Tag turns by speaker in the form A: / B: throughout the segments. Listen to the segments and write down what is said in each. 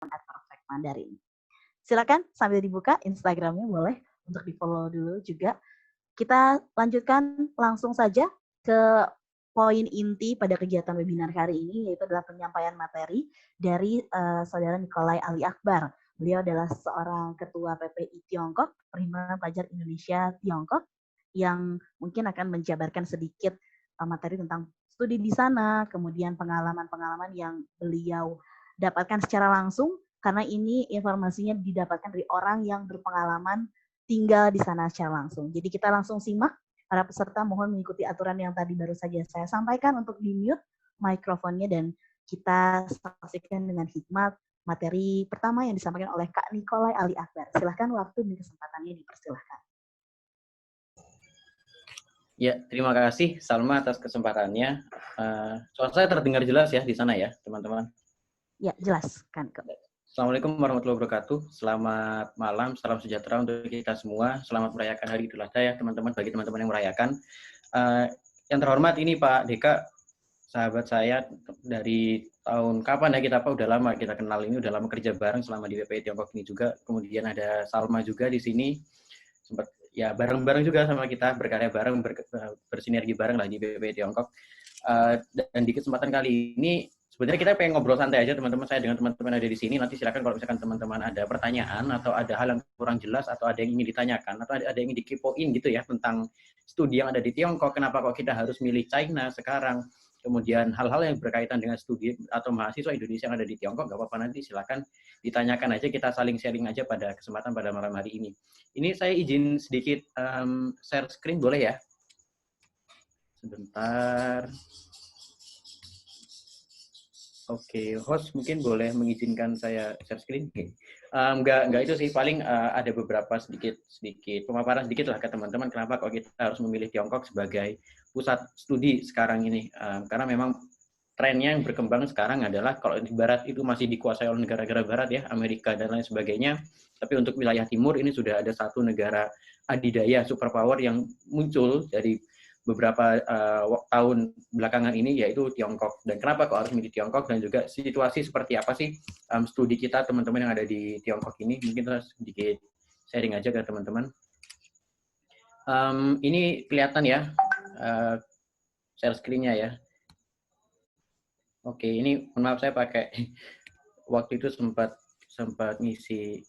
A: @perfect Mandarin. Silakan sambil dibuka Instagramnya boleh untuk di-follow dulu juga. Kita lanjutkan langsung saja ke poin inti pada kegiatan webinar hari ini, yaitu adalah penyampaian materi dari Saudara Nikolai Ali Akbar. Beliau adalah seorang ketua PPI Tiongkok, Perhimpunan Pelajar Indonesia Tiongkok, yang mungkin akan menjabarkan sedikit materi tentang studi di sana, kemudian pengalaman-pengalaman yang beliau dapatkan secara langsung, karena ini informasinya didapatkan dari orang yang berpengalaman tinggal di sana secara langsung. Jadi kita langsung simak. Para peserta mohon mengikuti aturan yang tadi baru saja saya sampaikan untuk di-mute mikrofonnya dan kita saksikan dengan hikmat materi pertama yang disampaikan oleh Kak Nikolai Ali Akbar. Silahkan waktu dan kesempatannya dipersilahkan.
B: Ya, terima kasih Salma atas kesempatannya. Suara saya terdengar jelas ya di sana ya, teman-teman?
A: Ya, jelas kan.
B: Assalamualaikum warahmatullahi wabarakatuh. Selamat malam, salam sejahtera untuk kita semua. Selamat merayakan Hari Idul Adha ya teman-teman, bagi teman-teman yang merayakan. Yang terhormat ini Pak Deka, sahabat saya dari tahun kapan ya kita udah lama kita kenal ini, udah lama kerja bareng selama di PPI Tiongkok ini juga. Kemudian ada Salma juga di sini, sempat ya bareng-bareng juga sama kita, berkarya bareng, bersinergi bareng lah di PPI Tiongkok. Dan di kesempatan kali ini sebenarnya kita pengen ngobrol santai aja teman-teman, saya dengan teman-teman ada di sini. Nanti silakan kalau misalkan teman-teman ada pertanyaan atau ada hal yang kurang jelas atau ada yang ingin ditanyakan atau ada yang ingin dikepoin gitu ya tentang studi yang ada di Tiongkok, kenapa kok kita harus milih China sekarang, kemudian hal-hal yang berkaitan dengan studi atau mahasiswa Indonesia yang ada di Tiongkok, nggak apa-apa, nanti silakan ditanyakan aja, kita saling sharing aja pada kesempatan pada malam hari ini. Ini saya izin sedikit share screen, boleh ya? Sebentar. Oke, host mungkin boleh mengizinkan saya share screen? Okay. Enggak itu sih, paling ada beberapa sedikit pemaparan sedikit lah ke teman-teman kenapa kok kita harus memilih Tiongkok sebagai pusat studi sekarang ini. Karena memang trennya yang berkembang sekarang adalah kalau di barat itu masih dikuasai oleh negara-negara barat ya, Amerika dan lain sebagainya. Tapi untuk wilayah timur ini sudah ada satu negara adidaya superpower yang muncul dari beberapa tahun belakangan ini, yaitu Tiongkok. Dan kenapa kok harus milih Tiongkok, dan juga situasi seperti apa sih studi kita teman-teman yang ada di Tiongkok ini. Mungkin kita sedikit sharing aja ke teman-teman. Ini kelihatan ya share screen-nya ya. Oke, ini maaf saya pakai waktu itu sempat ngisi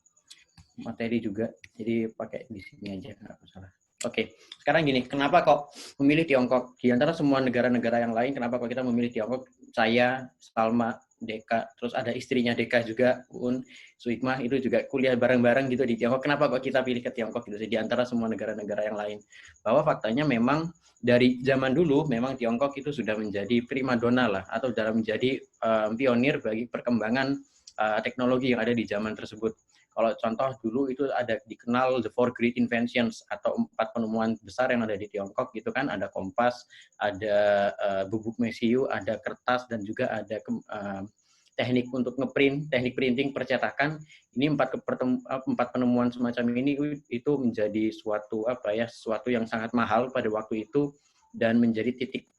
B: materi juga, jadi pakai di sini aja, nggak masalah. Oke, sekarang gini, kenapa kok memilih Tiongkok? Di antara semua negara-negara yang lain, kenapa kok kita memilih Tiongkok? Saya, Salma, Deka, terus ada istrinya Deka juga, Suikmah, itu juga kuliah bareng-bareng gitu di Tiongkok. Kenapa kok kita pilih ke Tiongkok gitu, di antara semua negara-negara yang lain? Bahwa faktanya memang dari zaman dulu, memang Tiongkok itu sudah menjadi primadona lah, atau dalam menjadi pionir bagi perkembangan teknologi yang ada di zaman tersebut. Kalau contoh dulu itu ada dikenal the four great inventions atau 4 penemuan besar yang ada di Tiongkok gitu kan, ada kompas, ada bubuk mesiu, ada kertas, dan juga ada teknik untuk ngeprint, teknik printing percetakan. Ini 4 penemuan semacam ini itu menjadi suatu sesuatu yang sangat mahal pada waktu itu, dan menjadi titik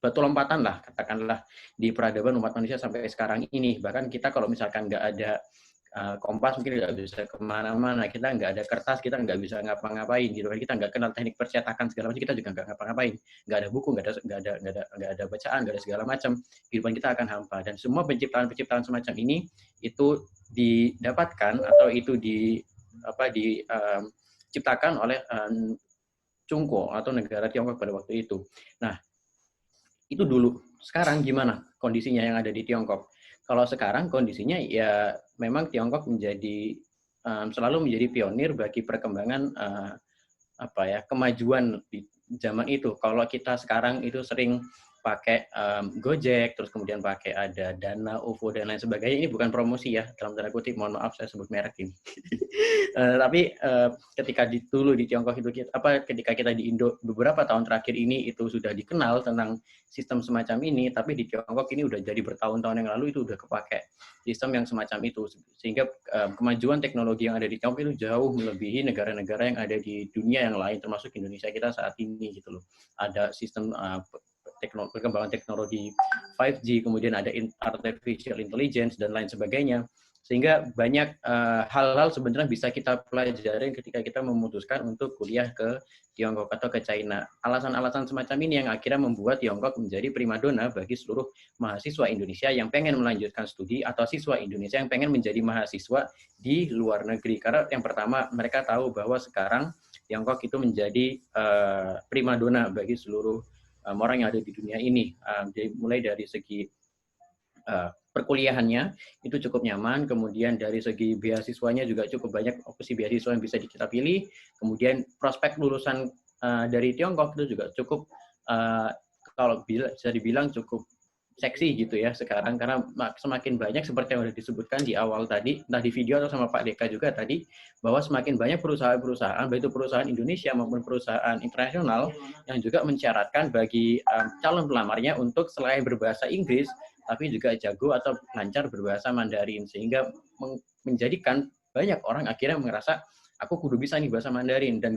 B: batu lompatan lah, katakanlah, di peradaban umat manusia sampai sekarang ini. Bahkan kita kalau misalkan nggak ada kompas mungkin nggak bisa kemana-mana, kita nggak ada kertas kita nggak bisa ngapa-ngapain gitu kan, kita nggak kenal teknik percetakan segala macam, kita juga nggak ngapa-ngapain, nggak ada buku, nggak ada bacaan, nggak ada segala macam, kehidupan kita akan hampa. Dan semua penciptaan semacam ini itu didapatkan atau itu diciptakan oleh Chungko atau negara Tiongkok pada waktu itu. Nah, itu dulu. Sekarang gimana kondisinya yang ada di Tiongkok? Kalau sekarang kondisinya ya memang Tiongkok selalu menjadi pionir bagi perkembangan kemajuan di zaman itu. Kalau kita sekarang itu sering pakai Gojek, terus kemudian pakai ada Dana, OVO, dan lain sebagainya. Ini bukan promosi ya, dalam tanda kutip, mohon maaf saya sebut merek ini. Tapi ketika dulu di Tiongkok itu ketika kita di Indo beberapa tahun terakhir ini itu sudah dikenal tentang sistem semacam ini, tapi di Tiongkok ini udah jadi bertahun-tahun yang lalu itu udah kepake sistem yang semacam itu, sehingga kemajuan teknologi yang ada di Tiongkok itu jauh melebihi negara-negara yang ada di dunia yang lain, termasuk Indonesia kita saat ini gitu loh. Ada sistem perkembangan teknologi 5G, kemudian ada artificial intelligence dan lain sebagainya. Sehingga banyak hal-hal sebenarnya bisa kita pelajari ketika kita memutuskan untuk kuliah ke Tiongkok atau ke China. Alasan-alasan semacam ini yang akhirnya membuat Tiongkok menjadi primadona bagi seluruh mahasiswa Indonesia yang pengen melanjutkan studi atau siswa Indonesia yang pengen menjadi mahasiswa di luar negeri. Karena yang pertama, mereka tahu bahwa sekarang Tiongkok itu menjadi primadona bagi seluruh orang yang ada di dunia ini. Jadi mulai dari segi perkuliahannya itu cukup nyaman, kemudian dari segi beasiswanya juga cukup banyak opsi beasiswa yang bisa kita pilih, kemudian prospek lulusan dari Tiongkok itu juga cukup kalau bisa dibilang cukup seksi gitu ya sekarang, karena semakin banyak seperti yang sudah disebutkan di awal tadi, entah di video atau sama Pak Deka juga tadi, bahwa semakin banyak perusahaan-perusahaan, baik itu perusahaan Indonesia maupun perusahaan internasional yang juga mensyaratkan bagi calon pelamarnya untuk selain berbahasa Inggris, tapi juga jago atau lancar berbahasa Mandarin, sehingga menjadikan banyak orang akhirnya merasa aku kudu bisa nih bahasa Mandarin. Dan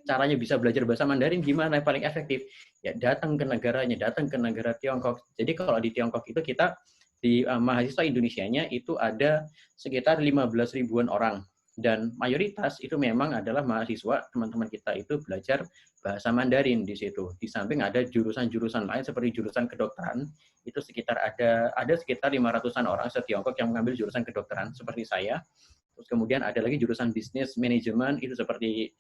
B: caranya bisa belajar bahasa Mandarin gimana yang paling efektif? Ya datang ke negaranya, datang ke negara Tiongkok. Jadi kalau di Tiongkok itu kita di mahasiswa Indonesianya itu ada sekitar 15 ribuan orang, dan mayoritas itu memang adalah mahasiswa, teman-teman kita itu belajar bahasa Mandarin di situ. Di samping ada jurusan-jurusan lain seperti jurusan kedokteran, itu sekitar ada sekitar 500-an orang se-Tiongkok yang mengambil jurusan kedokteran seperti saya. Terus kemudian ada lagi jurusan bisnis manajemen, itu seperti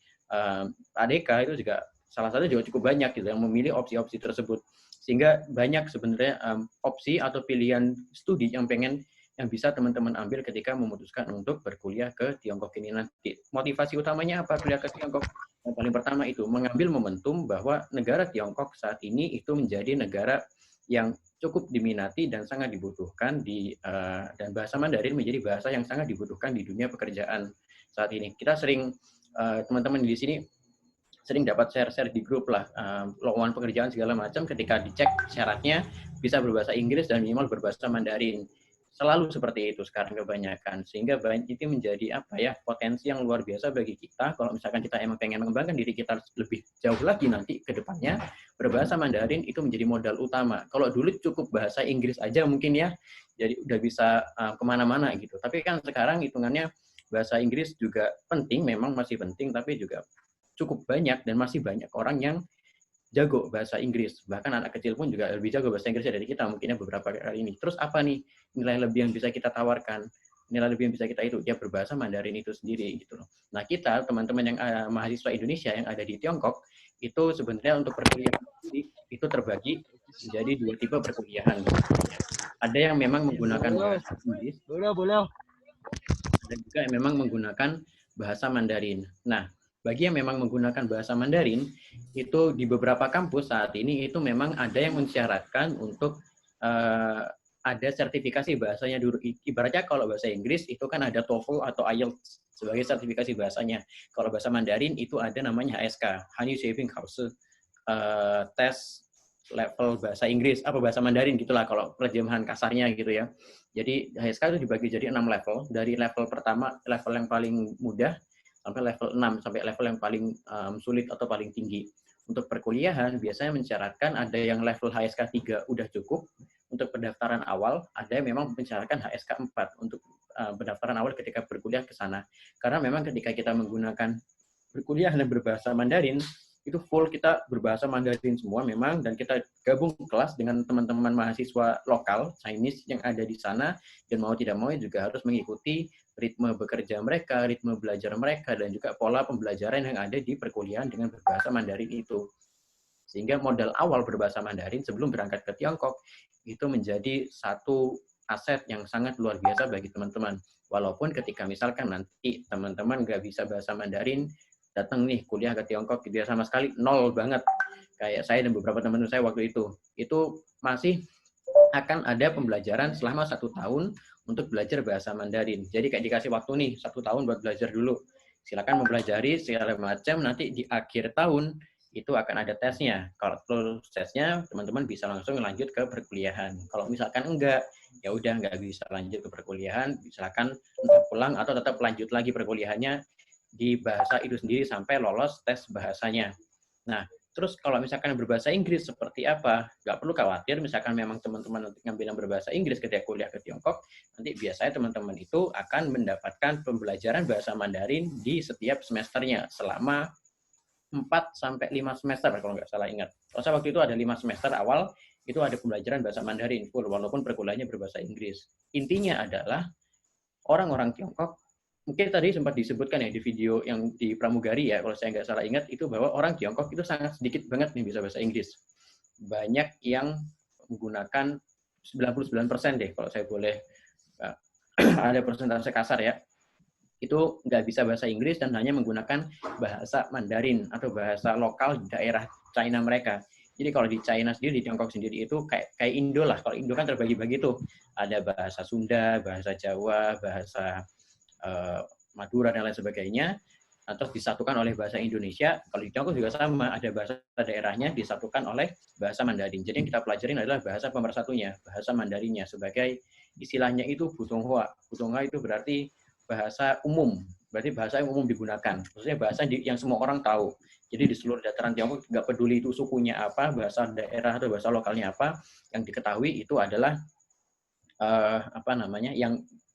B: ADK, itu juga salah satu juga cukup banyak gitu yang memilih opsi-opsi tersebut. Sehingga banyak sebenarnya opsi atau pilihan studi yang bisa teman-teman ambil ketika memutuskan untuk berkuliah ke Tiongkok ini nanti. Motivasi utamanya apa kuliah ke Tiongkok? Yang paling pertama itu mengambil momentum bahwa negara Tiongkok saat ini itu menjadi negara yang cukup diminati dan sangat dibutuhkan dan bahasa Mandarin menjadi bahasa yang sangat dibutuhkan di dunia pekerjaan saat ini. Kita sering teman-teman di sini sering dapat share-share di grup lah lowongan pekerjaan segala macam, ketika dicek syaratnya bisa berbahasa Inggris dan minimal berbahasa Mandarin. Selalu seperti itu sekarang kebanyakan, sehingga itu menjadi potensi yang luar biasa bagi kita kalau misalkan kita emang pengen mengembangkan diri kita lebih jauh lagi nanti ke depannya. Berbahasa Mandarin itu menjadi modal utama. Kalau dulu cukup bahasa Inggris aja mungkin ya, jadi udah bisa kemana-mana gitu. Tapi kan sekarang hitungannya bahasa Inggris juga penting, memang masih penting, tapi juga cukup banyak dan masih banyak orang yang jago bahasa Inggris. Bahkan anak kecil pun juga lebih jago bahasa Inggris dari kita mungkinnya beberapa kali ini. Terus apa nih nilai lebih yang bisa kita tawarkan? Nilai lebih yang bisa kita itu, ya berbahasa Mandarin itu sendiri gitu loh. Nah kita, teman-teman yang mahasiswa Indonesia yang ada di Tiongkok, itu sebenarnya untuk perkuliahan itu terbagi menjadi dua tipe perkuliahan. Ada yang memang menggunakan bahasa Inggris, dan juga yang memang menggunakan bahasa Mandarin. Nah, bagi yang memang menggunakan bahasa Mandarin, itu di beberapa kampus saat ini itu memang ada yang mensyaratkan untuk ada sertifikasi bahasanya dulu. Ibaratnya kalau bahasa Inggris itu kan ada TOEFL atau IELTS sebagai sertifikasi bahasanya. Kalau bahasa Mandarin itu ada namanya HSK, Hanyu Shaping House, tes level bahasa Inggris, bahasa Mandarin gitulah kalau terjemahan kasarnya gitu ya. Jadi HSK itu dibagi jadi 6 level. Dari level pertama, level yang paling mudah, sampai level 6, sampai level yang paling sulit atau paling tinggi. Untuk perkuliahan biasanya mensyaratkan ada yang level HSK 3 udah cukup untuk pendaftaran awal, ada yang memang mensyaratkan HSK 4 untuk pendaftaran awal ketika berkuliah ke sana. Karena memang ketika kita menggunakan berkuliah dan berbahasa Mandarin, itu full kita berbahasa Mandarin semua memang, dan kita gabung kelas dengan teman-teman mahasiswa lokal Chinese yang ada di sana, dan mau tidak mau juga harus mengikuti ritme bekerja mereka, ritme belajar mereka, dan juga pola pembelajaran yang ada di perkuliahan dengan berbahasa Mandarin itu. Sehingga modal awal berbahasa Mandarin sebelum berangkat ke Tiongkok itu menjadi satu aset yang sangat luar biasa bagi teman-teman. Walaupun ketika misalkan nanti teman-teman nggak bisa bahasa Mandarin, datang nih kuliah ke Tiongkok, dia sama sekali nol banget. Kayak saya dan beberapa teman saya waktu itu masih akan ada pembelajaran selama 1 tahun untuk belajar bahasa Mandarin. Jadi kayak dikasih waktu nih 1 tahun buat belajar dulu. Silakan mempelajari segala macam, nanti di akhir tahun itu akan ada tesnya. Kalau lulus tesnya, teman-teman bisa langsung lanjut ke perkuliahan. Kalau misalkan enggak, ya udah nggak bisa lanjut ke perkuliahan, silakan entah pulang atau tetap lanjut lagi perkuliahannya di bahasa itu sendiri sampai lolos tes bahasanya. Nah, Terus kalau misalkan berbahasa Inggris seperti apa? Nggak perlu khawatir, misalkan memang teman-teman nanti ngambil yang berbahasa Inggris ketika kuliah ke Tiongkok, nanti biasanya teman-teman itu akan mendapatkan pembelajaran bahasa Mandarin di setiap semesternya selama 4 sampai 5 semester kalau nggak salah ingat. Saya waktu itu ada 5 semester awal, itu ada pembelajaran bahasa Mandarin full, walaupun perkuliahannya berbahasa Inggris. Intinya adalah orang-orang Tiongkok, mungkin tadi sempat disebutkan ya di video yang di pramugari ya, kalau saya nggak salah ingat, itu bahwa orang Tiongkok itu sangat sedikit banget nih bisa bahasa Inggris. Banyak yang menggunakan 99% deh, kalau saya boleh ada persentase kasar ya, itu nggak bisa bahasa Inggris dan hanya menggunakan bahasa Mandarin atau bahasa lokal di daerah China mereka. Jadi kalau di China sendiri, di Tiongkok sendiri itu kayak Indo lah. Kalau Indo kan terbagi-bagi tuh. Ada bahasa Sunda, bahasa Jawa, bahasa Madura, dan lain sebagainya. Terus disatukan oleh bahasa Indonesia. Kalau di Tiongkok juga sama, ada bahasa daerahnya disatukan oleh bahasa Mandarin. Jadi yang kita pelajarin adalah bahasa pemersatunya, bahasa Mandarinnya. Sebagai istilahnya itu Putonghua. Putonghua itu berarti bahasa umum. Berarti bahasa yang umum digunakan. Maksudnya bahasa yang semua orang tahu. Jadi di seluruh dataran Tiongkok nggak peduli itu sukunya apa, bahasa daerah atau bahasa lokalnya apa, yang diketahui itu adalah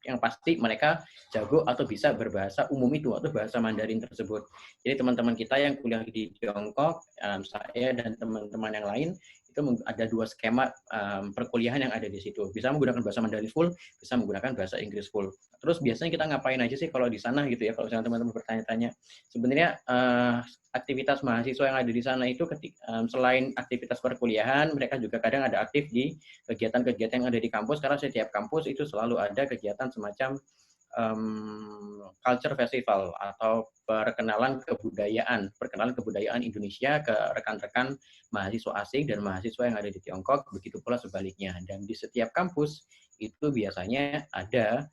B: yang pasti mereka jago atau bisa berbahasa umum itu atau bahasa Mandarin tersebut. Jadi teman-teman kita yang kuliah di Tiongkok, saya dan teman-teman yang lain itu ada 2 skema perkuliahan yang ada di situ. Bisa menggunakan bahasa Mandarin full, bisa menggunakan bahasa Inggris full. Terus biasanya kita ngapain aja sih kalau di sana gitu ya? Kalau misalnya teman-teman bertanya-tanya, sebenarnya aktivitas mahasiswa yang ada di sana itu selain aktivitas perkuliahan, mereka juga kadang ada aktif di kegiatan-kegiatan yang ada di kampus, karena setiap kampus itu selalu ada kegiatan semacam culture festival atau perkenalan kebudayaan Indonesia ke rekan-rekan mahasiswa asing dan mahasiswa yang ada di Tiongkok, begitu pula sebaliknya. Dan di setiap kampus itu biasanya ada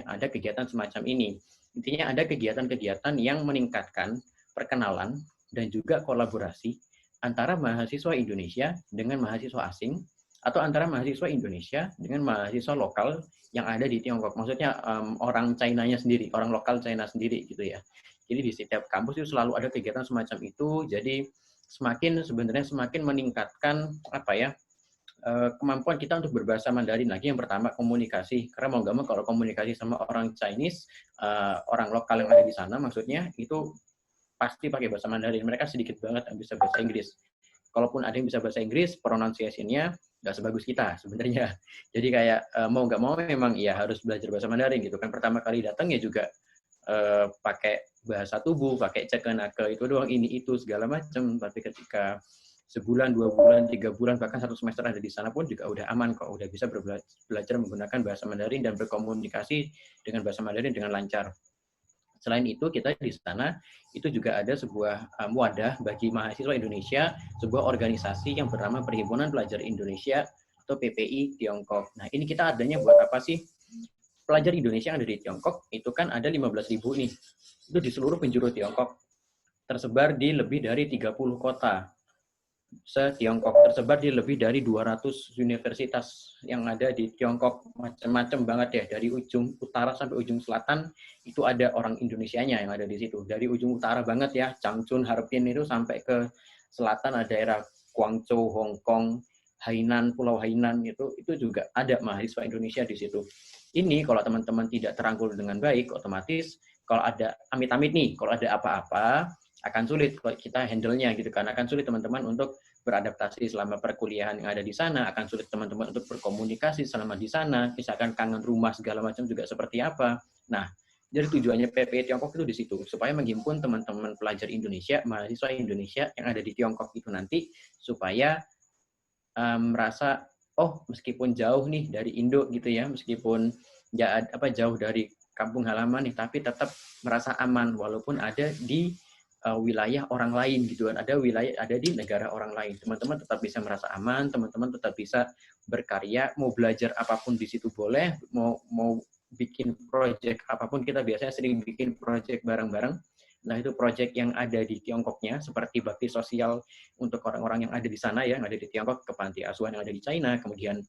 B: ada kegiatan semacam ini. Intinya ada kegiatan-kegiatan yang meningkatkan perkenalan dan juga kolaborasi antara mahasiswa Indonesia dengan mahasiswa asing, atau antara mahasiswa Indonesia dengan mahasiswa lokal yang ada di Tiongkok. Maksudnya orang China-nya sendiri, orang lokal China sendiri gitu ya. Jadi di setiap kampus itu selalu ada kegiatan semacam itu. Jadi sebenarnya semakin meningkatkan kemampuan kita untuk berbahasa Mandarin lagi. Yang pertama komunikasi, karena mau nggak mau kalau komunikasi sama orang Chinese, orang lokal yang ada di sana, maksudnya itu pasti pakai bahasa Mandarin. Mereka sedikit banget yang bisa bahasa Inggris. Kalaupun ada yang bisa bahasa Inggris, pronunciation-nya nggak sebagus kita sebenarnya. Jadi kayak mau nggak mau memang ya harus belajar bahasa Mandarin gitu kan. Pertama kali datang ya juga pakai bahasa tubuh, pakai cekenake itu doang, ini itu segala macam. Tapi ketika sebulan, 2 bulan, 3 bulan, bahkan 1 semester ada di sana pun juga udah aman kok, udah bisa belajar menggunakan bahasa Mandarin dan berkomunikasi dengan bahasa Mandarin dengan lancar. Selain itu, kita di sana itu juga ada sebuah wadah bagi mahasiswa Indonesia, sebuah organisasi yang bernama Perhimpunan Pelajar Indonesia atau PPI Tiongkok. Nah, ini kita adanya buat apa sih? Pelajar Indonesia yang ada di Tiongkok itu kan ada 15.000 nih. Itu di seluruh penjuru Tiongkok. Tersebar di lebih dari 30 kota se-Tiongkok, tersebar di lebih dari 200 universitas yang ada di Tiongkok, macam-macam banget ya, dari ujung utara sampai ujung selatan itu ada orang Indonesianya yang ada di situ. Dari ujung utara banget ya, Changchun, Harbin itu sampai ke selatan ada daerah Guangzhou, Hong Kong, Hainan, Pulau Hainan itu juga ada mahasiswa Indonesia di situ. Ini kalau teman-teman tidak terangkul dengan baik, otomatis kalau ada amit-amit nih, kalau ada apa-apa akan sulit kita handle-nya gitu kan, akan sulit teman-teman untuk beradaptasi selama perkuliahan yang ada di sana, akan sulit teman-teman untuk berkomunikasi selama di sana, misalkan kangen rumah segala macam juga seperti apa. Nah, jadi tujuannya PPI Tiongkok itu di situ, supaya menghimpun teman-teman pelajar Indonesia, mahasiswa Indonesia yang ada di Tiongkok itu nanti, supaya merasa, oh meskipun jauh nih dari Indo gitu ya, meskipun jauh dari kampung halaman nih, tapi tetap merasa aman walaupun ada di wilayah orang lain gitu kan, ada di negara orang lain. Teman-teman tetap bisa merasa aman, teman-teman tetap bisa berkarya, mau belajar apapun di situ boleh, mau bikin project apapun, kita biasanya sering bikin project bareng-bareng. Nah, itu project yang ada di Tiongkoknya, seperti bakti sosial untuk orang-orang yang ada di sana ya, yang ada di Tiongkok, ke panti asuhan yang ada di China, kemudian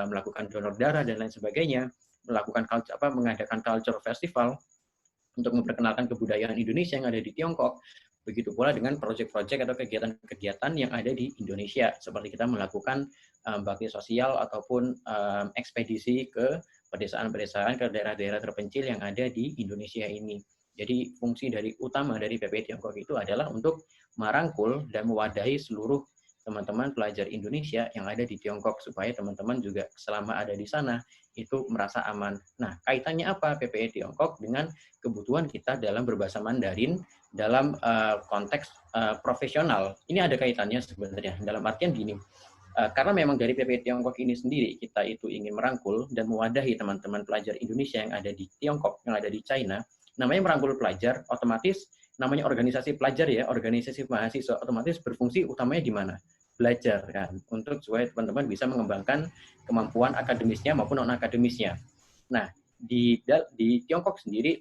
B: melakukan donor darah dan lain sebagainya, mengadakan culture festival untuk memperkenalkan kebudayaan Indonesia yang ada di Tiongkok. Begitu pula dengan proyek-proyek atau kegiatan-kegiatan yang ada di Indonesia, seperti kita melakukan bakti sosial ataupun ekspedisi ke pedesaan-pedesaan, ke daerah-daerah terpencil yang ada di Indonesia ini. Jadi fungsi utama dari PPI Tiongkok itu adalah untuk merangkul dan mewadahi seluruh teman-teman pelajar Indonesia yang ada di Tiongkok supaya teman-teman juga selama ada di sana itu merasa aman. Nah, kaitannya apa PPI Tiongkok dengan kebutuhan kita dalam berbahasa Mandarin dalam konteks profesional? Ini ada kaitannya sebenarnya. Dalam artian gini, karena memang dari PPI Tiongkok ini sendiri kita itu ingin merangkul dan mewadahi teman-teman pelajar Indonesia yang ada di Tiongkok, yang ada di China. Namanya merangkul pelajar, otomatis namanya organisasi pelajar ya, organisasi mahasiswa, otomatis berfungsi utamanya di mana? Belajar kan, untuk supaya teman-teman bisa mengembangkan kemampuan akademisnya maupun non-akademisnya. Nah, di Tiongkok sendiri,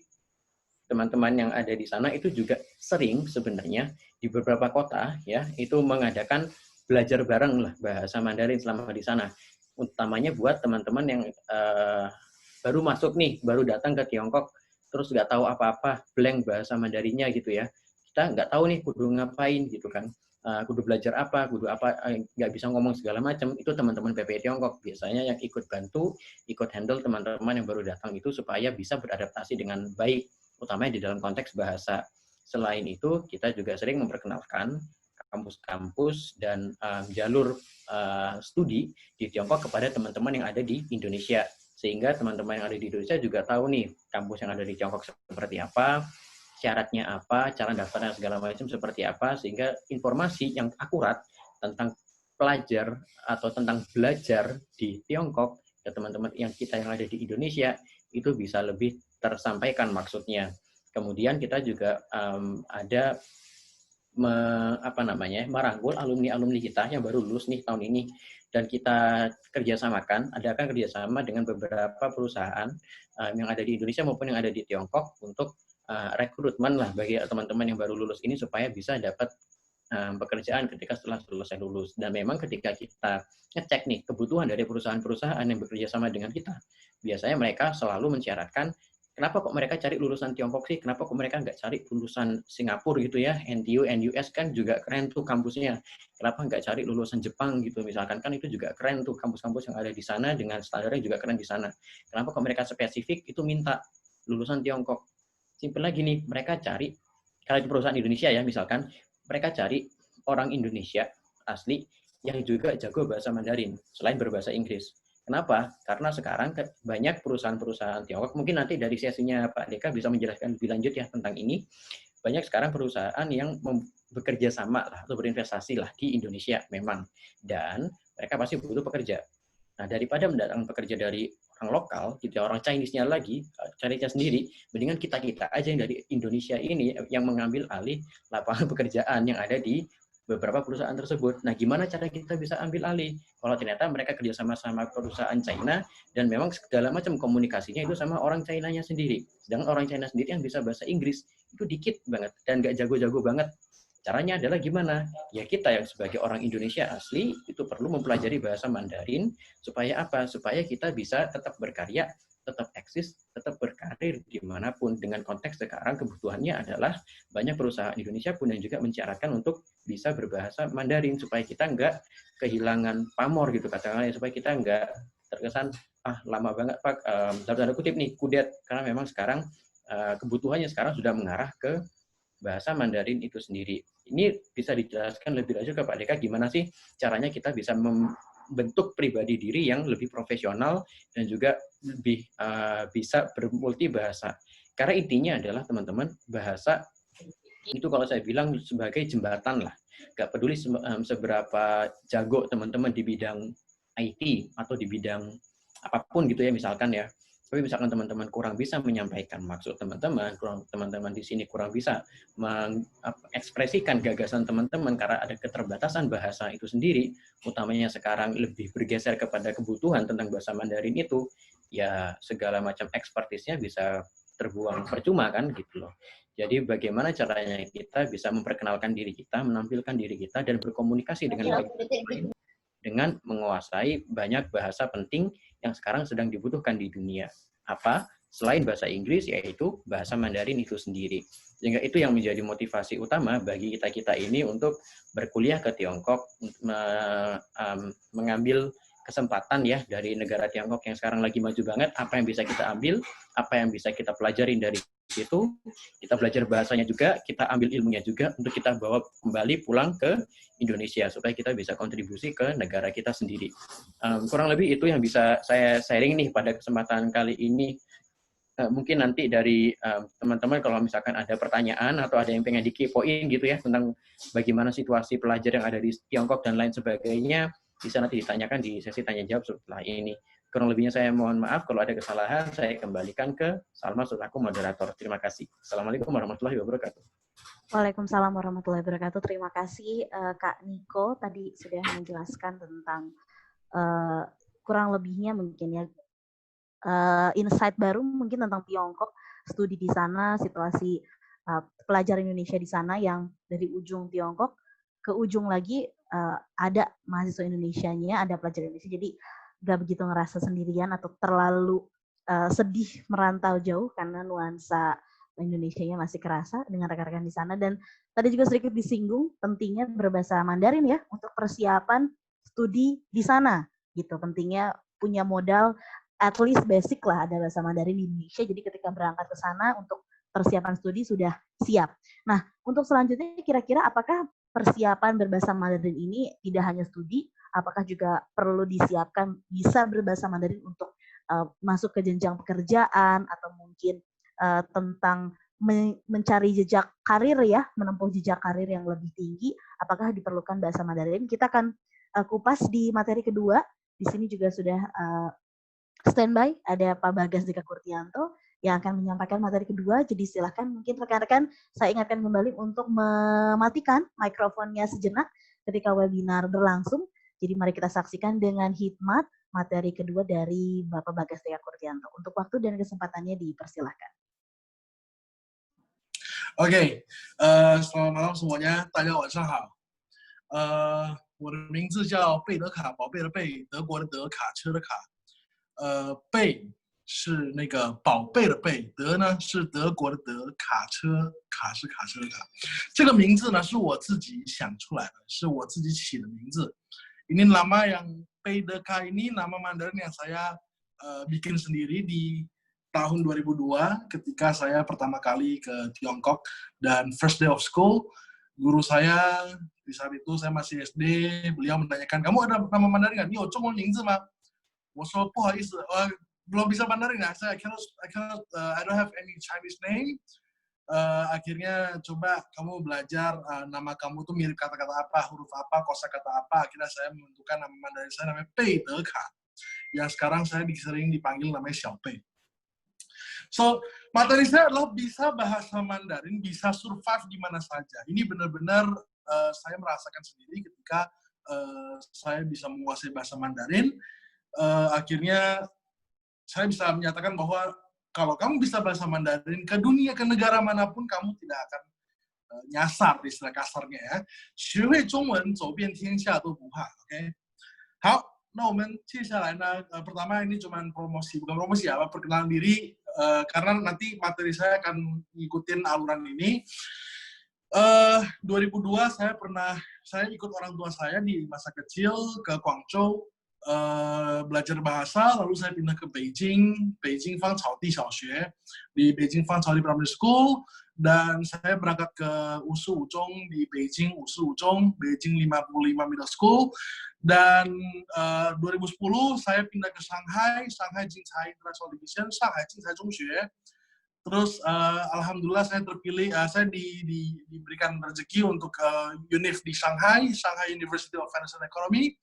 B: teman-teman yang ada di sana itu juga sering sebenarnya di beberapa kota ya, itu mengadakan belajar bareng lah bahasa Mandarin selama di sana. Utamanya buat teman-teman yang baru masuk nih, baru datang ke Tiongkok, terus nggak tahu apa-apa, blank bahasa Mandarinnya gitu ya. Kita nggak tahu nih kudu ngapain gitu kan. Kudu belajar apa, kudu apa, nggak bisa ngomong segala macam. Itu teman-teman PPI Tiongkok biasanya yang ikut bantu, ikut handle teman-teman yang baru datang itu supaya bisa beradaptasi dengan baik, utamanya di dalam konteks bahasa. Selain itu, kita juga sering memperkenalkan kampus-kampus dan jalur studi di Tiongkok kepada teman-teman yang ada di Indonesia. Sehingga teman-teman yang ada di Indonesia juga tahu nih kampus yang ada di Tiongkok seperti apa, syaratnya apa, cara daftarnya segala macam seperti apa, sehingga informasi yang akurat tentang pelajar atau tentang belajar di Tiongkok ke teman-teman yang kita yang ada di Indonesia itu bisa lebih tersampaikan maksudnya. Kemudian kita juga ada merangkul alumni-alumni kita yang baru lulus nih tahun ini, dan kita adakan kerjasama dengan beberapa perusahaan yang ada di Indonesia maupun yang ada di Tiongkok untuk rekrutmen lah bagi teman-teman yang baru lulus ini supaya bisa dapat pekerjaan ketika setelah selesai lulus. Dan memang ketika kita ngecek nih kebutuhan dari perusahaan-perusahaan yang bekerja sama dengan kita, biasanya mereka selalu mensyaratkan, kenapa kok mereka cari lulusan Tiongkok sih? Kenapa kok mereka nggak cari lulusan Singapura gitu ya? NTU, NUS kan juga keren tuh kampusnya. Kenapa nggak cari lulusan Jepang gitu misalkan? Kan itu juga keren tuh kampus-kampus yang ada di sana dengan standarnya juga keren di sana. Kenapa kok mereka spesifik itu minta lulusan Tiongkok? Simpel lagi nih, mereka cari, kalau di perusahaan Indonesia ya misalkan, mereka cari orang Indonesia asli yang juga jago bahasa Mandarin selain berbahasa Inggris. Kenapa? Karena sekarang banyak perusahaan-perusahaan Tiongkok, mungkin nanti dari sesinya Pak Deka bisa menjelaskan lebih lanjut ya tentang ini. Banyak sekarang perusahaan yang bekerja sama lah atau berinvestasi lah di Indonesia memang, dan mereka pasti butuh pekerja. Nah, daripada mendatangkan pekerja dari orang lokal, gitu, orang Chinese-nya lagi, carinya sendiri, mendingan kita-kita aja yang dari Indonesia ini yang mengambil alih lapangan pekerjaan yang ada di beberapa perusahaan tersebut. Nah, gimana cara kita bisa ambil alih? Kalau ternyata mereka kerjasama sama perusahaan China, dan memang segala macam komunikasinya itu sama orang China-nya sendiri. Sedangkan orang China sendiri yang bisa bahasa Inggris, itu dikit banget, dan nggak jago-jago banget. Caranya adalah gimana? Ya kita yang sebagai orang Indonesia asli itu perlu mempelajari bahasa Mandarin supaya apa? Supaya kita bisa tetap berkarya, tetap eksis, tetap berkarir dimanapun. Dengan konteks sekarang kebutuhannya adalah banyak perusahaan Indonesia pun yang juga mensyaratkan untuk bisa berbahasa Mandarin supaya kita nggak kehilangan pamor gitu katakanlah, supaya kita nggak terkesan lama banget Pak, dalam tanda kutip nih kudet, karena memang sekarang kebutuhannya sekarang sudah mengarah ke bahasa Mandarin itu sendiri. Ini bisa dijelaskan lebih lanjut ke Pak Deka, gimana sih caranya kita bisa membentuk pribadi diri yang lebih profesional dan juga lebih bisa bermulti bahasa. Karena intinya adalah teman-teman, bahasa itu kalau saya bilang sebagai jembatan lah. Gak peduli seberapa jago teman-teman di bidang IT atau di bidang apapun gitu ya misalkan ya. Tapi misalkan teman-teman kurang bisa menyampaikan maksud teman-teman di sini kurang bisa mengekspresikan gagasan teman-teman karena ada keterbatasan bahasa itu sendiri, utamanya sekarang lebih bergeser kepada kebutuhan tentang bahasa Mandarin itu, ya segala macam ekspertisnya bisa terbuang percuma kan gitu loh. Jadi bagaimana caranya kita bisa memperkenalkan diri kita, menampilkan diri kita, dan berkomunikasi dengan lain dengan menguasai banyak bahasa penting yang sekarang sedang dibutuhkan di dunia. Apa? selain bahasa Inggris, yaitu bahasa Mandarin itu sendiri. Sehingga itu yang menjadi motivasi utama bagi kita-kita ini untuk berkuliah ke Tiongkok, mengambil kesempatan ya dari negara Tiongkok yang sekarang lagi maju banget, apa yang bisa kita ambil, apa yang bisa kita pelajarin dari situ, kita belajar bahasanya juga, kita ambil ilmunya juga untuk kita bawa kembali pulang ke Indonesia supaya kita bisa kontribusi ke negara kita sendiri. Kurang lebih itu yang bisa saya sharing nih pada kesempatan kali ini. Mungkin nanti dari teman-teman kalau misalkan ada pertanyaan atau ada yang pengen dikepoin gitu ya tentang bagaimana situasi pelajar yang ada di Tiongkok dan lain sebagainya, bisa nanti ditanyakan di sesi tanya jawab setelah ini. Kurang lebihnya saya mohon maaf, kalau ada kesalahan saya kembalikan ke Salma selaku moderator. Terima kasih. Assalamualaikum warahmatullahi wabarakatuh.
A: Waalaikumsalam warahmatullahi wabarakatuh. Terima kasih Kak Niko tadi sudah menjelaskan tentang kurang lebihnya mungkin ya insight baru mungkin tentang Tiongkok, studi di sana, situasi pelajar Indonesia di sana yang dari ujung Tiongkok ke ujung lagi ada mahasiswa Indonesianya, ada pelajar Indonesia, jadi nggak begitu ngerasa sendirian atau terlalu sedih merantau jauh karena nuansa Indonesianya masih kerasa dengan rekan-rekan di sana. Dan tadi juga sedikit disinggung pentingnya berbahasa Mandarin ya untuk persiapan studi di sana gitu, pentingnya punya modal at least basic lah ada bahasa Mandarin di Indonesia, jadi ketika berangkat ke sana untuk persiapan studi sudah siap. Nah, untuk selanjutnya kira-kira apakah persiapan berbahasa Mandarin ini tidak hanya studi, apakah juga perlu disiapkan bisa berbahasa Mandarin untuk masuk ke jenjang pekerjaan atau mungkin tentang mencari jejak karir ya, menempuh jejak karir yang lebih tinggi, apakah diperlukan bahasa Mandarin? Kita akan kupas di materi kedua. Di sini juga sudah standby ada Pak Bagas Dika Kurtianto yang akan menyampaikan materi kedua. Jadi silakan mungkin rekan-rekan saya ingatkan kembali untuk mematikan mikrofonnya sejenak ketika webinar berlangsung. Jadi mari kita saksikan dengan hikmat materi kedua dari Bapak Bagas Dika Kurtianto. Untuk waktu dan kesempatannya dipersilahkan.
C: OK，selamat malam semuanya，大家晚上好。我的名字叫贝德卡，宝贝的贝，德国的德，卡车的卡。贝是那个宝贝的贝，德呢是德国的德，卡车卡是卡车的卡。这个名字呢是我自己想出来的，是我自己起的名字。Ini nama yang Bedeka ini nama Mandarin yang saya bikin sendiri di tahun 2002 ketika saya pertama kali ke Tiongkok dan first day of school, guru saya di saat itu saya masih SD, beliau menanyakan, kamu ada nama Mandarin nggak? 你有中文名字吗？我说不好意思，belum bisa Mandarin ya, I don't have any Chinese name. Akhirnya coba kamu belajar nama kamu tuh mirip kata-kata apa, huruf apa, kosakata apa. Akhirnya saya menentukan nama Mandarin saya namanya Pei Deka, yang sekarang saya sering dipanggil namanya Xiao Pei. So, materi saya adalah bisa bahasa Mandarin, bisa survive di mana saja. Ini benar-benar saya merasakan sendiri ketika saya bisa menguasai bahasa Mandarin. Akhirnya saya bisa menyatakan bahwa kalau kamu bisa bahasa Mandarin ke dunia, ke negara manapun, kamu tidak akan nyasar, istilah kasarnya ya. 学会中文走遍天下都不怕 ，OK？ 好，那我们接下来呢，pertama ini cuma promosi, bukan promosi ya, perkenalan diri, karena nanti materi saya akan ngikutin aluran ini. 2002 saya ikut orang tua saya di masa kecil ke Guangzhou belajar bahasa, lalu saya pindah ke Beijing Fangcaodi Xiaoxue, di Beijing Fangcaodi Primary School, dan saya berangkat ke Wusu Wuzhong di Beijing Wusu Wuzhong, Beijing 55 Middle School, dan 2010 saya pindah ke Shanghai Jincai International Division, Shanghai Jincai Zhongxue. Terus alhamdulillah saya terpilih, saya diberikan rezeki untuk UNIF di Shanghai University of Finance and Economy,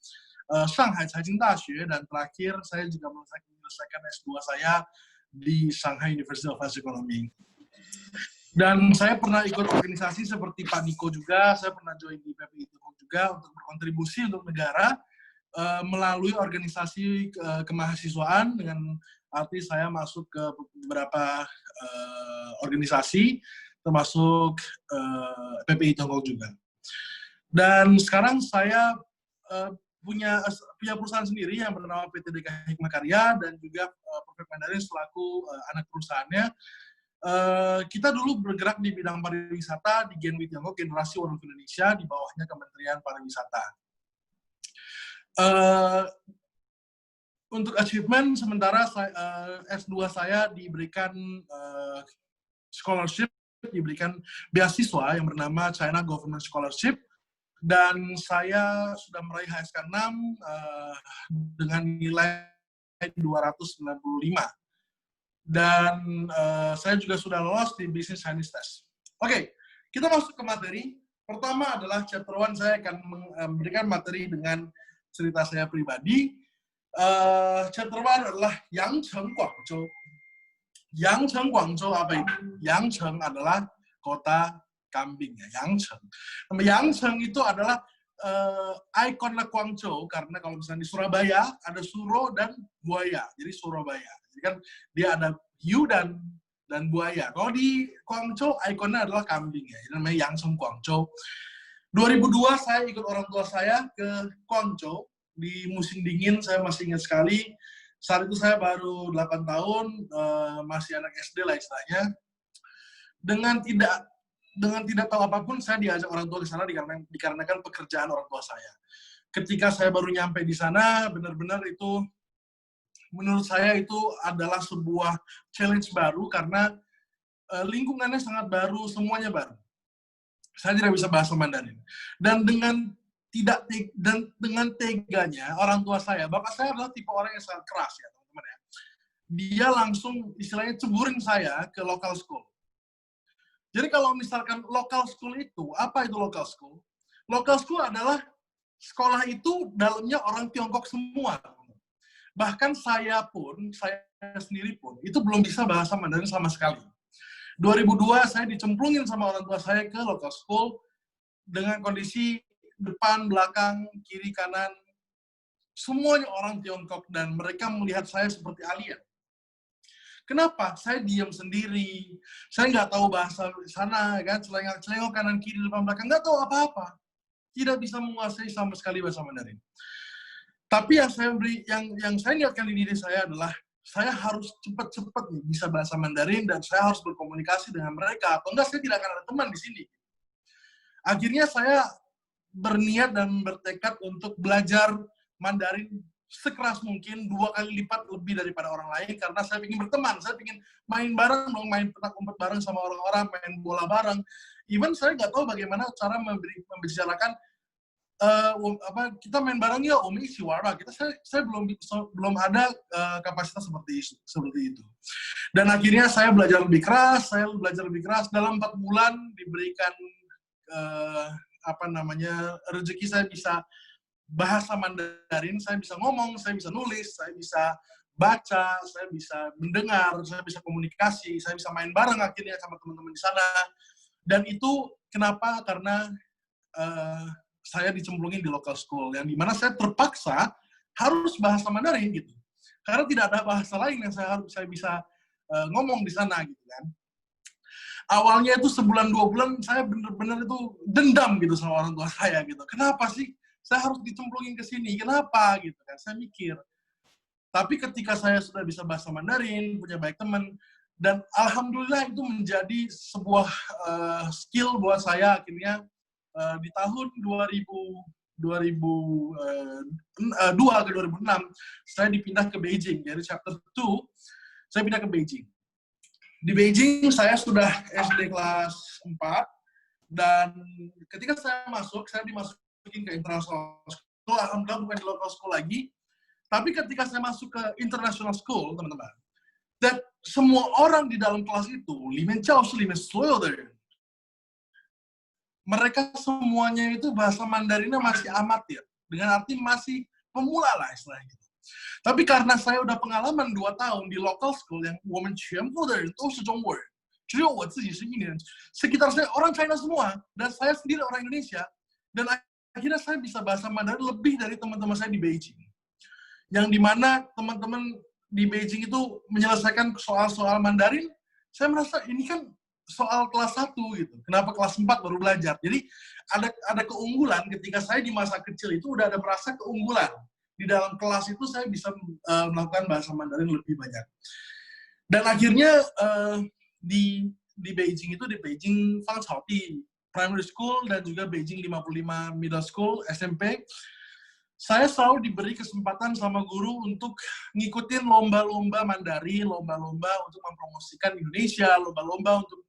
C: Shanghai Caijing Daxue, dan terakhir saya juga menyelesaikan S2 saya di Shanghai University of Finance and Economy. Dan saya pernah ikut organisasi seperti Pak Niko juga, saya pernah join di PPI Tiongkok juga untuk berkontribusi untuk negara melalui organisasi kemahasiswaan, dengan arti saya masuk ke beberapa organisasi, termasuk PPI Tiongkok juga. Dan sekarang saya punya perusahaan sendiri yang bernama PT DK Hikmah Karya, dan juga Perfect Mandarin selaku anak perusahaannya. Kita dulu bergerak di bidang pariwisata di Genwi Tiongkok, Generasi Warung Indonesia, di bawahnya Kementerian Pariwisata. Untuk achievement, sementara S2 saya diberikan scholarship, diberikan beasiswa yang bernama China Government Scholarship, dan saya sudah meraih HSK 6 dengan nilai 295. Dan saya juga sudah lolos di Business Chinese Test. Oke, kita masuk ke materi. Pertama adalah chapter 1, saya akan memberikan materi dengan cerita saya pribadi. Chapter 1 adalah Yangcheng, Guangzhou. Yangcheng, Guangzhou apa itu? Yangcheng adalah kota kambing, ya, Yangcheng. Nama Yangcheng itu adalah ikonnya Guangzhou, karena kalau misalnya di Surabaya ada suro dan buaya, jadi Surabaya. Jadi kan dia ada hiu dan buaya. Kalau di Guangzhou ikonnya adalah kambing, ya. Jadi namanya Yangcheng Guangzhou. 2002 saya ikut orang tua saya ke Guangzhou di musim dingin, saya masih ingat sekali. Saat itu saya baru 8 tahun, masih anak SD lah istilahnya. Dengan tidak tahu apapun, saya diajak orang tua ke sana dikarenakan pekerjaan orang tua saya. Ketika saya baru nyampe di sana, benar-benar itu, menurut saya itu adalah sebuah challenge baru, karena lingkungannya sangat baru, semuanya baru. Saya tidak bisa bahasa Mandarin. Dan dengan teganya orang tua saya, bapak saya adalah tipe orang yang sangat keras, ya teman-teman ya. Dia langsung istilahnya ceburin saya ke local school. Jadi kalau misalkan local school itu, apa itu local school? Local school adalah sekolah itu dalamnya orang Tiongkok semua. Bahkan saya sendiri pun, itu belum bisa bahasa Mandarin sama sekali. 2002 saya dicemplungin sama orang tua saya ke local school dengan kondisi depan, belakang, kiri, kanan, semuanya orang Tiongkok, dan mereka melihat saya seperti alien. Kenapa? Saya diam sendiri, saya nggak tahu bahasa sana, kan, celengok kanan kiri depan belakang, nggak tahu apa-apa, tidak bisa menguasai sama sekali bahasa Mandarin. Tapi yang saya niatkan di diri saya adalah saya harus cepat-cepat nih bisa bahasa Mandarin, dan saya harus berkomunikasi dengan mereka, atau enggak saya tidak akan ada teman di sini. Akhirnya saya berniat dan bertekad untuk belajar Mandarin sekeras mungkin, 2 kali lipat lebih daripada orang lain, karena saya ingin berteman, saya ingin main bareng, main petak umpet bareng sama orang-orang, main bola bareng. Even saya nggak tahu bagaimana cara membicarakan kita main bareng ya, Om isi warna. Saya belum ada kapasitas seperti itu. Dan akhirnya saya belajar lebih keras. Dalam 4 bulan diberikan rezeki, saya bisa bahasa Mandarin, saya bisa ngomong, saya bisa nulis, saya bisa baca, saya bisa mendengar, saya bisa komunikasi, saya bisa main bareng akhirnya sama teman-teman di sana. Dan itu kenapa? Karena saya dicemplungin di local school, yang dimana saya terpaksa harus bahasa Mandarin gitu, karena tidak ada bahasa lain yang saya bisa ngomong di sana gitu kan. Awalnya itu sebulan 2 bulan saya benar-benar itu dendam gitu sama orang tua saya gitu. Kenapa sih saya harus dicemplungin ke sini? Kenapa gitu kan? Saya mikir. Tapi ketika saya sudah bisa bahasa Mandarin, punya banyak teman, dan alhamdulillah itu menjadi sebuah skill buat saya. Akhirnya di tahun 2002 ke 2006 saya dipindah ke Beijing. Dari chapter 2 saya pindah ke Beijing. Di Beijing saya sudah SD kelas 4, dan ketika saya dimasukin ke international school, alhamdulillah bukan di local school lagi, tapi ketika saya masuk ke international school, teman-teman, dan semua orang di dalam kelas itu, mereka semuanya itu bahasa Mandarinnya masih amatir, dengan arti masih pemula lah istilahnya gitu. Tapi karena saya udah pengalaman 2 tahun di local school yang sekitar saya orang China semua, dan saya sendiri orang Indonesia, dan akhirnya saya bisa bahasa Mandarin lebih dari teman-teman saya di Beijing. Yang dimana teman-teman di Beijing itu menyelesaikan soal-soal Mandarin, saya merasa ini kan soal kelas 1 gitu. Kenapa kelas 4 baru belajar? Jadi ada keunggulan ketika saya di masa kecil itu udah ada merasa keunggulan. di dalam kelas itu saya bisa melakukan bahasa Mandarin lebih banyak. Dan akhirnya di Beijing itu, di Beijing Fangcaoti Primary School dan juga Beijing 55 Middle School SMP, saya selalu diberi kesempatan sama guru untuk ngikutin lomba-lomba Mandarin, lomba-lomba untuk mempromosikan Indonesia, lomba-lomba untuk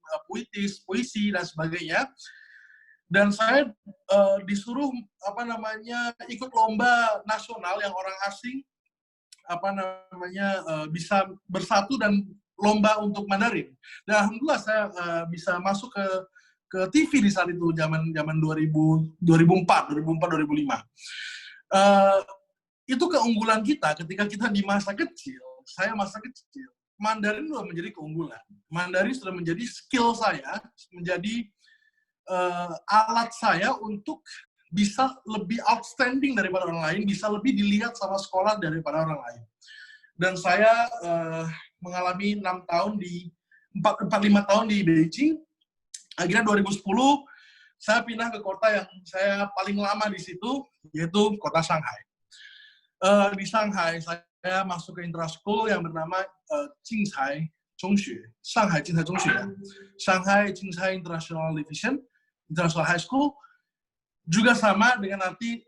C: puisi dan sebagainya. Dan saya disuruh ikut lomba nasional yang orang asing bisa bersatu dan lomba untuk Mandarin. Dan alhamdulillah saya bisa masuk ke TV di saat itu, zaman 2004, 2005. Itu keunggulan kita ketika kita di masa kecil, saya masa kecil, Mandarin sudah menjadi keunggulan. Mandarin sudah menjadi skill saya, menjadi alat saya untuk bisa lebih outstanding daripada orang lain, bisa lebih dilihat sama sekolah daripada orang lain. Dan saya mengalami 5 tahun di Beijing. Akhirnya 2010 saya pindah ke kota yang saya paling lama di situ, yaitu kota Shanghai. Di Shanghai saya masuk ke intraschool yang bernama Jincai Zhongxue, Shanghai Jincai Zhongxue, Shanghai Jincai International Division, International High School. Juga sama dengan nanti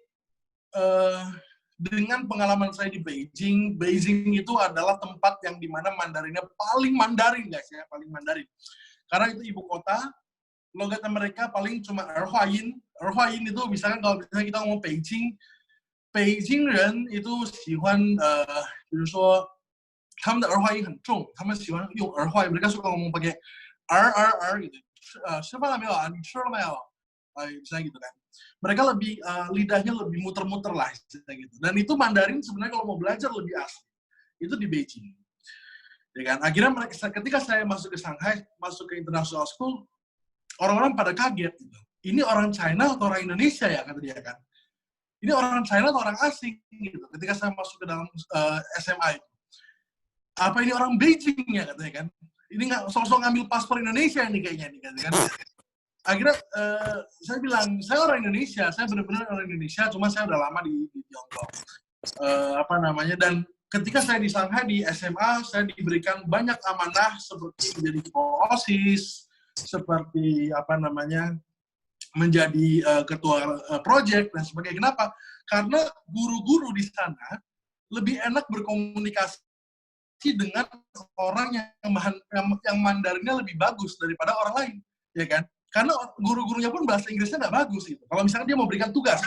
C: dengan pengalaman saya di Beijing. Beijing itu adalah tempat yang dimana Mandarinnya paling Mandarin, guys ya, paling Mandarin. Karena itu ibu kota, logatnya mereka paling cuma Erhuayin. Erhuayin itu misalkan kalau misalnya kita ngomong Beijing人itu 喜欢比如说他们的儿化音很重，他们喜欢用儿化音， mereka suka ngomong pakai gitu. 吃饭了没有啊？你吃了没有？ misalnya gitu kan. Mereka lebih lidahnya lebih muter-muter lah gitu. Dan itu Mandarin sebenarnya kalau mau belajar lebih asli. Itu di Beijing. Ya kan? Akhirnya ketika saya masuk ke Shanghai, masuk ke international school, orang-orang pada kaget gitu. Ini orang China atau orang Indonesia ya, kata dia kan. Ini orang China atau orang asing gitu. Ketika saya masuk ke dalam SMA itu. Apa ini orang Beijing ya, katanya kan. Ini nggak sosok ngambil paspor Indonesia ini kayaknya nih, kan. Akhirnya saya bilang, saya orang Indonesia, saya benar-benar orang Indonesia, cuma saya udah lama di Tiongkok. Dan ketika saya di Shanghai di SMA, saya diberikan banyak amanah seperti menjadi ketua OSIS, seperti menjadi ketua project dan sebagainya. Kenapa? Karena guru-guru di sana lebih enak berkomunikasi dengan orang yang Mandarinnya lebih bagus daripada orang lain, ya kan? Karena guru-gurunya pun bahasa Inggrisnya nggak bagus gitu. Kalau misalkan dia mau berikan tugas,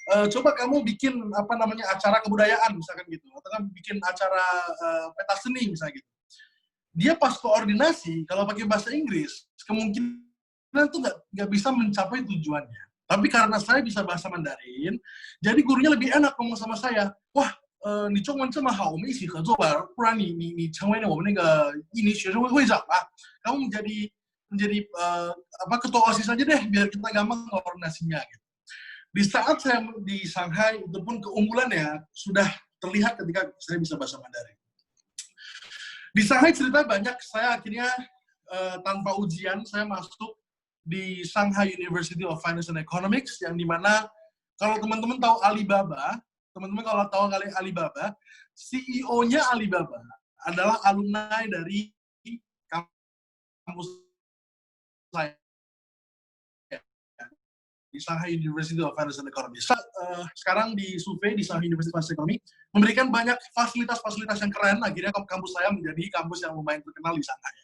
C: coba kamu bikin acara kebudayaan misalkan gitu, atau kan bikin acara pentas seni misalnya gitu. Dia pas koordinasi kalau pakai bahasa Inggris, kemungkinan tuh nggak bisa mencapai tujuannya. Tapi karena saya bisa bahasa Mandarin, jadi gurunya lebih enak ngomong sama saya. Wah, 你中文这么好，我们一起合作吧，不然你成为我们那个印尼学生会会长吧， kamu menjadi ketua OSIS aja deh, biar kita gampang koordinasinya gitu. Di saat saya di Shanghai, itu pun keunggulannya sudah terlihat ketika saya bisa bahasa Mandarin. Di Shanghai cerita banyak, saya akhirnya tanpa ujian, saya masuk di Shanghai University of Finance and Economics, yang dimana kalau teman-teman tahu Alibaba, CEO-nya Alibaba adalah alumni dari kampus saya di Shanghai University of Finance and Economy. Sekarang di survei di Shanghai University of Finance and Economy memberikan banyak fasilitas-fasilitas yang keren. Akhirnya kampus saya menjadi kampus yang lumayan terkenal di Shanghai.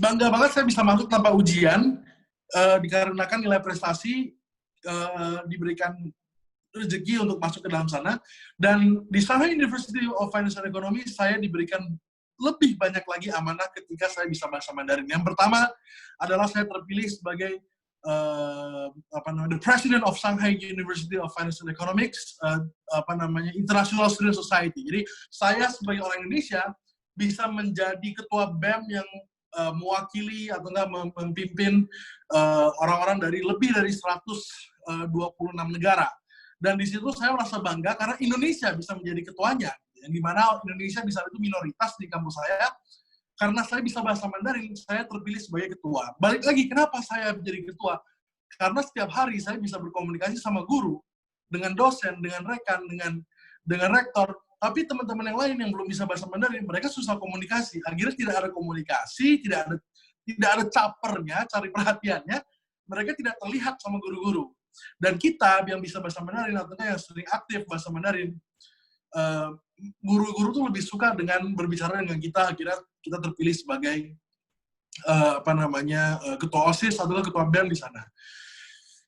C: Bangga banget saya bisa masuk tanpa ujian, dikarenakan nilai prestasi, diberikan rezeki untuk masuk ke dalam sana. Dan di Shanghai University of Finance and Economy saya diberikan lebih banyak lagi amanah ketika saya bisa bahasa Mandarin. Yang pertama adalah saya terpilih sebagai the President of Shanghai University of Finance and Economics, International Student Society. Jadi saya sebagai orang Indonesia bisa menjadi ketua BEM yang mewakili atau enggak memimpin orang-orang dari lebih dari 126 negara. Dan di situ saya merasa bangga karena Indonesia bisa menjadi ketuanya, yang dimana Indonesia di saat itu minoritas di kampus saya. Karena saya bisa bahasa Mandarin, saya terpilih sebagai ketua. Balik lagi, kenapa saya menjadi ketua? Karena setiap hari saya bisa berkomunikasi sama guru dengan dosen, dengan rekan, dengan rektor. Tapi teman-teman yang lain yang belum bisa bahasa Mandarin, mereka susah komunikasi. Akhirnya tidak ada komunikasi, tidak ada capernya, cari perhatiannya. Mereka tidak terlihat sama guru-guru. Dan kita yang bisa bahasa Mandarin, atau yang sering aktif bahasa Mandarin, guru-guru tuh lebih suka dengan berbicara dengan kita. Akhirnya kita terpilih sebagai ketua OSIS atau ketua BEM di sana.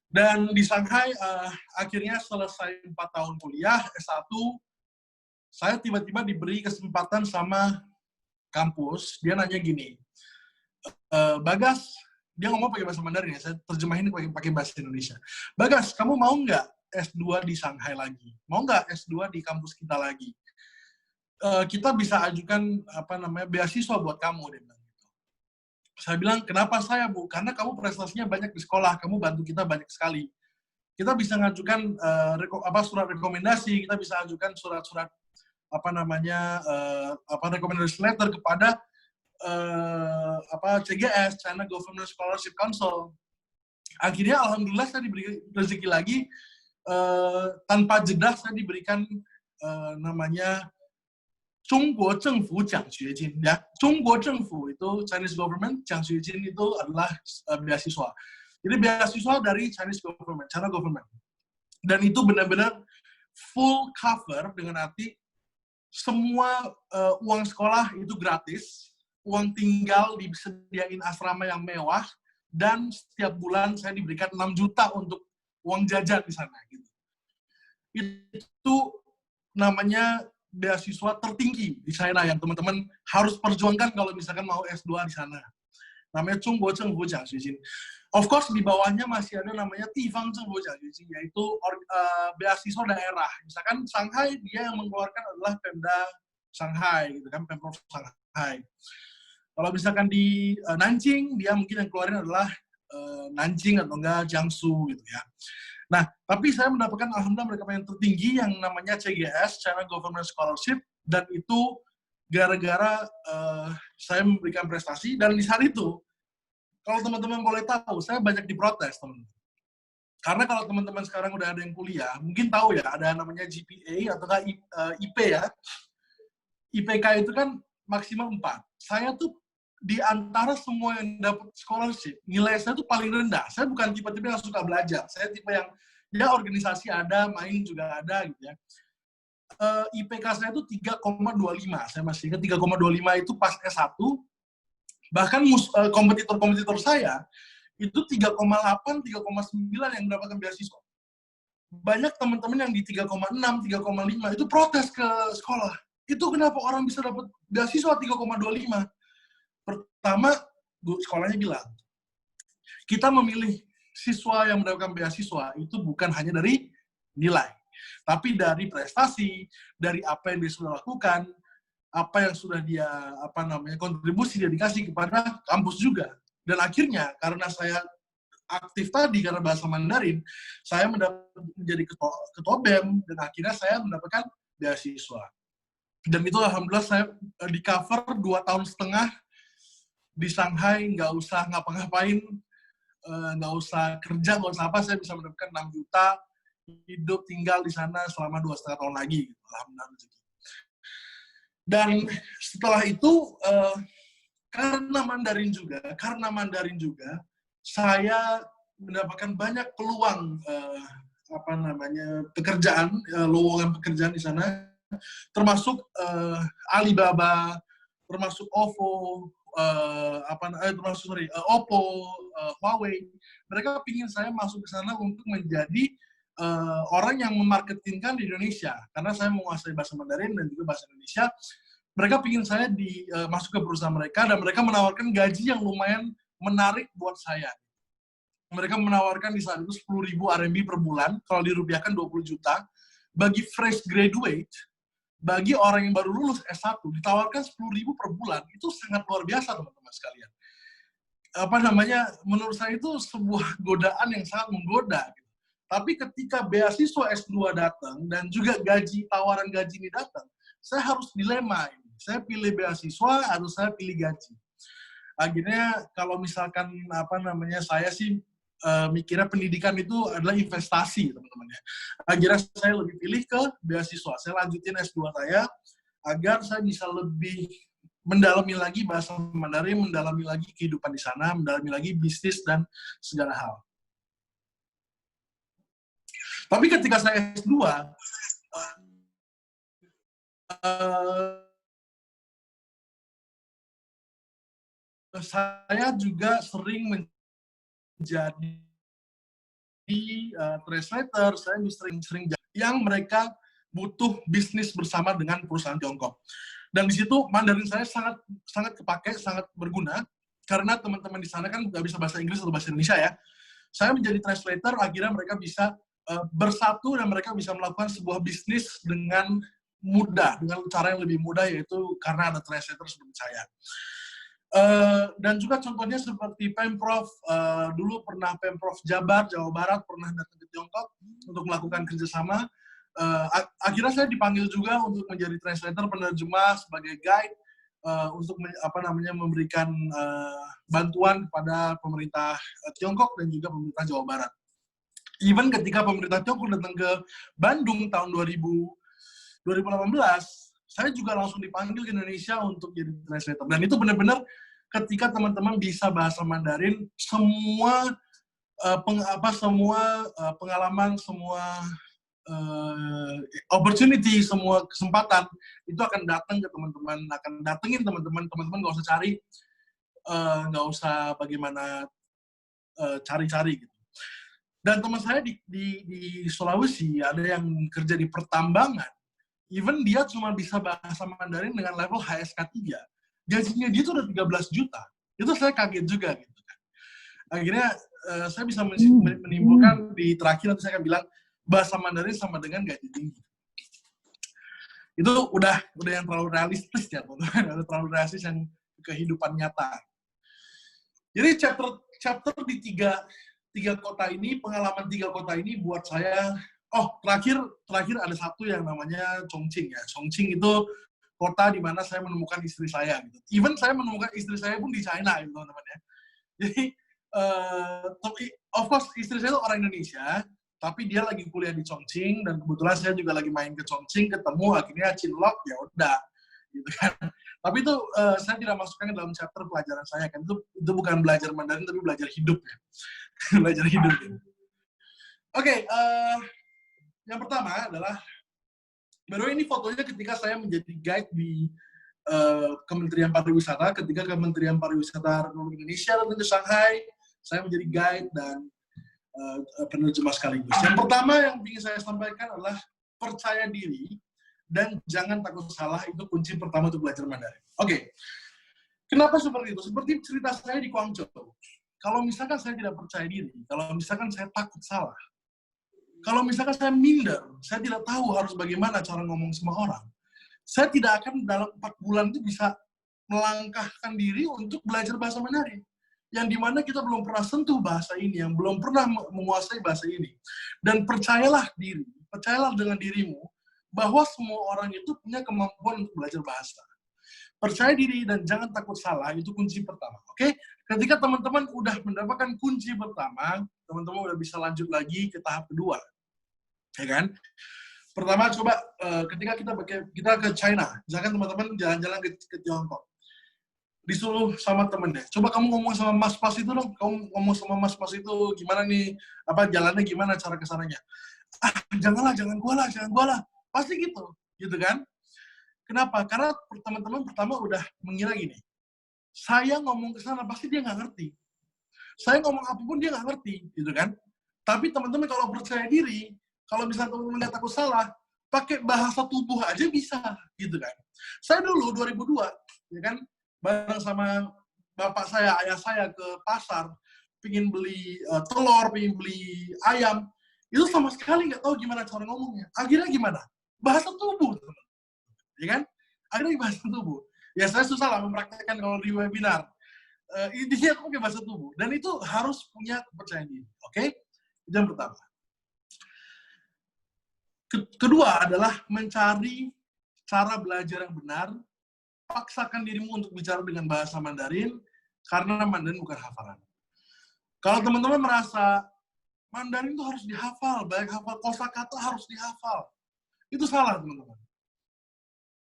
C: Dan di Shanghai, akhirnya selesai 4 tahun kuliah, S1, saya tiba-tiba diberi kesempatan sama kampus. Dia nanya gini, Bagas, dia ngomong pakai bahasa Mandarin ya, saya terjemahin pakai bahasa Indonesia. Bagas, kamu mau nggak S2 di Shanghai lagi? Mau nggak S2 di kampus kita lagi? Kita bisa ajukan beasiswa buat kamu, dia bilang gitu. Saya bilang, kenapa saya, Bu? Karena kamu prestasinya banyak di sekolah, kamu bantu kita banyak sekali. Kita bisa ngajukan surat rekomendasi, kita bisa ajukan surat-surat recommendation letter kepada CGS, China Government Scholarship Council. Akhirnya alhamdulillah saya diberi rezeki lagi, tanpa jeda saya diberikan namanya Zhongguo Zhengfu Jiangxuejin, ya. Zhongguo Zhengfu itu Chinese Government, Jiangxuejin itu adalah beasiswa. Jadi beasiswa dari Chinese Government, China Government. Dan itu benar-benar full cover, dengan arti semua uang sekolah itu gratis, uang tinggal disediain asrama yang mewah, dan setiap bulan saya diberikan 6 juta untuk uang jajan di sana. Gitu. Itu namanya beasiswa tertinggi di China yang teman-teman harus perjuangkan kalau misalkan mau S2 di sana. Namanya Zhongguo Zhengfu Jiangxuejin. Of course, di bawahnya masih ada namanya Tifang Zhengfu Jiangxuejin, yaitu beasiswa daerah. Misalkan Shanghai, dia yang mengeluarkan adalah Pemda Shanghai, gitu kan, Pemprov Shanghai. Kalau misalkan di Nanjing, dia mungkin yang keluarin adalah Nanjing atau enggak Jiangsu, gitu ya. Nah, tapi saya mendapatkan alhamdulillah mereka yang tertinggi yang namanya CGS, China Government Scholarship, dan itu gara-gara saya memberikan prestasi. Dan di saat itu, kalau teman-teman boleh tahu, saya banyak diprotes, teman-teman. Karena kalau teman-teman sekarang udah ada yang kuliah, mungkin tahu ya, ada namanya GPA atau IP ya. IPK itu kan maksimal 4. Saya tuh di antara semua yang dapat scholarship, nilai saya tuh paling rendah. Saya bukan tipe-tipe yang suka belajar. Saya tipe yang, ya organisasi ada, main juga ada, gitu ya. IPK saya itu 3,25. Saya masih ingat 3,25 itu pas S1. Bahkan kompetitor-kompetitor saya itu 3,8, 3,9 yang mendapatkan beasiswa. Banyak teman-teman yang di 3,6, 3,5 itu protes ke sekolah. Itu kenapa orang bisa dapat beasiswa 3,25? Pertama, sekolahnya bilang, kita memilih siswa yang mendapatkan beasiswa itu bukan hanya dari nilai, tapi dari prestasi, dari apa yang dia sudah lakukan, apa yang sudah dia kontribusi dia dikasih kepada kampus juga. Dan akhirnya karena saya aktif tadi karena bahasa Mandarin, saya menjadi ketua BEM, dan akhirnya saya mendapatkan beasiswa. Dan itu alhamdulillah saya di cover 2,5 tahun di Shanghai, nggak usah ngapa-ngapain, nggak usah kerja, nggak usah apa, saya bisa mendapatkan 6 juta, hidup tinggal di sana selama 2,5 tahun lagi. Gitu. Alhamdulillah. Dan setelah itu, karena Mandarin juga, saya mendapatkan banyak peluang pekerjaan, lowongan pekerjaan di sana, termasuk Alibaba, termasuk OVO, Oppo, Huawei. Mereka ingin saya masuk ke sana untuk menjadi orang yang memarketingkan di Indonesia, karena saya menguasai bahasa Mandarin dan juga bahasa Indonesia. Mereka ingin saya masuk ke perusahaan mereka, dan mereka menawarkan gaji yang lumayan menarik buat saya. Mereka menawarkan di saat itu 10.000 RMB per bulan, kalau dirupiahkan 20 juta. Bagi fresh graduate, bagi orang yang baru lulus S1, ditawarkan 10.000 per bulan. Itu sangat luar biasa, teman-teman sekalian. Menurut saya itu sebuah godaan yang sangat menggoda. Tapi ketika beasiswa S2 datang dan juga tawaran gaji ini datang, saya harus dilema ini. Saya pilih beasiswa atau saya pilih gaji. Akhirnya kalau misalkan saya sih mikirnya pendidikan itu adalah investasi, teman-teman ya. Akhirnya saya lebih pilih ke beasiswa. Saya lanjutin S2 saya agar saya bisa lebih mendalami lagi bahasa Mandarin, mendalami lagi kehidupan di sana, mendalami lagi bisnis dan segala hal. Tapi ketika saya S2, saya juga sering menjadi translator, saya sering yang mereka butuh bisnis bersama dengan perusahaan Tiongkok. Dan di situ Mandarin saya sangat kepake, sangat berguna, karena teman-teman di sana kan nggak bisa bahasa Inggris atau bahasa Indonesia ya. Saya menjadi translator, akhirnya mereka bisa bersatu dan mereka bisa melakukan sebuah bisnis dengan mudah, dengan cara yang lebih mudah, yaitu karena ada translator seperti saya. Dan juga contohnya seperti Pemprov, dulu pernah Pemprov Jabar, Jawa Barat, pernah datang ke Tiongkok untuk melakukan kerjasama. Akhirnya saya dipanggil juga untuk menjadi translator, penerjemah, sebagai guide, untuk memberikan bantuan kepada pemerintah Tiongkok dan juga pemerintah Jawa Barat. Even ketika pemerintah Tiongkok datang ke Bandung tahun 2018, saya juga langsung dipanggil ke Indonesia untuk jadi translator. Dan itu benar-benar ketika teman-teman bisa bahasa Mandarin, semua pengalaman, semua opportunity, semua kesempatan itu akan datang ke teman-teman, akan datengin teman-teman nggak usah cari, nggak usah bagaimana cari-cari gitu. Dan teman saya di Sulawesi ada yang kerja di pertambangan, even dia cuma bisa bahasa Mandarin dengan level HSK 3, gajinya dia tuh udah 13 juta. Itu saya kaget juga gitu kan. Akhirnya saya bisa menimbulkan di terakhir nanti saya akan bilang bahasa Mandarin sama dengan gaji tinggi. Itu udah yang terlalu realistis ya, teman-teman. Udah terlalu realistis yang kehidupan nyata. Jadi chapter di tiga kota ini, pengalaman 3 kota ini buat saya. Oh, terakhir ada satu yang namanya Chongqing ya. Chongqing itu kota di mana saya menemukan istri saya. Gitu. Even saya menemukan istri saya pun di China, gitu, teman-teman ya. Jadi, of course istri saya itu orang Indonesia, tapi dia lagi kuliah di Chongqing, dan kebetulan saya juga lagi main ke Chongqing, ketemu, akhirnya cinlok, ya udah, gitu kan. Tapi itu saya tidak masukkan ke dalam chapter pelajaran saya, kan itu bukan belajar Mandarin, tapi belajar hidup ya. Belajar hidup ya. Oke, yang pertama adalah, baru ini fotonya ketika saya menjadi guide di Kementerian Pariwisata, ketika Kementerian Pariwisata Republik Indonesia datang ke Shanghai, saya menjadi guide dan penerjemah sekaligus. Yang pertama yang ingin saya sampaikan adalah percaya diri dan jangan takut salah, itu kunci pertama untuk belajar Mandarin. Oke. Kenapa seperti itu? Seperti cerita saya di Guangzhou. Kalau misalkan saya tidak percaya diri, kalau misalkan saya takut salah, kalau misalkan saya minder, saya tidak tahu harus bagaimana cara ngomong sama orang, saya tidak akan dalam 4 bulan itu bisa melangkahkan diri untuk belajar bahasa Mandarin. Yang dimana kita belum pernah sentuh bahasa ini, yang belum pernah menguasai bahasa ini. Dan percayalah dengan dirimu, bahwa semua orang itu punya kemampuan untuk belajar bahasa. Percaya diri dan jangan takut salah, itu kunci pertama. Oke? Ketika teman-teman udah mendapatkan kunci pertama, teman-teman udah bisa lanjut lagi ke tahap kedua. Ya kan? Pertama, coba ketika kita ke China, misalkan teman-teman jalan-jalan ke Tiongkok, disuruh sama temennya, coba kamu ngomong sama mas-mas itu dong, kamu ngomong sama mas-mas itu gimana nih, jalannya gimana, cara kesananya. Jangan gua lah, pasti gitu kan? Kenapa? Karena teman-teman pertama udah mengira gini, saya ngomong ke sana pasti dia nggak ngerti, saya ngomong apapun dia nggak ngerti, gitu kan? Tapi teman-teman kalau percaya diri, kalau misalnya teman-teman nggak takut salah, pakai bahasa tubuh aja bisa, gitu kan? Saya dulu 2002, ya kan, bareng sama bapak saya, ayah saya ke pasar, pingin beli telur, pingin beli ayam, itu sama sekali nggak tahu gimana cara ngomongnya. Akhirnya gimana? Bahasa tubuh, ya kan? Akhirnya bahasa tubuh. Ya saya susah lah mempraktekkan kalau di webinar. Intinya aku pakai bahasa tubuh. Dan itu harus punya kepercayaan diri. Oke? Itu yang pertama. Kedua adalah mencari cara belajar yang benar. Paksakan dirimu untuk bicara dengan bahasa Mandarin, karena Mandarin bukan hafalan. Kalau teman-teman merasa Mandarin itu harus dihafal, baik hafal kosakata harus dihafal. Itu salah, teman-teman.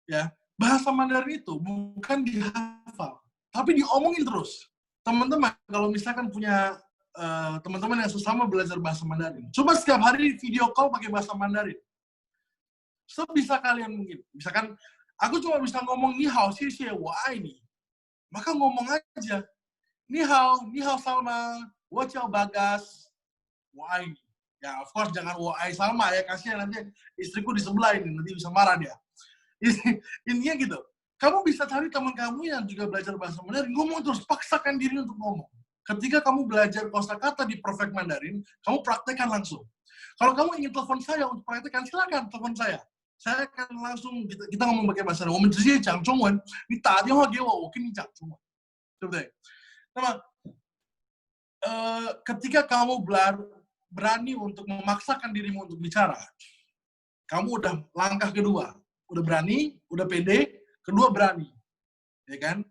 C: Ya, bahasa Mandarin itu bukan dihafal, tapi diomongin terus. Teman-teman, kalau misalkan punya teman-teman yang sesama belajar bahasa Mandarin, coba setiap hari video call pakai bahasa Mandarin. Sebisa kalian mungkin. Misalkan, aku cuma bisa ngomong ni hao, xie xie, wo ai ni. Maka ngomong aja. Ni hao Salma, wo jiao Bagas, wo ai ni. Ya, of course jangan wo ai Salma ya, kasihan nanti istriku di sebelah ini, nanti bisa marah dia. Intinya gitu. Kamu bisa cari teman kamu yang juga belajar bahasa Mandarin, ngomong terus, paksakan diri untuk ngomong. Ketika kamu belajar kosakata di Perfect Mandarin, kamu praktekkan langsung. Kalau kamu ingin telepon saya untuk praktekkan, silakan telepon saya. Saya akan langsung, kita ngomong pakai bahasa Mandarin. 我们直接讲中文，你打电话给我，我跟你讲中文，对不对？那么，ketika kamu berani untuk memaksakan dirimu untuk bicara, kamu udah langkah kedua. Udah berani, udah pede, kedua berani. Ya kan?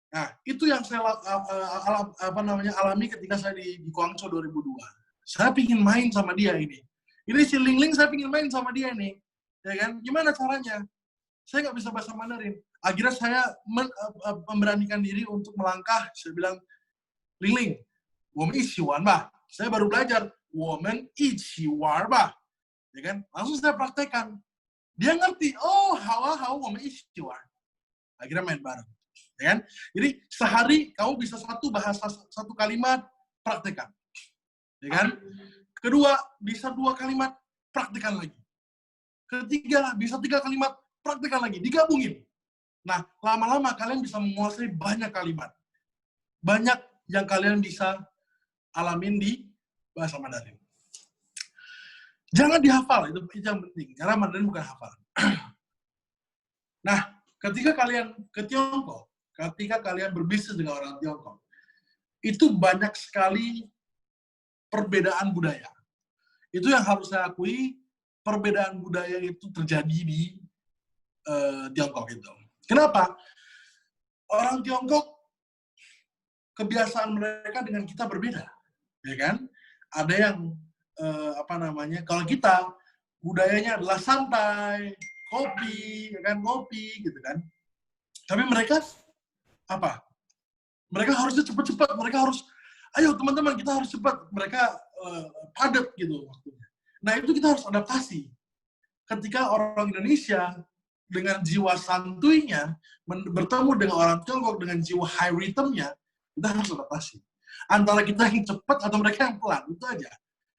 C: Nah, itu yang saya alami ketika saya di Guangzhou 2002. Saya pingin main sama dia ini. Ini si Ling Ling, saya pingin main sama dia ini. Ya kan? Gimana caranya? Saya nggak bisa bahasa Mandarin. Akhirnya saya memberanikan diri untuk melangkah. Saya bilang, Ling Ling, 我们一起玩吧. Saya baru belajar, 我们一起玩吧. Ya kan? Langsung saya praktekkan. Dia ngerti, oh, hao, 我们一起玩. Akhirnya main bareng. Ya kan? Jadi sehari kamu bisa satu bahasa, satu kalimat, praktekkan. Ya kan? Kedua, bisa 2 kalimat, praktekkan lagi. Ketiga, bisa 3 kalimat, praktekkan lagi. Digabungin. Nah, lama-lama kalian bisa menguasai banyak kalimat. Banyak yang kalian bisa alamin di bahasa Mandarin. Jangan dihafal, itu yang penting. Karena Mandarin bukan hafalan. Nah, ketika kalian ke Tiongkok, ketika kalian berbisnis dengan orang Tiongkok, itu banyak sekali perbedaan budaya. Itu yang harus saya akui, perbedaan budaya itu terjadi di Tiongkok itu. Kenapa? Orang Tiongkok, kebiasaan mereka dengan kita berbeda. Ya kan? Ada yang, kalau kita, budayanya adalah santai, kopi, ya kan? Kopi, gitu kan. Tapi mereka apa? Mereka harusnya cepat-cepat, mereka harus, ayo teman-teman kita harus cepat, mereka padat gitu waktunya. Nah itu kita harus adaptasi. Ketika orang Indonesia dengan jiwa santuinya bertemu dengan orang Tiongkok dengan jiwa high rhythm-nya, kita harus adaptasi. Antara kita yang cepat atau mereka yang pelan, itu aja.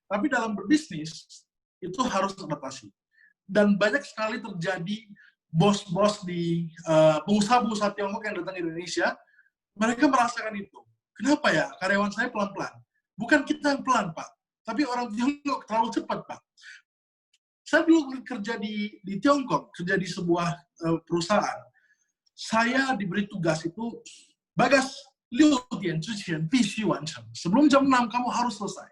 C: Tapi dalam berbisnis, itu harus adaptasi. Dan banyak sekali terjadi bos-bos di pengusaha-pengusaha Tiongkok yang datang ke Indonesia, mereka merasakan itu. Kenapa ya? Karyawan saya pelan-pelan. Bukan kita yang pelan, Pak. Tapi orang Tiongkok terlalu cepat, Pak. Saya dulu kerja di Tiongkok, kerja di sebuah perusahaan. Saya diberi tugas itu, Bagas, 6 点之前必须完成. Sebelum jam 6, kamu harus selesai.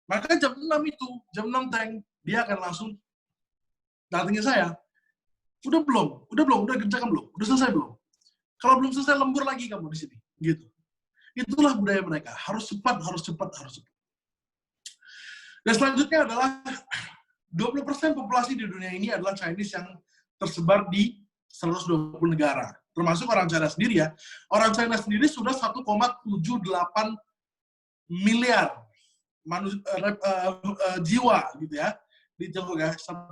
C: Maka jam 6 itu, jam 6 teng, dia akan langsung datangin saya. Udah belum? Udah kerjakan belum? Udah selesai belum? Kalau belum selesai, lembur lagi kamu di sini. Gitu. Itulah budaya mereka. Harus cepat. Dan selanjutnya adalah 20% populasi di dunia ini adalah Chinese yang tersebar di 120 negara. Termasuk orang China sendiri ya. Orang China sendiri sudah 1,78 miliar jiwa gitu ya. Di Tiongkok ya. 1,4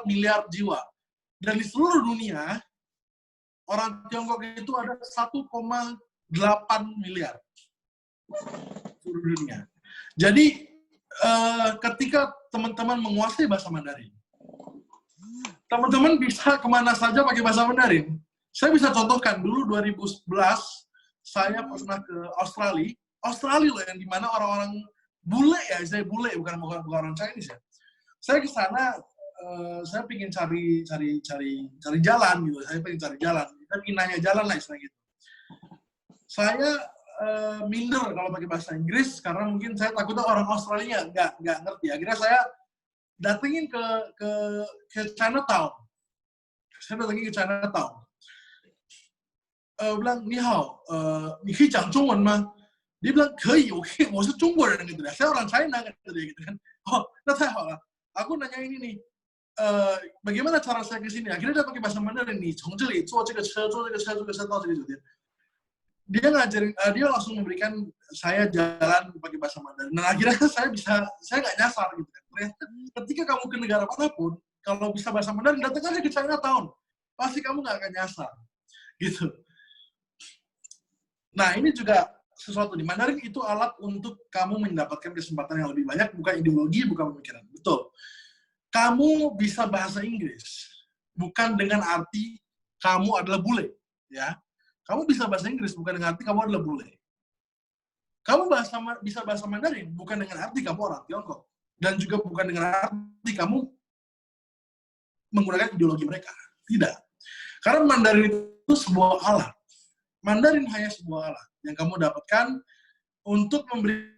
C: miliar jiwa. Dan di seluruh dunia, orang Tiongkok itu ada 1,8 miliar. Seluruh dunia. Jadi, ketika teman-teman menguasai bahasa Mandarin, teman-teman bisa kemana saja pakai bahasa Mandarin. Saya bisa contohkan, dulu 2011, saya pernah ke Australia. Australia loh, yang dimana orang-orang bule ya, saya bule, bukan orang Chinese ya. Saya ke sana, saya pengen cari jalan gitu. Saya pengen cari jalan. Saya pengen nanya jalan lah istilahnya gitu. Saya minder kalau pakai bahasa Inggris karena mungkin saya takutnya orang Australia nggak ngerti. Akhirnya saya datengin ke Chinatown. Saya datengin ke Chinatown. bilang, "Ni hao, ni kei jiang zhongwen ma?" Dia bilang, "Kei, wo shi Zhongguoren," gitu. Saya orang China, kata dia gitu kan. Oh, nah tahu lah. Aku nanya ini nih, bagaimana cara saya ke sini? Akhirnya dia pakai bahasa Mandarin nih, 从这里坐这个车到这个酒店。Dia ngajarin, dia langsung memberikan saya jalan pakai bahasa Mandarin. Nah akhirnya saya nggak nyasar gitu kan. Ternyata ketika kamu ke negara manapun, kalau bisa bahasa Mandarin, datang aja ke Chinatown. Pasti kamu nggak akan nyasar. Gitu. Nah ini juga sesuatu nih. Mandarin itu alat untuk kamu mendapatkan kesempatan yang lebih banyak, bukan ideologi, bukan pemikiran. Betul. Kamu bisa bahasa Inggris, bukan dengan arti kamu adalah bule. Ya. Kamu bisa bahasa Inggris bukan dengan arti kamu adalah bule. Kamu bisa bahasa Mandarin bukan dengan arti kamu orang Tiongkok. Dan juga bukan dengan arti kamu menggunakan ideologi mereka. Tidak. Karena Mandarin itu sebuah alat. Mandarin hanya sebuah alat yang kamu dapatkan untuk memberikan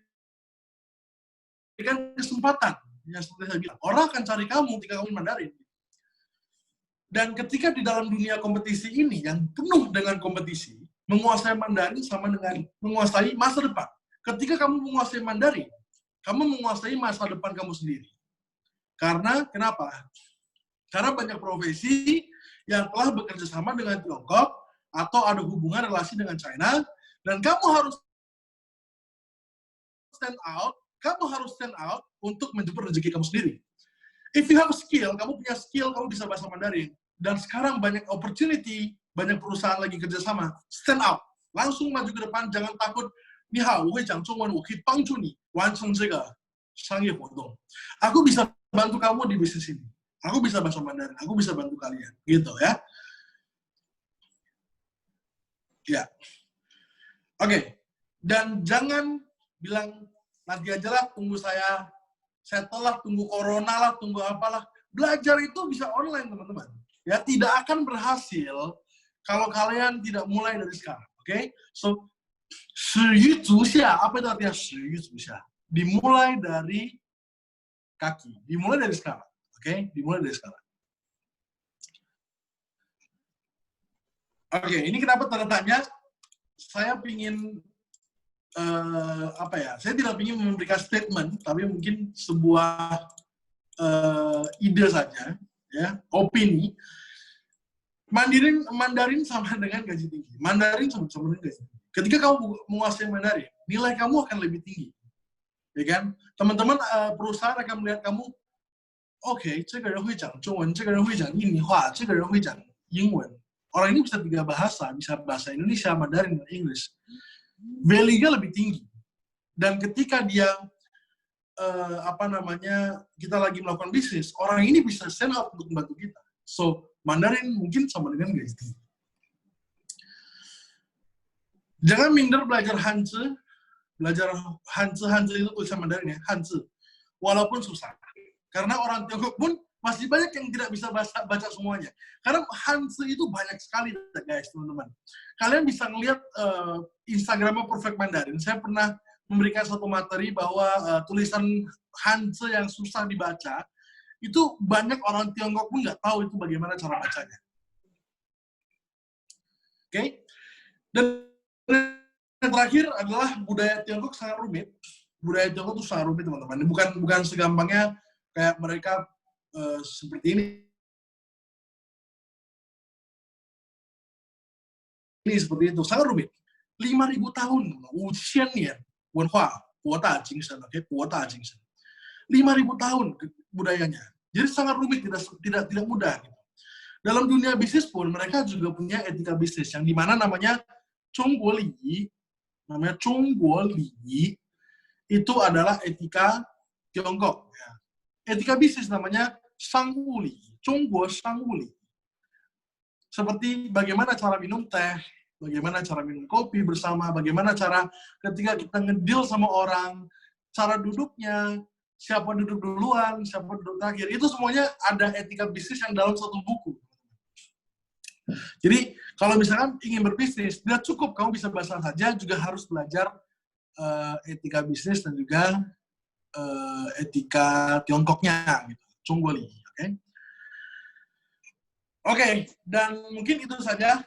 C: kesempatan. Yang seperti saya bilang, orang akan cari kamu ketika kamu Mandarin. Dan ketika di dalam dunia kompetisi ini, yang penuh dengan kompetisi, menguasai Mandarin sama dengan menguasai masa depan. Ketika kamu menguasai Mandarin, kamu menguasai masa depan kamu sendiri. Karena, kenapa? Karena banyak profesi yang telah bekerja sama dengan Tiongkok, atau ada hubungan relasi dengan China, dan kamu harus stand out untuk menjemput rezeki kamu sendiri. If you have a skill, kamu punya skill, kamu bisa bahasa Mandarin. Dan sekarang banyak opportunity, banyak perusahaan lagi kerjasama. Stand out. Langsung maju ke depan, jangan takut. Ni hao, wo hui jiang zhongwen, wo kei bangzhu ni wancheng zhe ge shangye huodong. Aku bisa bantu kamu di bisnis ini. Aku bisa bahasa Mandarin, aku bisa bantu kalian. Gitu ya. Ya. Oke. Dan jangan bilang, nanti aja lah, tunggu saya settle lah, tunggu corona lah, tunggu apalah. Belajar itu bisa online, teman-teman. Ya, tidak akan berhasil kalau kalian tidak mulai dari sekarang. Oke? So, 始于足下, apa itu artinya 始于足下? Dimulai dari kaki. Dimulai dari sekarang. Oke? Dimulai dari sekarang. Oke, ini kenapa tanda tanya? Saya pingin saya tidak ingin memberikan statement, tapi mungkin sebuah ide saja, ya, opini. Mandarin sama dengan gaji tinggi. Mandarin sama dengan gaji tinggi. Ketika kamu menguasai Mandarin, nilai kamu akan lebih tinggi, ya kan? Teman-teman perusahaan akan melihat kamu, oke, 这个人会讲中文，这个人会讲印尼话，这个人会讲英文. Orang ini bisa 3 bahasa, bisa bahasa Indonesia, Mandarin, dan Inggris. Value-nya lebih tinggi. Dan ketika dia kita lagi melakukan bisnis, orang ini bisa stand up untuk membantu kita. So, Mandarin mungkin sama dengan gaji tinggi. Jangan minder belajar Hanzi. Belajar Hanzi itu tulisan Mandarin ya, Hanzi. Walaupun susah. Karena orang Tiongkok pun masih banyak yang tidak bisa baca semuanya. Karena Hanzi itu banyak sekali, guys, teman-teman. Kalian bisa ngelihat Instagramnya Perfect Mandarin. Saya pernah memberikan satu materi bahwa tulisan Hanzi yang susah dibaca, itu banyak orang Tiongkok pun nggak tahu itu bagaimana cara bacanya. Oke? Dan yang terakhir adalah budaya Tiongkok sangat rumit. Budaya Tiongkok itu sangat rumit, teman-teman. Bukan segampangnya kayak mereka seperti ini. Ini seperti itu, sangat rumit. 5.000 tahun, 5,000 年 文化 国大精神, oke, 国大精神. 5.000 tahun budayanya. Jadi sangat rumit, tidak mudah. Dalam dunia bisnis pun mereka juga punya etika bisnis yang dimana namanya Zhongguo Li. Namanya Zhongguo Li itu adalah etika Tiongkok. Ya. Etika bisnis namanya Shangwu Li, Zhongguo Shangwu Li. Seperti bagaimana cara minum teh, bagaimana cara minum kopi bersama, bagaimana cara ketika kita ngedeal sama orang, cara duduknya, siapa duduk duluan, siapa duduk terakhir, itu semuanya ada etika bisnis yang dalam satu buku. Jadi, kalau misalkan ingin berbisnis, tidak cukup kamu bisa bahasa saja, juga harus belajar etika bisnis dan juga etika Tiongkoknya, gitu. Zhongguo Li, oke? Oke, dan mungkin itu saja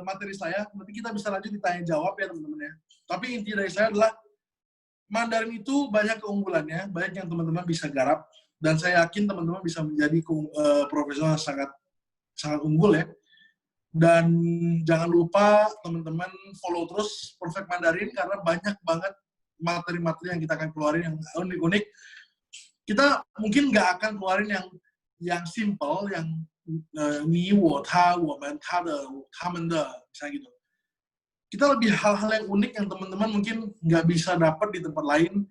C: materi saya, nanti kita bisa lanjut ditanya jawab ya teman-teman ya. Tapi inti dari saya adalah Mandarin itu banyak keunggulannya, banyak yang teman-teman bisa garap, dan saya yakin teman-teman bisa menjadi profesional sangat unggul ya. Dan jangan lupa teman-teman follow terus Perfect Mandarin karena banyak banget materi-materi yang kita akan keluarin yang unik-unik. Kita mungkin nggak akan keluarin yang simple, yang ni, wo, ta, woman, ta de, tamen de, misalnya gitu. Kita lebih hal-hal yang unik yang teman-teman mungkin nggak bisa dapat di tempat lain,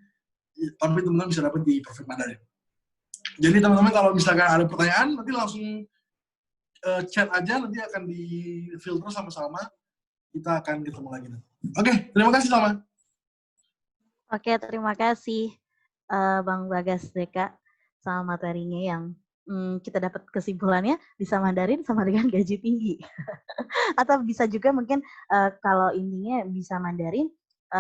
C: tapi teman-teman bisa dapat di Perfect Mandarin. Jadi teman-teman kalau misalkan ada pertanyaan, nanti langsung chat aja, nanti akan di-filter sama-sama. Kita akan ketemu lagi nanti. Oke, terima kasih Salma.
A: Oke, terima kasih Bang Bagas Deka sama materinya yang kita dapat kesimpulannya bisa Mandarin sama dengan gaji tinggi. Atau bisa juga mungkin kalau intinya bisa Mandarin,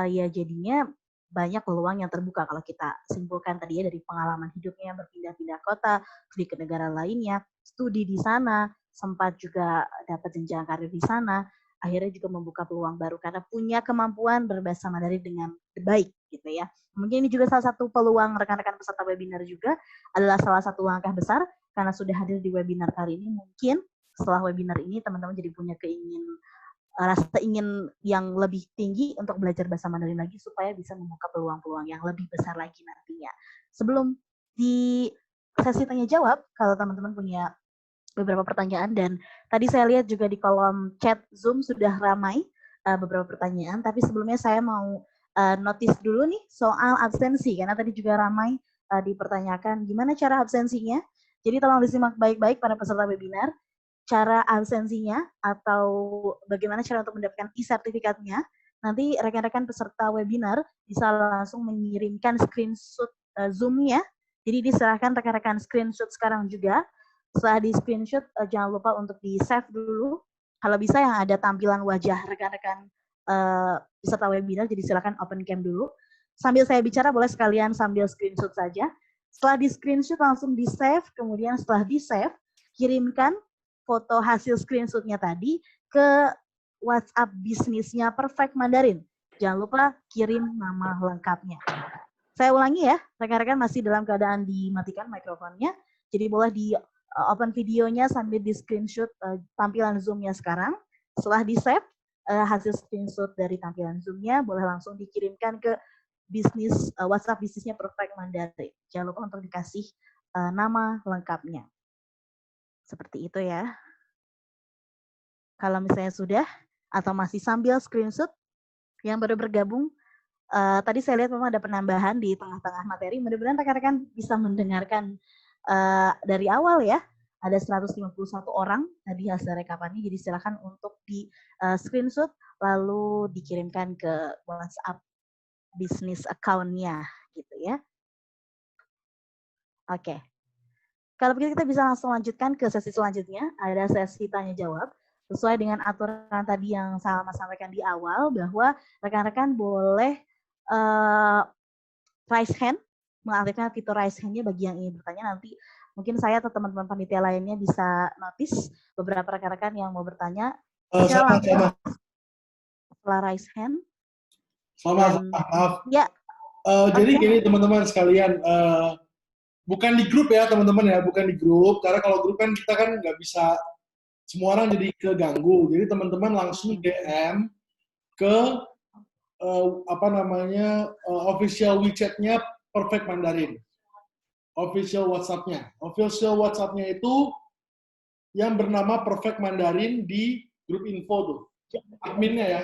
A: ya jadinya banyak peluang yang terbuka kalau kita simpulkan tadi ya dari pengalaman hidupnya berpindah-pindah kota, pergi ke negara lainnya, studi di sana, sempat juga dapat jenjang karir di sana, akhirnya juga membuka peluang baru karena punya kemampuan berbahasa Mandarin dengan baik gitu ya. Mungkin ini juga salah satu peluang rekan-rekan peserta webinar juga adalah salah satu langkah besar karena sudah hadir di webinar kali ini. Mungkin setelah webinar ini teman-teman jadi punya rasa ingin yang lebih tinggi untuk belajar bahasa Mandarin lagi supaya bisa membuka peluang-peluang yang lebih besar lagi nantinya. Sebelum di sesi tanya jawab, kalau teman-teman punya beberapa pertanyaan dan tadi saya lihat juga di kolom chat Zoom sudah ramai beberapa pertanyaan, tapi sebelumnya saya mau notice dulu nih soal absensi karena tadi juga ramai dipertanyakan gimana cara absensinya. Jadi tolong disimak baik-baik para peserta webinar cara absensinya atau bagaimana cara untuk mendapatkan e-sertifikatnya. Nanti rekan-rekan peserta webinar bisa langsung mengirimkan screenshot Zoom-nya. Jadi diserahkan rekan-rekan screenshot sekarang juga. Setelah di screenshot, jangan lupa untuk di-save dulu. Kalau bisa yang ada tampilan wajah rekan-rekan peserta webinar, jadi silakan open cam dulu. Sambil saya bicara, boleh sekalian sambil screenshot saja. Setelah di screenshot, langsung di-save. Kemudian setelah di-save, kirimkan foto hasil screenshot-nya tadi ke WhatsApp bisnisnya Perfect Mandarin. Jangan lupa kirim nama lengkapnya. Saya ulangi ya, rekan-rekan masih dalam keadaan dimatikan mikrofonnya. Jadi boleh di open videonya sambil di screenshot tampilan Zoom-nya sekarang. Setelah di-save hasil screenshot dari tampilan Zoom-nya, boleh langsung dikirimkan ke WhatsApp bisnisnya Perfect Mandarin. Jangan lupa untuk dikasih nama lengkapnya. Seperti itu ya. Kalau misalnya sudah, atau masih sambil screenshot, yang baru bergabung, tadi saya lihat memang ada penambahan di tengah-tengah materi. Mudah-mudahan rekan-rekan bisa mendengarkan dari awal ya. Ada 151 orang tadi hasil rekapannya, jadi silakan untuk di screenshot, lalu dikirimkan ke WhatsApp bisnis account-nya, gitu ya. Oke. Kalau begitu kita bisa langsung lanjutkan ke sesi selanjutnya, ada sesi tanya-jawab. Sesuai dengan aturan tadi yang Salma sampaikan di awal, bahwa rekan-rekan boleh raise hand, mengaktifkan fitur raise hand-nya bagi yang ingin bertanya. Nanti mungkin saya atau teman-teman panitia lainnya bisa notice beberapa rekan-rekan yang mau bertanya.
C: Sama.
A: Setelah raise hand.
C: Maaf.
A: Ya.
C: Jadi gini teman-teman sekalian, bukan di grup ya teman-teman ya, bukan di grup. Karena kalau grup kan kita kan nggak bisa semua orang jadi keganggu. Jadi teman-teman langsung DM ke official WeChat-nya Perfect Mandarin. Official WhatsApp-nya. Official WhatsApp-nya itu yang bernama Perfect Mandarin di grup info tuh. Adminnya ya.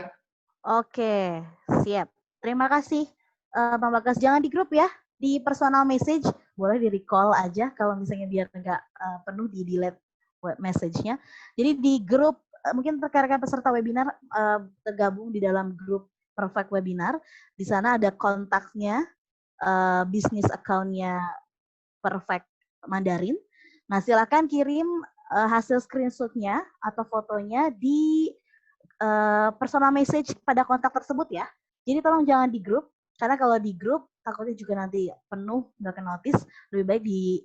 A: Oke, siap. Terima kasih Bang Bagas. Jangan di grup ya, di personal message boleh di recall aja kalau misalnya biar nggak penuh di delete web message-nya. Jadi di grup mungkin rekan-rekan peserta webinar tergabung di dalam grup Perfect Webinar. Di sana ada kontaknya, bisnis account-nya Perfect Mandarin. Nah, silakan kirim hasil screenshot-nya atau fotonya di personal message pada kontak tersebut ya. Jadi tolong jangan di grup, karena kalau di grup takutnya juga nanti penuh, nggak ke notice. Lebih baik di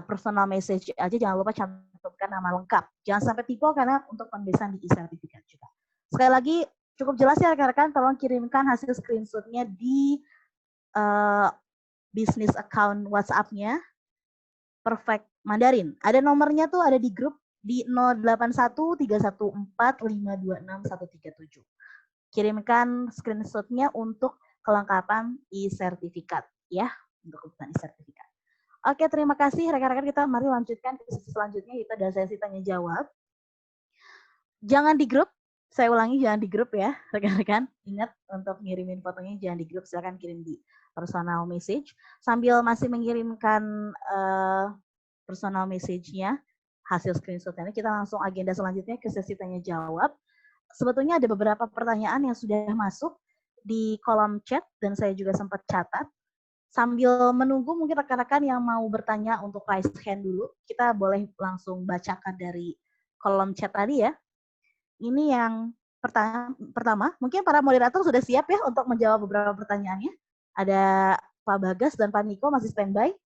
A: personal message aja, jangan lupa cantumkan nama lengkap. Jangan sampai typo karena untuk penulisan di e-sertifikat juga. Sekali lagi, cukup jelas ya rekan-rekan, tolong kirimkan hasil screenshot-nya di business account WhatsApp-nya Perfect Mandarin. Ada nomornya tuh, ada di grup di 081314526137. Kirimkan screenshot-nya untuk kelengkapan e-sertifikat ya, untuk kebutuhan e-sertifikat. Oke, terima kasih rekan-rekan, kita mari lanjutkan ke sesi selanjutnya, itu ada sesi tanya jawab. Jangan di grup, saya ulangi, jangan di grup ya rekan-rekan. Ingat untuk ngirimin fotonya jangan di grup, silakan kirim di personal message. Sambil masih mengirimkan personal message-nya, hasil screenshot-nya, kita langsung agenda selanjutnya ke sesi tanya jawab. Sebetulnya ada beberapa pertanyaan yang sudah masuk di kolom chat dan saya juga sempat catat. Sambil menunggu mungkin rekan-rekan yang mau bertanya untuk raise hand dulu, kita boleh langsung bacakan dari kolom chat tadi ya. Ini yang pertama, mungkin para moderator sudah siap ya untuk menjawab beberapa pertanyaannya. Ada Pak Bagas dan Pak Niko masih standby?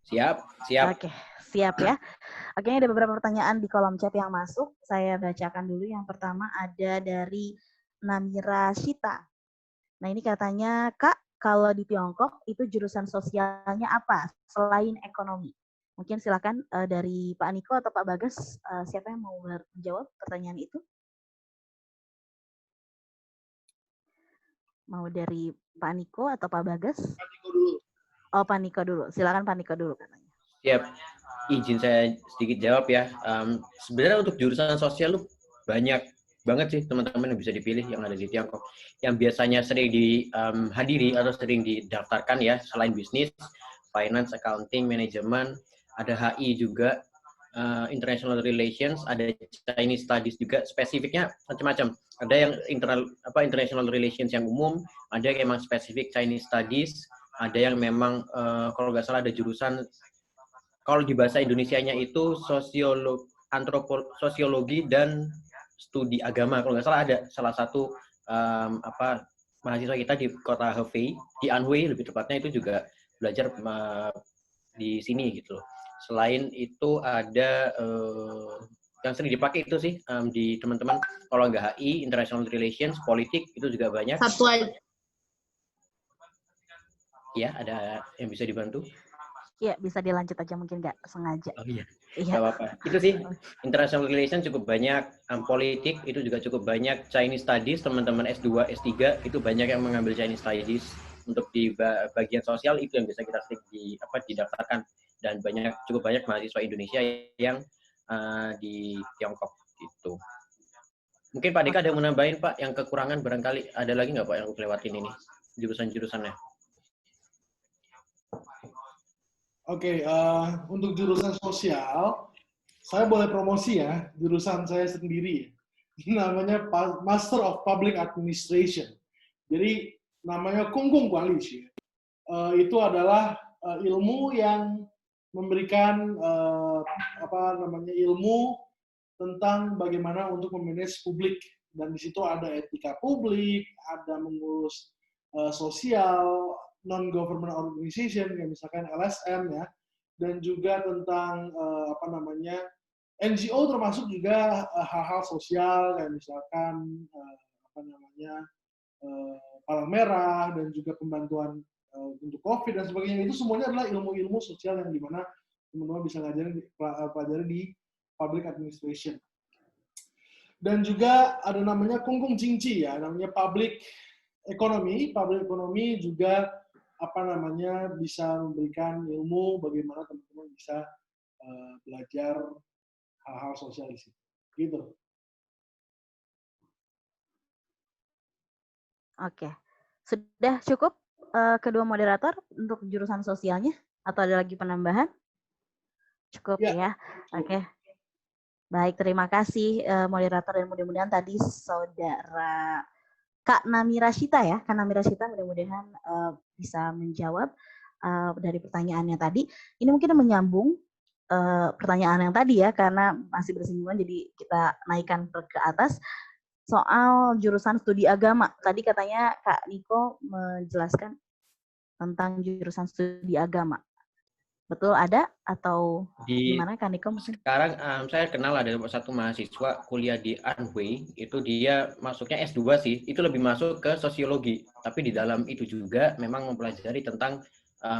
B: Siap.
A: Oke, siap ya. Oke, ini ada beberapa pertanyaan di kolom chat yang masuk. Saya bacakan dulu. Yang pertama ada dari Namira Shita. Nah, ini katanya, Kak, kalau di Tiongkok itu jurusan sosialnya apa selain ekonomi? Mungkin silakan dari Pak Niko atau Pak Bagas, siapa yang mau menjawab pertanyaan itu? Mau dari Pak Niko atau Pak Bagas?
C: Pak Niko dulu.
A: Oh, Pak Niko dulu. Silakan Pak Niko dulu katanya.
B: Siap. Izin saya sedikit jawab ya. Sebenarnya untuk jurusan sosial lu banyak banget sih teman-teman yang bisa dipilih yang ada di Tiongkok. Yang biasanya sering dihadiri atau sering didaftarkan ya, selain bisnis, finance, accounting, manajemen, ada HI juga, international relations, ada Chinese studies juga, spesifiknya macam-macam. Ada yang international relations yang umum, ada yang memang spesifik Chinese studies, ada yang memang kalau nggak salah ada jurusan, kalau di bahasa Indonesianya itu sosiologi dan studi agama. Kalau nggak salah ada salah satu mahasiswa kita di kota Hefei, di Anhui lebih tepatnya, itu juga belajar di sini gitu. Selain itu ada yang sering dipakai itu sih di teman-teman, kalau nggak HI, international relations, politik itu juga banyak.
D: Satu aja.
B: Ya, ada yang bisa dibantu?
A: Ya, bisa dilanjut aja, mungkin nggak sengaja.
B: Oh iya,
A: Iya.
B: nggak apa-apa. Itu sih, international relations cukup banyak, politik itu juga cukup banyak, Chinese studies, teman-teman S2, S3 itu banyak yang mengambil Chinese studies. Untuk di bagian sosial itu yang bisa kita didaftarkan, dan cukup banyak mahasiswa Indonesia yang di Tiongkok gitu. Mungkin Pak Dika ada yang mau nambahin Pak, yang kekurangan barangkali ada lagi nggak Pak yang lewatin ini jurusan-jurusannya?
C: Oke, untuk jurusan sosial, saya boleh promosi ya, jurusan saya sendiri. Namanya Master of Public Administration. Jadi namanya Kungkung Kualisi. Itu adalah ilmu yang memberikan ilmu tentang bagaimana untuk memanage publik. Dan di situ ada etika publik, ada mengurus sosial, non-government organization, kayak misalkan LSM ya, dan juga tentang NGO, termasuk juga hal-hal sosial, kayak misalkan Palang Merah, dan juga pembantuan untuk COVID dan sebagainya. Itu semuanya adalah ilmu-ilmu sosial yang dimana teman-teman bisa pelajari di public administration. Dan juga ada namanya Kungkung Jingji ya, namanya public economy. Public economy juga bisa memberikan ilmu bagaimana teman-teman bisa belajar hal-hal sosial di situ. Gitu.
A: Oke. Sudah cukup kedua moderator untuk jurusan sosialnya? Atau ada lagi penambahan? Cukup ya? Oke. Baik, terima kasih moderator, dan mudah-mudahan tadi saudara Kak Namira Shita ya, Kak Namira Shita mudah-mudahan bisa menjawab dari pertanyaannya tadi. Ini mungkin menyambung pertanyaan yang tadi ya, karena masih bersinggungan, jadi kita naikkan ke atas. Soal jurusan studi agama, tadi katanya Kak Niko menjelaskan tentang jurusan studi agama. Betul ada atau
B: Di
A: gimana Kak Niko mungkin?
B: sekarang saya kenal ada satu mahasiswa kuliah di Anhui, itu dia masuknya S2 sih, itu lebih masuk ke sosiologi, tapi di dalam itu juga memang mempelajari tentang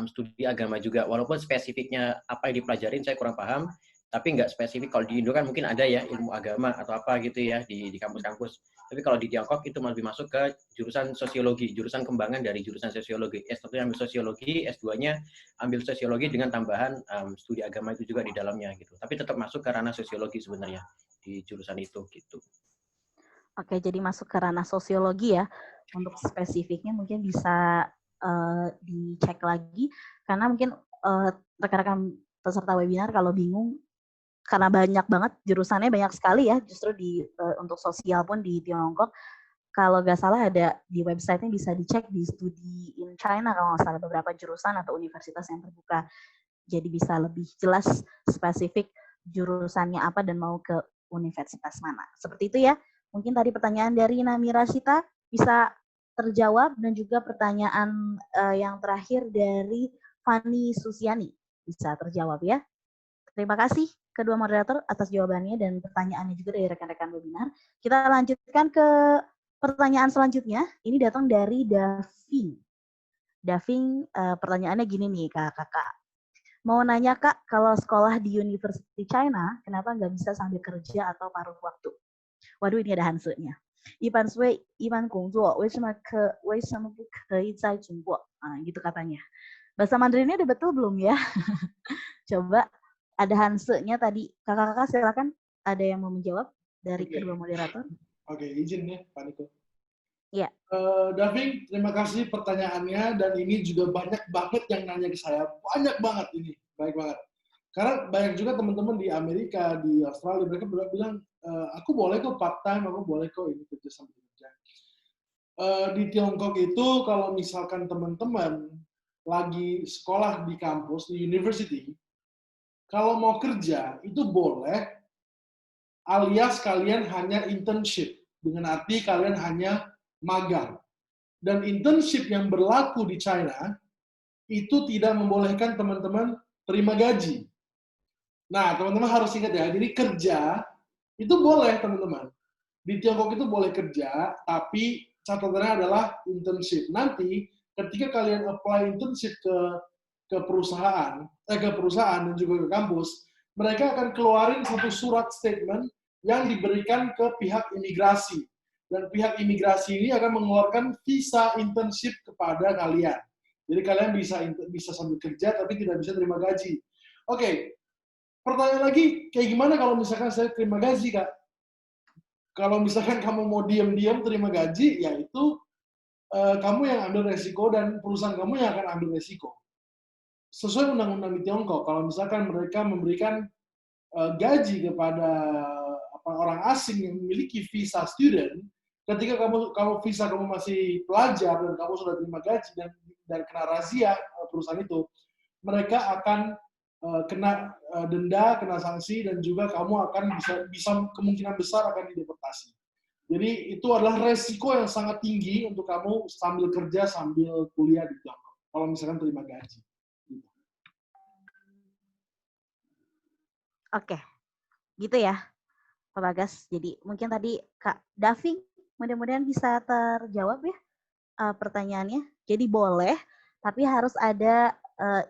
B: studi agama juga, walaupun spesifiknya apa yang dipelajarin saya kurang paham, tapi nggak spesifik. Kalau di Indo kan mungkin ada ya ilmu agama atau apa gitu ya di kampus-kampus. Tapi kalau di Tiongkok itu lebih masuk ke jurusan sosiologi, jurusan kembangan dari jurusan sosiologi. S1-nya ambil sosiologi, S2-nya ambil sosiologi dengan tambahan studi agama itu juga di dalamnya gitu. Tapi tetap masuk ke ranah sosiologi sebenarnya di jurusan itu gitu.
A: Oke, jadi masuk ke ranah sosiologi ya. Untuk spesifiknya mungkin bisa dicek lagi karena mungkin rekan-rekan peserta webinar kalau bingung karena banyak banget jurusannya, banyak sekali ya justru di untuk sosial pun di Tiongkok. Kalau nggak salah ada di website-nya bisa dicek di Studi in China kalau nggak salah beberapa jurusan atau universitas yang terbuka. Jadi bisa lebih jelas spesifik jurusannya apa dan mau ke universitas mana. Seperti itu ya. Mungkin tadi pertanyaan dari Namira Sita bisa terjawab dan juga pertanyaan yang terakhir dari Fani Susiani bisa terjawab ya. Terima kasih kedua moderator atas jawabannya dan pertanyaannya juga dari rekan-rekan webinar. Kita lanjutkan ke pertanyaan selanjutnya. Ini datang dari Daving. Daving, pertanyaannya gini nih kakak. Mau nanya kak, kalau sekolah di University China, kenapa nggak bisa sambil kerja atau paruh waktu? Waduh, ini ada Hanse-nya. 一般所以一般工作为什么不可以在中国？ gitu katanya. Bahasa Mandarinnya udah betul belum ya? Coba ada Hanse-nya tadi. Kakak-kakak silakan. Ada yang mau menjawab dari kedua moderator?
C: Oke, izin ya, Pak Niko.
A: Iya.
C: Daving, terima kasih pertanyaannya dan ini juga banyak banget yang nanya ke saya. Banyak banget ini, baik banget. Karena banyak juga teman-teman di Amerika, di Australia, mereka bilang, aku boleh kok part time, aku boleh kok ini kerja sambil kerja. Di Tiongkok itu kalau misalkan teman-teman lagi sekolah di kampus, di university, kalau mau kerja itu boleh, alias kalian hanya internship, dengan arti kalian hanya magang. Dan internship yang berlaku di China itu tidak membolehkan teman-teman terima gaji. Nah, teman-teman harus ingat ya, jadi kerja itu boleh teman-teman. Di Tiongkok itu boleh kerja, tapi catatannya adalah internship. Nanti ketika kalian apply internship ke perusahaan dan juga ke kampus, mereka akan keluarin satu surat statement yang diberikan ke pihak imigrasi. Dan pihak imigrasi ini akan mengeluarkan visa internship kepada kalian. Jadi kalian bisa sambil kerja tapi tidak bisa terima gaji. Oke, pertanyaan lagi, kayak gimana kalau misalkan saya terima gaji, Kak? Kalau misalkan kamu mau diam-diam terima gaji, ya itu kamu yang ambil resiko dan perusahaan kamu yang akan ambil resiko. Sesuai undang-undang di Tiongkok, kalau misalkan mereka memberikan gaji kepada orang asing yang memiliki visa student, ketika kamu visa kamu masih pelajar dan kamu sudah terima gaji dan kena razia perusahaan itu, mereka akan kena denda, kena sanksi, dan juga kamu akan bisa kemungkinan besar akan dideportasi. Jadi itu adalah resiko yang sangat tinggi untuk kamu sambil kerja, sambil kuliah di Tiongkok. Kalau misalkan terima gaji.
A: Oke, gitu ya Pak Bagas. Jadi mungkin tadi Kak Daving mudah-mudahan bisa terjawab ya pertanyaannya. Jadi boleh, tapi harus ada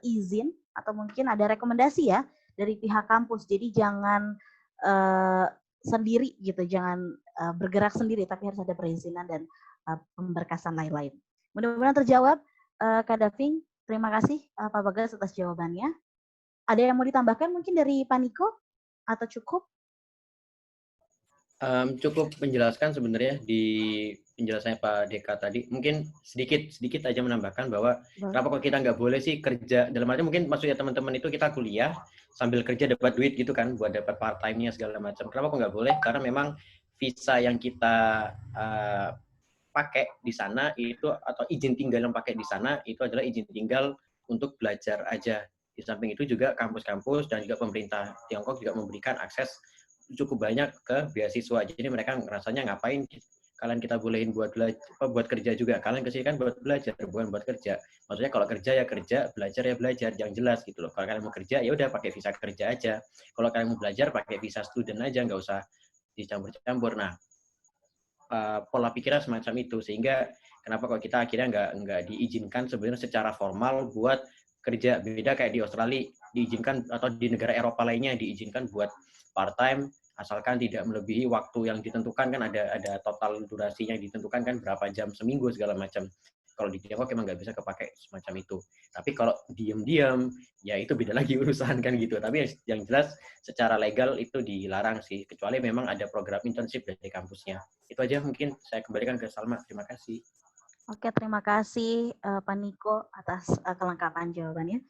A: izin atau mungkin ada rekomendasi ya dari pihak kampus. Jadi jangan sendiri gitu, jangan bergerak sendiri, tapi harus ada perizinan dan pemberkasan lain-lain. Mudah-mudahan terjawab Kak Daving. Terima kasih Pak Bagas atas jawabannya. Ada yang mau ditambahkan mungkin dari Pak Niko atau cukup?
B: Cukup menjelaskan sebenarnya di penjelasannya Pak Deka tadi. Mungkin sedikit aja menambahkan bahwa kenapa kok kita nggak boleh sih kerja, dalam arti mungkin maksudnya teman-teman itu kita kuliah sambil kerja dapat duit gitu kan, buat dapat part time-nya segala macam. Kenapa kok nggak boleh? Karena memang visa yang kita pakai di sana itu, atau izin tinggal yang pakai di sana itu adalah izin tinggal untuk belajar aja. Di samping itu juga kampus-kampus dan juga pemerintah Tiongkok juga memberikan akses cukup banyak ke beasiswa. Jadi mereka rasanya ngapain kalian kita bolehin buat buat kerja juga. Kalian kesini kan buat belajar, bukan buat kerja. Maksudnya kalau kerja ya kerja, belajar ya belajar, yang jelas gitu loh. Kalau kalian mau kerja ya udah pakai visa kerja aja. Kalau kalian mau belajar pakai visa student aja, nggak usah dicampur-campur. Nah, pola pikirnya semacam itu, sehingga kenapa kalau kita akhirnya nggak diizinkan sebenarnya secara formal buat kerja. Beda kayak di Australia diizinkan, atau di negara Eropa lainnya diizinkan buat part time, asalkan tidak melebihi waktu yang ditentukan. Kan ada total durasi yang ditentukan kan, berapa jam seminggu segala macam. Kalau di Tiongkok emang nggak bisa kepakai semacam itu. Tapi kalau diam-diam, ya itu beda lagi urusan kan gitu. Tapi yang jelas secara legal itu dilarang sih, kecuali memang ada program internship dari kampusnya. Itu aja mungkin saya kembalikan ke Salma. Terima kasih.
A: Oke, terima kasih Pak Niko atas kelengkapan jawabannya.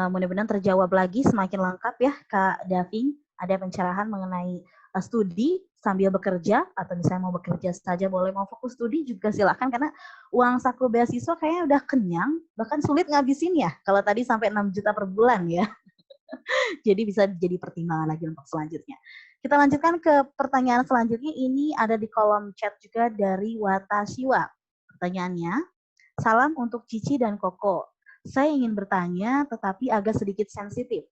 A: Mudah-mudahan terjawab lagi semakin lengkap ya Kak Daving. Ada pencerahan mengenai studi sambil bekerja, atau misalnya mau bekerja saja boleh, mau fokus studi juga silakan, karena uang saku beasiswa kayaknya udah kenyang, bahkan sulit ngabisin ya kalau tadi sampai 6 juta per bulan ya. Jadi bisa jadi pertimbangan lagi untuk selanjutnya. Kita lanjutkan ke pertanyaan selanjutnya. Ini ada di kolom chat juga dari Watashiwa. Pertanyaannya, salam untuk Cici dan Koko. Saya ingin bertanya tetapi agak sedikit sensitif.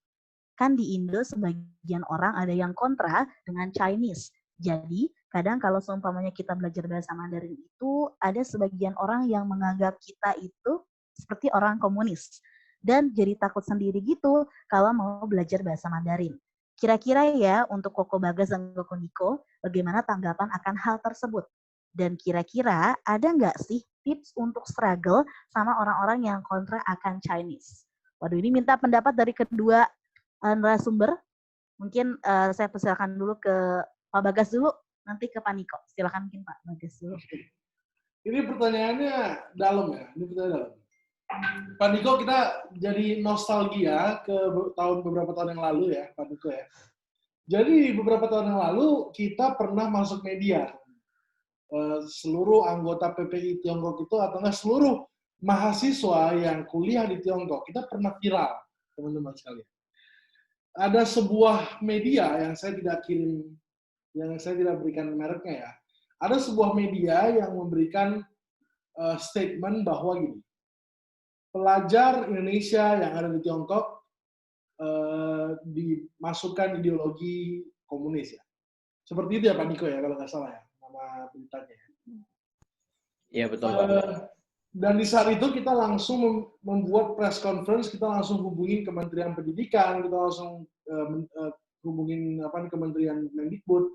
A: Kan di Indo sebagian orang ada yang kontra dengan Chinese. Jadi kadang kalau seumpamanya kita belajar bahasa Mandarin itu, ada sebagian orang yang menganggap kita itu seperti orang komunis. Dan jadi takut sendiri gitu kalau mau belajar bahasa Mandarin. Kira-kira ya untuk Koko Bagas dan Koko Niko, bagaimana tanggapan akan hal tersebut? Dan kira-kira ada nggak sih tips untuk struggle sama orang-orang yang kontra akan Chinese? Waduh, ini minta pendapat dari kedua narasumber. Mungkin saya persilakan dulu ke Pak Bagas dulu, nanti ke Pak Niko. Silakan mungkin Pak Bagas dulu.
C: Ini pertanyaannya dalam ya, ini pertanyaan dalam. Pak Niko, kita jadi nostalgia ke beberapa tahun yang lalu ya, Pak Niko ya. Jadi beberapa tahun yang lalu kita pernah masuk media. Seluruh anggota PPI Tiongkok itu, atau enggak seluruh mahasiswa yang kuliah di Tiongkok, kita pernah viral, teman-teman sekalian. Ada sebuah media yang saya tidak berikan mereknya ya. Ada sebuah media yang memberikan statement bahwa gini, pelajar Indonesia yang ada di Tiongkok dimasukkan ideologi komunis ya. Seperti itu ya Pak Niko ya, kalau nggak salah ya, nama beritanya.
B: Iya betul Pak.
C: Dan di saat itu kita langsung membuat press conference, kita langsung hubungin Kementerian Pendidikan, kita langsung hubungin Kementerian Mendikbud,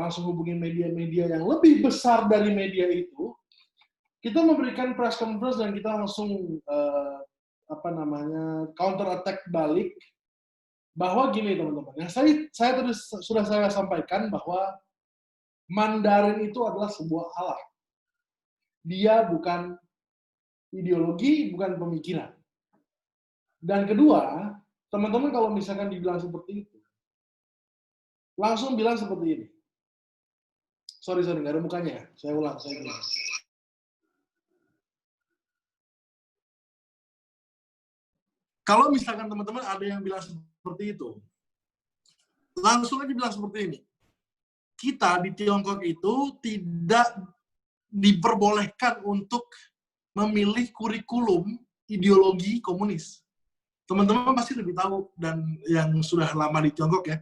C: langsung hubungin media-media yang lebih besar dari media itu. Kita memberikan press conference dan kita langsung counter attack balik, bahwa gini teman-teman, yang sudah saya sampaikan bahwa Mandarin itu adalah sebuah alat. Dia bukan ideologi, bukan pemikiran. Dan kedua, teman-teman kalau misalkan dibilang seperti itu, langsung bilang seperti ini. Sorry, nggak ada mukanya ya. Saya ulang. Kalau misalkan teman-teman ada yang bilang seperti itu, langsung aja bilang seperti ini. Kita di Tiongkok itu tidak diperbolehkan untuk memilih kurikulum ideologi komunis. Teman-teman pasti lebih tahu, dan yang sudah lama di Tiongkok ya.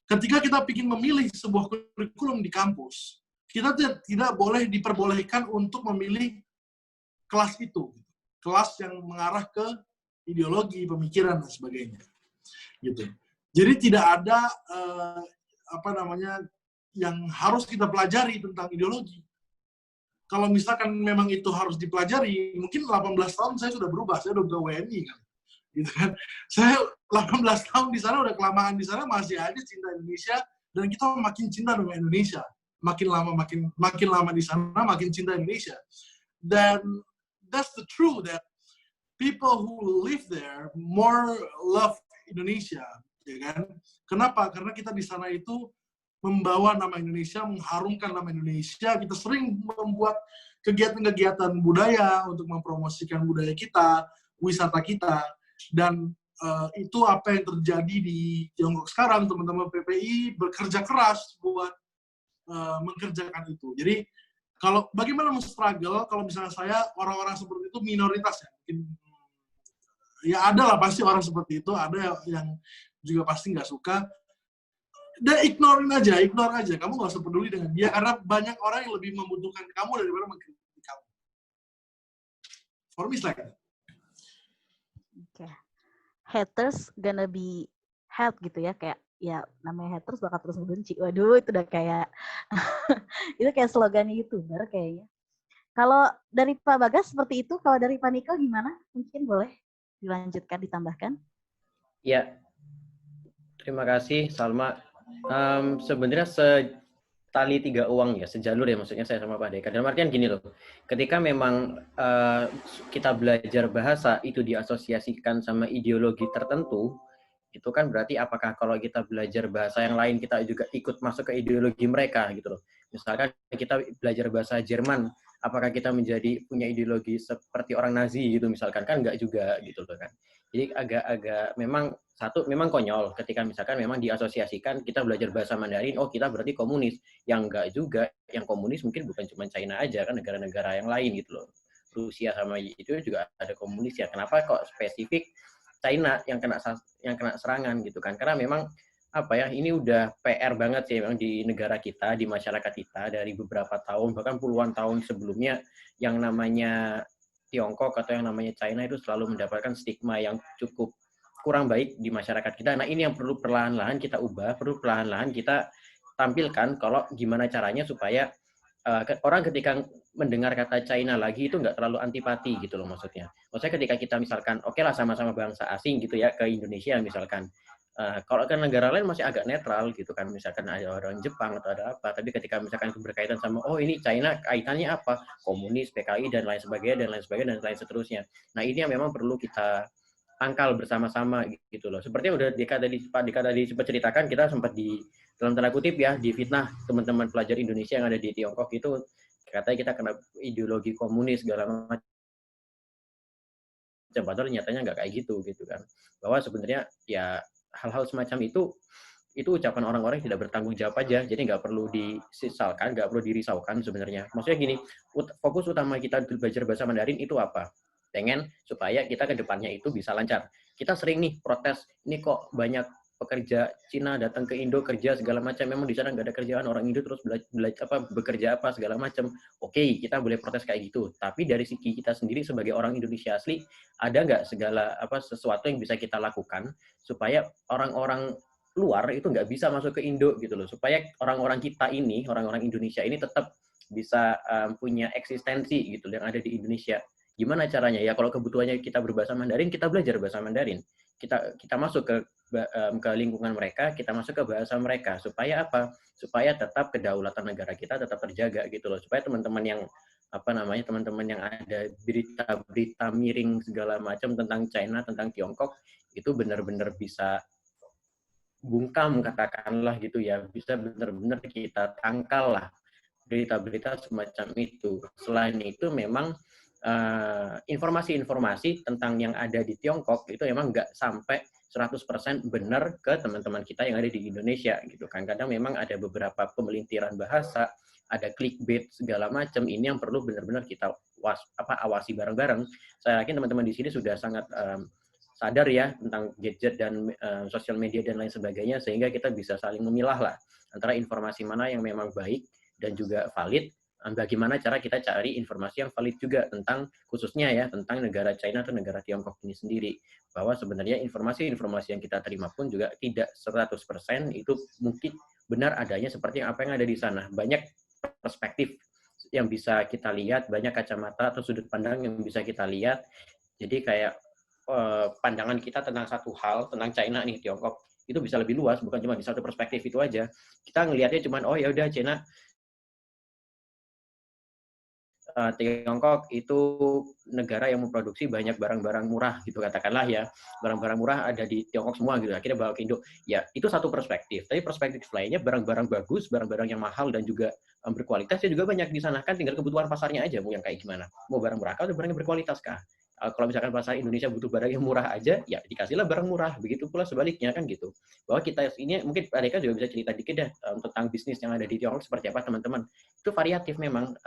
C: Ketika kita ingin memilih sebuah kurikulum di kampus, kita tidak boleh diperbolehkan untuk memilih kelas itu. Kelas yang mengarah ke ideologi, pemikiran, dan sebagainya. Gitu. Jadi tidak ada yang harus kita pelajari tentang ideologi. Kalau misalkan memang itu harus dipelajari, mungkin 18 tahun saya sudah berubah, saya udah WNI kan. Gitu kan. Saya 18 tahun di sana, udah kelamaan di sana, masih aja cinta Indonesia, dan kita makin cinta dengan Indonesia. Makin lama di sana, makin cinta Indonesia. Dan that's the truth, that people who live there more love Indonesia, ya kan? Kenapa? Karena kita di sana itu membawa nama Indonesia, mengharumkan nama Indonesia. Kita sering membuat kegiatan-kegiatan budaya untuk mempromosikan budaya kita, wisata kita, dan itu apa yang terjadi di Tiongkok sekarang. Teman-teman PPI bekerja keras buat mengerjakan itu. Jadi kalau bagaimana struggle kalau misalnya saya orang-orang seperti itu minoritas ya, mungkin ya ada lah pasti orang seperti itu, ada yang juga pasti nggak suka. Dan ignore aja. Kamu nggak usah peduli dengan dia karena banyak orang yang lebih membutuhkan kamu daripada mengkritik kamu. For me, it's like that.
A: Okay. Haters gonna be hate gitu ya, kayak ya namanya haters bakal terus membenci. Waduh, itu udah kayak itu kayak slogannya YouTuber kayaknya. Kalau dari Pak Bagas seperti itu, kalau dari Pak Niko gimana? Mungkin boleh dilanjutkan, ditambahkan.
B: Ya, terima kasih Salma. Sebenarnya setali tiga uang ya, sejalur ya maksudnya saya sama Pak Deka. Dalam artian gini loh, ketika memang kita belajar bahasa itu diasosiasikan sama ideologi tertentu, itu kan berarti apakah kalau kita belajar bahasa yang lain kita juga ikut masuk ke ideologi mereka gitu loh. Misalkan kita belajar bahasa Jerman, apakah kita punya ideologi seperti orang Nazi gitu misalkan, kan enggak juga gitu loh kan. Jadi agak memang konyol ketika misalkan memang diasosiasikan kita belajar bahasa Mandarin, oh kita berarti komunis. Yang enggak juga, yang komunis mungkin bukan cuma China aja kan, negara-negara yang lain gitu loh. Rusia sama itu juga ada komunis ya. Kenapa kok spesifik China yang kena serangan gitu kan? Karena memang ini udah PR banget sih memang di negara kita, di masyarakat kita dari beberapa tahun bahkan puluhan tahun sebelumnya yang namanya Tiongkok atau yang namanya China itu selalu mendapatkan stigma yang cukup kurang baik di masyarakat kita. Nah ini yang perlu perlahan-lahan kita ubah, perlu perlahan-lahan kita tampilkan kalau gimana caranya supaya orang ketika mendengar kata China lagi itu nggak terlalu antipati gitu loh maksudnya. Maksudnya ketika kita misalkan oke lah sama-sama bangsa asing gitu ya ke Indonesia misalkan. Kalau ke negara lain masih agak netral gitu kan, misalkan ada orang Jepang atau ada apa, tapi ketika misalkan berkaitan sama oh ini China kaitannya apa, komunis, PKI dan lain sebagainya dan lain seterusnya. Nah ini yang memang perlu kita tangkal bersama-sama gitu loh. Seperti yang udah Pak Dika tadi sempat ceritakan, kita sempat di dalam tanda kutip ya difitnah teman-teman pelajar Indonesia yang ada di Tiongkok itu katanya kita kena ideologi komunis segala macam. Padahal nyatanya nggak kayak gitu kan. Bahwa sebenarnya ya hal-hal semacam itu ucapan orang-orang yang tidak bertanggung jawab aja, jadi nggak perlu disisalkan, nggak perlu dirisaukan sebenarnya. Maksudnya gini, fokus utama kita belajar bahasa Mandarin itu apa? Pengen supaya kita ke depannya itu bisa lancar. Kita sering nih protes, ini kok banyak pekerja Cina datang ke Indo kerja segala macam, memang di sana nggak ada kerjaan, orang Indo terus bekerja apa segala macam. Oke, kita boleh protes kayak gitu, tapi dari segi kita sendiri sebagai orang Indonesia asli, ada nggak sesuatu yang bisa kita lakukan supaya orang-orang luar itu nggak bisa masuk ke Indo gitu loh, supaya orang-orang kita ini, orang-orang Indonesia ini tetap bisa punya eksistensi gitu yang ada di Indonesia. Gimana caranya? Ya kalau kebutuhannya kita berbahasa Mandarin, kita belajar bahasa Mandarin. Kita masuk ke lingkungan mereka, kita masuk ke bahasa mereka. Supaya apa? Supaya tetap kedaulatan negara kita tetap terjaga gitu loh. Supaya teman-teman yang teman-teman yang ada berita-berita miring segala macam tentang China, tentang Tiongkok itu benar-benar bisa bungkam katakanlah gitu ya, bisa benar-benar kita tangkal lah berita-berita semacam itu. Selain itu memang informasi-informasi tentang yang ada di Tiongkok itu memang nggak sampai 100% benar ke teman-teman kita yang ada di Indonesia gitu kan. Kadang memang ada beberapa pemelintiran bahasa, ada clickbait segala macam. Ini yang perlu benar-benar kita awasi bareng-bareng. Saya yakin teman-teman di sini sudah sangat sadar ya tentang gadget dan sosial media dan lain sebagainya, sehingga kita bisa saling memilah lah antara informasi mana yang memang baik dan juga valid, bagaimana cara kita cari informasi yang valid juga tentang khususnya ya tentang negara China atau negara Tiongkok ini sendiri, bahwa sebenarnya informasi-informasi yang kita terima pun juga tidak 100% itu mungkin benar adanya seperti apa yang ada di sana. Banyak perspektif yang bisa kita lihat, banyak kacamata atau sudut pandang yang bisa kita lihat. Jadi kayak pandangan kita tentang satu hal, tentang China nih, Tiongkok, itu bisa lebih luas, bukan cuma di satu perspektif itu aja. Kita ngelihatnya cuma, oh ya udah China, Tiongkok itu negara yang memproduksi banyak barang-barang murah gitu katakanlah ya, barang-barang murah ada di Tiongkok semua gitu, akhirnya bawa ke Indo. Ya itu satu perspektif, tapi perspektif lainnya barang-barang bagus, barang-barang yang mahal dan juga berkualitas ya juga banyak di sana, kan tinggal kebutuhan pasarnya aja mau yang kayak gimana, mau barang murah atau barang yang berkualitas kah, Kalau misalkan pasar Indonesia butuh barang yang murah aja, ya dikasihlah barang murah. Begitu pula sebaliknya kan gitu. Bahwa kita ini mungkin mereka juga bisa cerita dikit deh tentang bisnis yang ada di Tiongkok seperti apa teman-teman. Itu variatif memang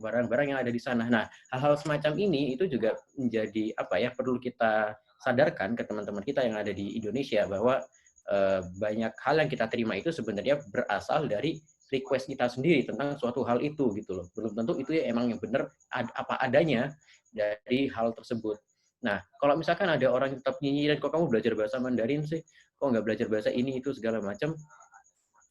B: barang-barang yang ada di sana. Nah, hal-hal semacam ini itu juga menjadi apa ya, perlu kita sadarkan ke teman-teman kita yang ada di Indonesia bahwa banyak hal yang kita terima itu sebenarnya berasal dari request kita sendiri tentang suatu hal itu gitu loh. Belum tentu itu ya emang yang benar apa adanya dari hal tersebut. Nah, kalau misalkan ada orang yang tetap nyinyirin, kok kamu belajar bahasa Mandarin sih? Kok nggak belajar bahasa ini itu segala macam?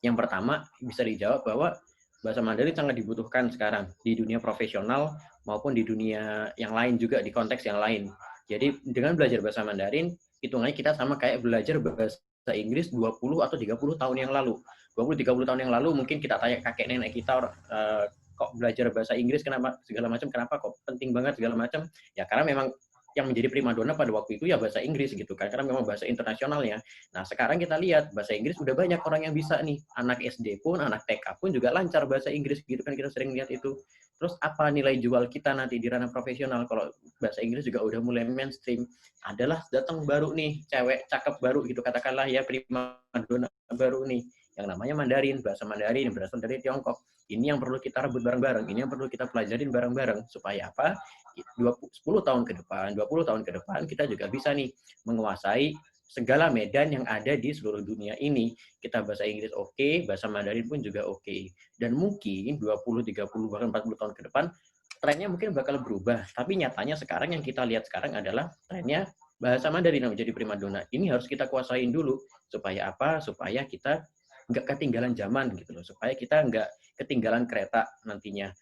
B: Yang pertama bisa dijawab bahwa bahasa Mandarin sangat dibutuhkan sekarang di dunia profesional maupun di dunia yang lain juga, di konteks yang lain. Jadi dengan belajar bahasa Mandarin, hitungannya kita sama kayak belajar bahasa Inggris 20 atau 30 tahun yang lalu. 20-30 tahun yang lalu mungkin kita tanya kakek nenek kita, kok belajar bahasa Inggris kenapa segala macam, kenapa kok penting banget segala macam. Ya karena memang yang menjadi primadona pada waktu itu ya bahasa Inggris gitu kan, karena memang bahasa internasionalnya. Nah sekarang kita lihat bahasa Inggris udah banyak orang yang bisa nih, anak SD pun, anak TK pun juga lancar bahasa Inggris gitu kan, kita sering lihat itu. Terus apa nilai jual kita nanti di ranah profesional kalau bahasa Inggris juga udah mulai mainstream? Adalah datang baru nih, cewek cakep baru gitu katakanlah ya, primadona baru nih, yang namanya Mandarin, bahasa Mandarin yang berasal dari Tiongkok. Ini yang perlu kita rebut bareng-bareng, ini yang perlu kita pelajarin bareng-bareng supaya apa? 10 tahun ke depan, 20 tahun ke depan kita juga bisa nih menguasai segala medan yang ada di seluruh dunia ini. Kita bahasa Inggris oke, bahasa Mandarin pun juga oke. Dan mungkin 20, 30, bahkan 40 tahun ke depan trennya mungkin bakal berubah. Tapi nyatanya sekarang yang kita lihat sekarang adalah trennya bahasa Mandarin yang menjadi primadona. Ini harus kita kuasain dulu. Supaya apa? Supaya kita nggak ketinggalan zaman gitu loh. Supaya kita nggak ketinggalan kereta nantinya.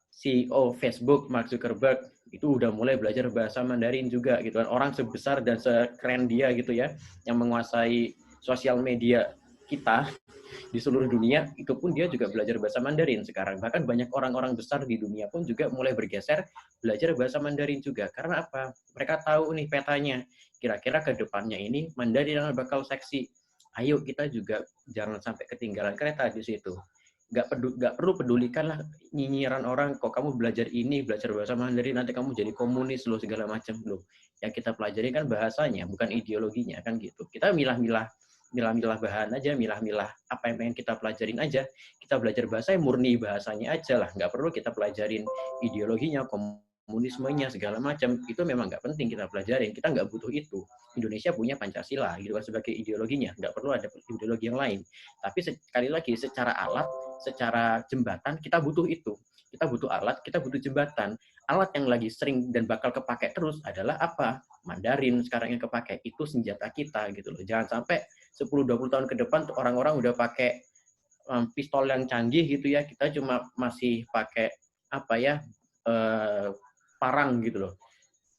B: CEO Facebook Mark Zuckerberg itu udah mulai belajar bahasa Mandarin juga gitu kan. Orang sebesar dan sekeren dia gitu ya, yang menguasai sosial media kita di seluruh dunia, itu pun dia juga belajar bahasa Mandarin sekarang. Bahkan banyak orang-orang besar di dunia pun juga mulai bergeser belajar bahasa Mandarin juga. Karena apa? Mereka tahu nih petanya. Kira-kira ke depannya ini Mandarin yang bakal seksi. Ayo kita juga jangan sampai ketinggalan kereta di situ. Nggak perlu pedulikan lah nyinyiran orang, kok kamu belajar ini, belajar bahasa Mandarin, nanti kamu jadi komunis loh, segala macam loh. Yang kita pelajari kan bahasanya, bukan ideologinya kan gitu. Kita milah-milah bahan aja, milah-milah apa yang pengen kita pelajarin aja. Kita belajar bahasa yang murni bahasanya aja lah, nggak perlu kita pelajarin ideologinya, komunismenya, segala macam. Itu memang nggak penting kita pelajarin, kita nggak butuh itu. Indonesia punya Pancasila gitu kan sebagai ideologinya, nggak perlu ada ideologi yang lain. Tapi sekali lagi secara alat, secara jembatan kita butuh itu. Kita butuh alat, kita butuh jembatan. Alat yang lagi sering dan bakal kepake terus adalah apa? Mandarin sekarang yang kepake, itu senjata kita gitu loh. Jangan sampai 10-20 tahun ke depan orang-orang udah pakai pistol yang canggih gitu ya, kita cuma masih pakai apa ya, parang gitu loh.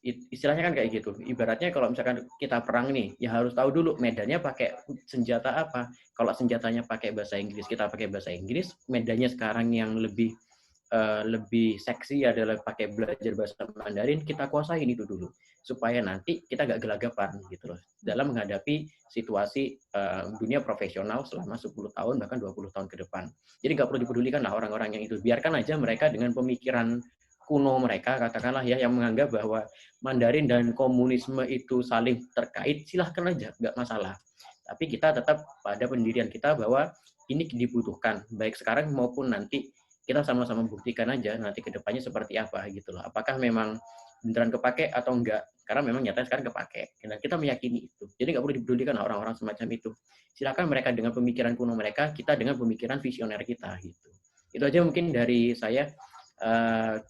B: Istilahnya kan kayak gitu. Ibaratnya kalau misalkan kita perang nih, ya harus tahu dulu medannya pakai senjata apa. Kalau senjatanya pakai bahasa Inggris, kita pakai bahasa Inggris. Medannya sekarang yang lebih seksi adalah pakai belajar bahasa Mandarin, kita kuasain itu dulu. Supaya nanti kita nggak gelagapan gitu loh. Dalam menghadapi situasi dunia profesional selama 10 tahun, bahkan 20 tahun ke depan. Jadi nggak perlu dipedulikan lah orang-orang yang itu. Biarkan aja mereka dengan pemikiran kuno mereka, katakanlah ya, yang menganggap bahwa Mandarin dan komunisme itu saling terkait, silahkan aja, nggak masalah. Tapi kita tetap pada pendirian kita bahwa ini dibutuhkan, baik sekarang maupun nanti. Kita sama-sama buktikan aja nanti ke depannya seperti apa gitu loh. Apakah memang beneran kepake atau enggak. Karena memang nyatanya sekarang kepake. Dan kita meyakini itu. Jadi nggak perlu dipedulikan orang-orang semacam itu. Silakan mereka dengan pemikiran kuno mereka, kita dengan pemikiran visioner kita gitu. Itu aja mungkin dari saya.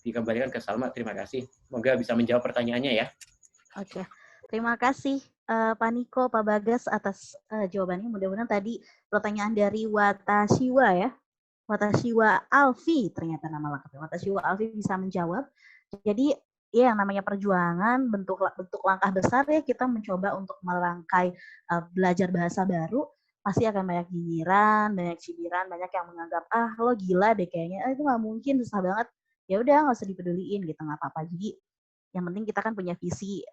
B: Dikembalikan ke Salma, terima kasih. Semoga bisa menjawab pertanyaannya ya.
A: Oke, terima kasih Pak Niko, Pak Bagas atas jawabannya. Mudah-mudahan tadi pertanyaan dari Watashiwa ya, Watashiwa Alfi ternyata nama lengkapnya. Watashiwa Alfi bisa menjawab. Jadi ya yang namanya perjuangan, bentuk langkah besar ya, kita mencoba untuk melangkai belajar bahasa baru. Pasti akan banyak nyinyiran, banyak cibiran, banyak yang menganggap lo gila deh kayaknya, itu nggak mungkin, susah banget. Ya udah nggak usah dipeduliin gitu, nggak apa-apa. Jadi yang penting kita kan punya visi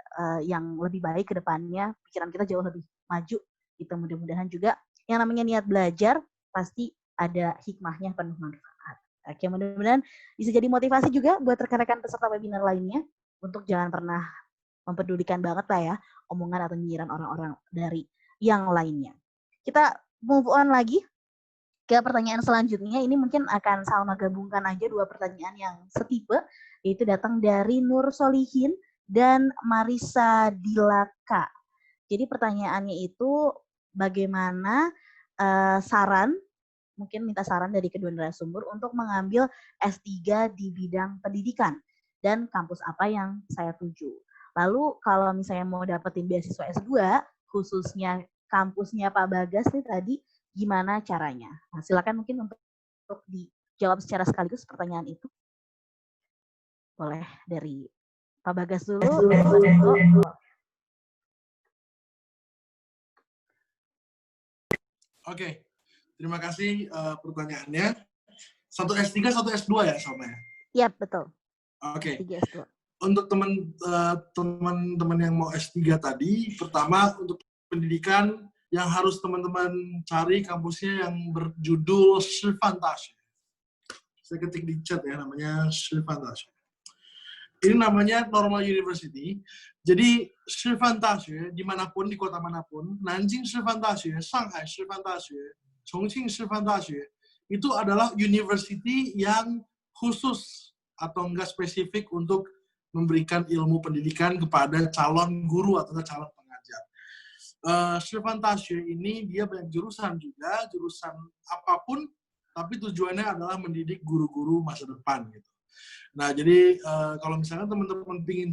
A: yang lebih baik ke depannya, pikiran kita jauh lebih maju gitu. Mudah-mudahan juga yang namanya niat belajar pasti ada hikmahnya, penuh manfaat. Oke, mudah-mudahan bisa jadi motivasi juga buat rekan-rekan peserta webinar lainnya untuk jangan pernah mempedulikan banget lah ya omongan atau nyinyiran orang-orang dari yang lainnya. Kita move on lagi ke pertanyaan selanjutnya. Ini mungkin akan Salma gabungkan aja dua pertanyaan yang setipe, yaitu datang dari Nur Solihin dan Marisa Dilaka. Jadi pertanyaannya itu bagaimana saran, mungkin minta saran dari kedua narasumber untuk mengambil S3 di bidang pendidikan dan kampus apa yang saya tuju. Lalu kalau misalnya mau dapetin beasiswa S2, khususnya kampusnya Pak Bagas nih tadi, gimana caranya? Nah, silakan mungkin untuk dijawab secara sekaligus pertanyaan itu. Boleh dari Pak Bagas dulu.
C: Oke, terima kasih pertanyaannya. Satu S3, satu S2 ya sama ya?
A: Iya, betul.
C: Oke.
A: S2.
C: Untuk teman-teman yang mau S3 tadi, pertama untuk pendidikan yang harus teman-teman cari kampusnya yang berjudul Shifantash. Saya ketik di chat ya, namanya Shifantash. Ini namanya Normal University. Jadi Shifantash dimanapun, di kota manapun, Nanjing Shifantash, Shanghai Shifantash, Chongqing Shifantash, itu adalah university yang khusus atau enggak spesifik untuk memberikan ilmu pendidikan kepada calon guru atau calon pengajar. Shifantash ini dia banyak jurusan juga, jurusan apapun, tapi tujuannya adalah mendidik guru-guru masa depan gitu. Nah, jadi kalau misalnya teman-teman ingin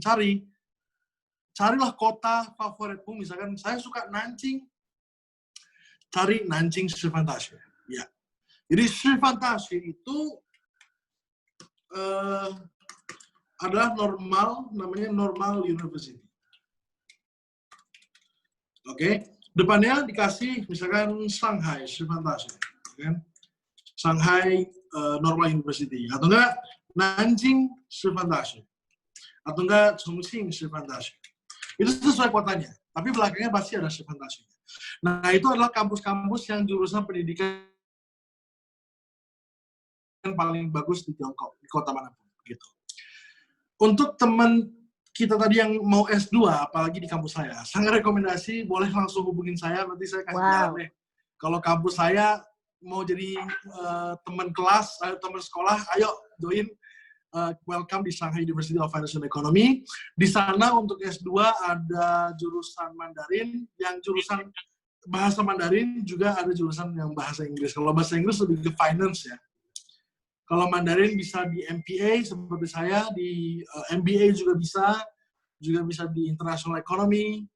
C: carilah kota favoritmu. Misalkan saya suka Nanjing, cari Nanjing Shifantash. Ya. Jadi Shifantash itu adalah namanya Normal University. Oke, depannya dikasih misalkan Shanghai Shifantash, kan? Shanghai Normal University, atau enggak Nanjing Shifantash, atau enggak Chongqing Shifantash. Itu sesuai kotanya, tapi belakangnya pasti ada Shifantash. Nah, itu adalah kampus-kampus yang jurusan pendidikan paling bagus di Tiongkok, di kota manapun, gitu. Untuk teman kita tadi yang mau S2, apalagi di kampus saya, sangat rekomendasi, boleh langsung hubungin saya, nanti saya kasih jalan deh. Kalau kampus saya mau jadi teman kelas, teman sekolah, ayo join, welcome di Shanghai University of Finance and Economy. Di sana untuk S2 ada jurusan Mandarin, yang jurusan bahasa Mandarin juga ada jurusan yang bahasa Inggris. Kalau bahasa Inggris lebih ke finance ya. Kalau Mandarin bisa di MPA seperti saya, di MBA juga bisa di International Economy,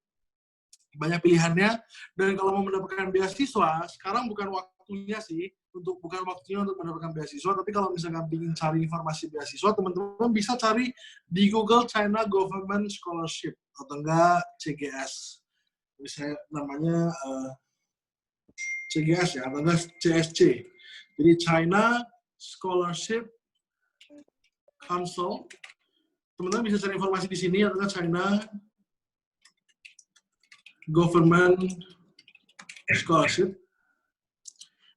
C: banyak pilihannya. Dan kalau mau mendapatkan beasiswa, sekarang bukan waktunya untuk mendapatkan beasiswa, tapi kalau misalkan ingin cari informasi beasiswa, teman-teman bisa cari di Google China Government Scholarship, atau enggak CGS. Misalnya namanya CGS ya, atau enggak CSC. Jadi China Scholarship Council. Teman-teman bisa cari informasi di sini, atau China Government Scholarship.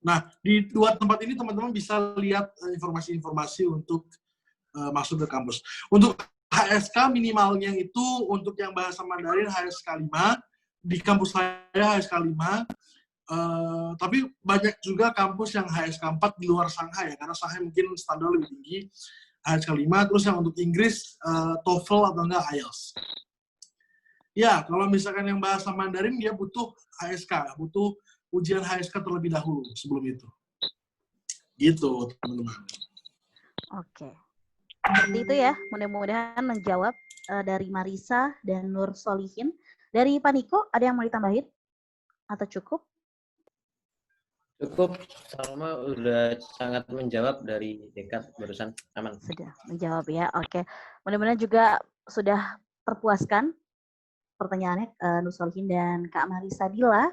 C: Nah, di dua tempat ini teman-teman bisa lihat informasi-informasi untuk masuk ke kampus. Untuk HSK minimalnya itu untuk yang bahasa Mandarin HSK 5, di kampus saya HSK 5. Tapi banyak juga kampus yang HSK 4 di luar Shanghai ya, karena Shanghai mungkin standar lebih tinggi, HSK 5. Terus yang untuk Inggris, TOEFL atau enggak IELTS. Ya, kalau misalkan yang bahasa Mandarin dia butuh HSK, butuh ujian HSK terlebih dahulu sebelum itu. Gitu, teman-teman.
A: Oke. Seperti itu ya, mudah-mudahan menjawab dari Marisa dan Nur Solihin. Dari Pak Niko, ada yang mau ditambahin? Atau cukup?
B: Cukup, Salma udah sangat menjawab dari Dekat barusan, aman.
A: Sudah menjawab ya, oke. Mudah-mudahan juga sudah terpuaskan pertanyaannya Nur Solihin dan Kak Marisa Dila.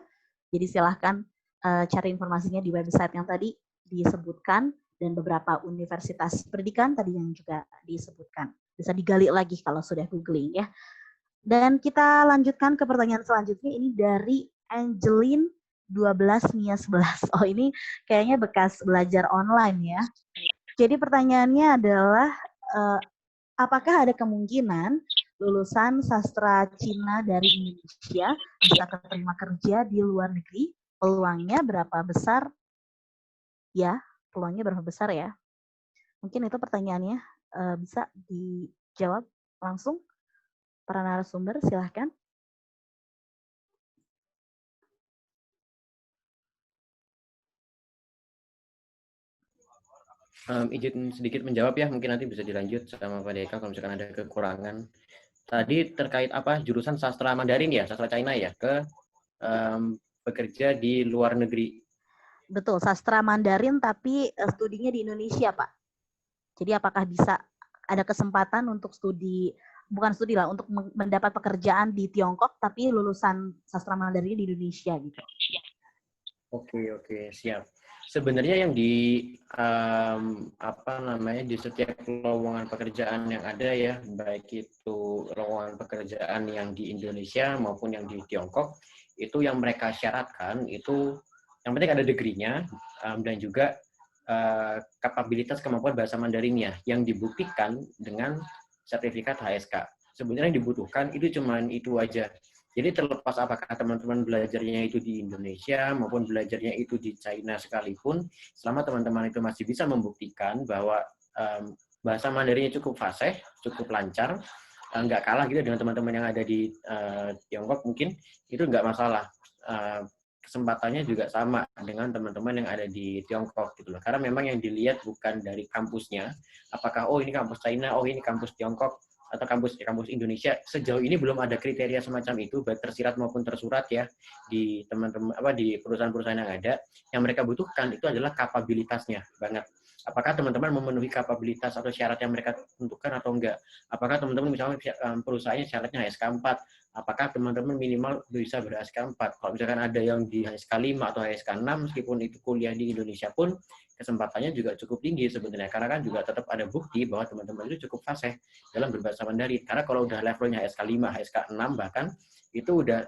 A: Jadi silahkan cari informasinya di website yang tadi disebutkan dan beberapa universitas pendidikan tadi yang juga disebutkan. Bisa digali lagi kalau sudah googling ya. Dan kita lanjutkan ke pertanyaan selanjutnya, ini dari Angeline 12 Mia 11. Oh, ini kayaknya bekas belajar online ya. Jadi pertanyaannya adalah apakah ada kemungkinan lulusan sastra Cina dari Indonesia bisa keterima kerja di luar negeri, peluangnya berapa besar? Ya, peluangnya berapa besar ya? Mungkin itu pertanyaannya. Bisa dijawab langsung para narasumber, silahkan.
B: Izin sedikit menjawab ya, mungkin nanti bisa dilanjut sama Pak Deka kalau misalkan ada kekurangan. Tadi terkait apa jurusan sastra Mandarin ya, sastra China ya, ke bekerja di luar negeri.
A: Betul, sastra Mandarin tapi studinya di Indonesia, Pak. Jadi apakah bisa ada kesempatan untuk studi, bukan studi lah, untuk mendapat pekerjaan di Tiongkok tapi lulusan sastra Mandarin di Indonesia gitu.
B: Oke, siap. Sebenarnya yang di di setiap lowongan pekerjaan yang ada ya, baik itu lowongan pekerjaan yang di Indonesia maupun yang di Tiongkok, itu yang mereka syaratkan itu yang penting ada degree-nya dan juga kapabilitas kemampuan bahasa Mandarinnya yang dibuktikan dengan sertifikat HSK. Sebenarnya yang dibutuhkan itu cuma itu aja. Jadi terlepas apakah teman-teman belajarnya itu di Indonesia maupun belajarnya itu di China sekalipun, selama teman-teman itu masih bisa membuktikan bahwa bahasa Mandarinnya cukup fasih, cukup lancar, nggak kalah gitu dengan teman-teman yang ada di Tiongkok mungkin, itu nggak masalah. Kesempatannya juga sama dengan teman-teman yang ada di Tiongkok gitu loh. Karena memang yang dilihat bukan dari kampusnya, apakah oh ini kampus China, oh ini kampus Tiongkok, atau kampus Indonesia. Sejauh ini belum ada kriteria semacam itu, baik tersirat maupun tersurat ya di teman-teman di perusahaan-perusahaan yang ada. Yang mereka butuhkan itu adalah kapabilitasnya banget. Apakah teman-teman memenuhi kapabilitas atau syarat yang mereka tentukan atau enggak? Apakah teman-teman misalnya perusahaannya syaratnya HSK 4, apakah teman-teman minimal bisa ber-HSK 4? Kalau misalkan ada yang di HSK 5 atau HSK 6, meskipun itu kuliah di Indonesia pun, kesempatannya juga cukup tinggi sebenarnya. Karena kan juga tetap ada bukti bahwa teman-teman itu cukup fasih dalam berbahasa Mandarin. Karena kalau udah levelnya HSK 5, HSK 6 bahkan, itu udah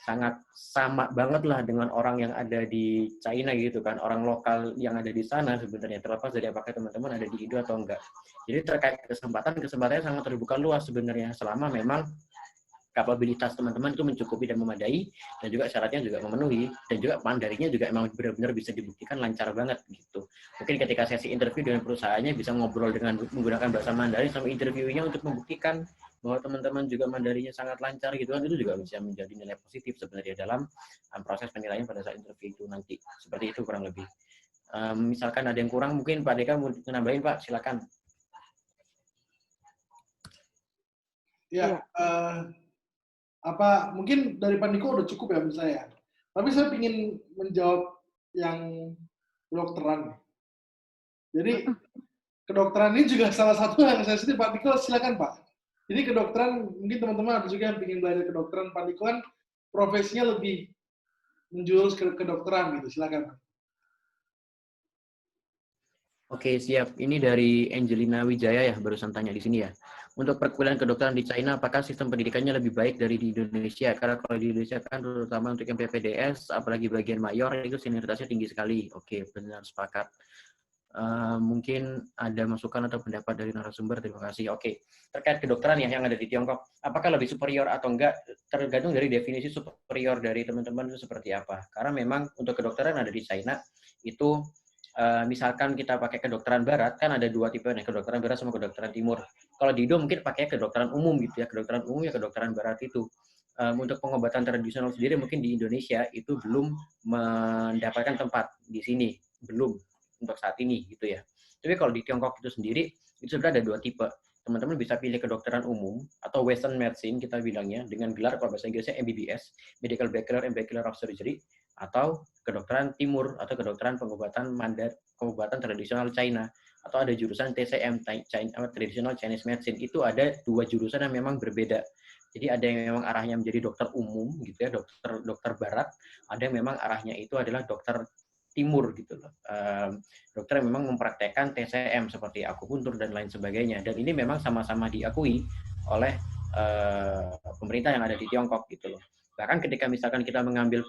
B: sangat sama banget lah dengan orang yang ada di China gitu kan, orang lokal yang ada di sana sebenarnya, terlepas dari apakah teman-teman ada di Indo atau enggak. Jadi terkait kesempatannya sangat terbuka luas sebenarnya, selama memang kapabilitas teman-teman itu mencukupi dan memadai, dan juga syaratnya juga memenuhi, dan juga Mandarinnya juga emang benar-benar bisa dibuktikan lancar banget gitu. Mungkin ketika sesi interview dengan perusahaannya bisa ngobrol dengan menggunakan bahasa Mandarin sama interviewnya untuk membuktikan bahwa teman-teman juga Mandarinnya sangat lancar gitu kan, itu juga bisa menjadi nilai positif sebenarnya dalam proses penilaian pada saat interview itu nanti. Seperti itu kurang lebih. Misalkan ada yang kurang, mungkin Pak Deka mau nambahin Pak, silakan.
C: Ya, mungkin dari Pak Niko udah cukup ya menurut saya. Tapi saya ingin menjawab yang kedokteran. Jadi kedokteran ini juga salah satu yang saya sedih. Pak Niko silakan Pak. Jadi kedokteran mungkin teman-teman ada juga yang ingin belajar kedokteran. Pak Niko kan profesinya lebih menjurus ke kedokteran gitu. Silakan Pak.
B: Oke, siap. Ini dari Angelina Wijaya ya, barusan tanya di sini ya. Untuk perkuliahan kedokteran di China, apakah sistem pendidikannya lebih baik dari di Indonesia? Karena kalau di Indonesia kan terutama untuk MPPDS, apalagi bagian mayor, itu senioritasnya tinggi sekali. Oke, benar, sepakat. Mungkin ada masukan atau pendapat dari narasumber, terima kasih. Oke, terkait kedokteran yang ada di Tiongkok, apakah lebih superior atau enggak, tergantung dari definisi superior dari teman-teman itu seperti apa. Karena memang untuk kedokteran ada di China, itu misalkan kita pakai kedokteran barat, kan ada dua tipe nih, kedokteran barat sama kedokteran timur. Kalau di Indo mungkin pakai kedokteran umum gitu ya, kedokteran umum ya kedokteran barat itu. Untuk pengobatan tradisional sendiri mungkin di Indonesia itu belum mendapatkan tempat di sini, belum untuk saat ini gitu ya. Tapi kalau di Tiongkok itu sendiri, itu sebenarnya ada dua tipe. Teman-teman bisa pilih kedokteran umum atau Western Medicine kita bilangnya, dengan gelar kalau bahasa Inggrisnya MBBS, Medical Bachelor and Bachelor of Surgery, atau kedokteran timur atau kedokteran pengobatan tradisional China, atau ada jurusan TCM Traditional Chinese Medicine. Itu ada dua jurusan yang memang berbeda. Jadi ada yang memang arahnya menjadi dokter umum gitu ya, dokter barat, ada yang memang arahnya itu adalah dokter timur gitu loh. Dokter yang memang mempraktekkan TCM seperti akupuntur dan lain sebagainya, dan ini memang sama-sama diakui oleh pemerintah yang ada di Tiongkok gitu loh. Bahkan ketika misalkan kita mengambil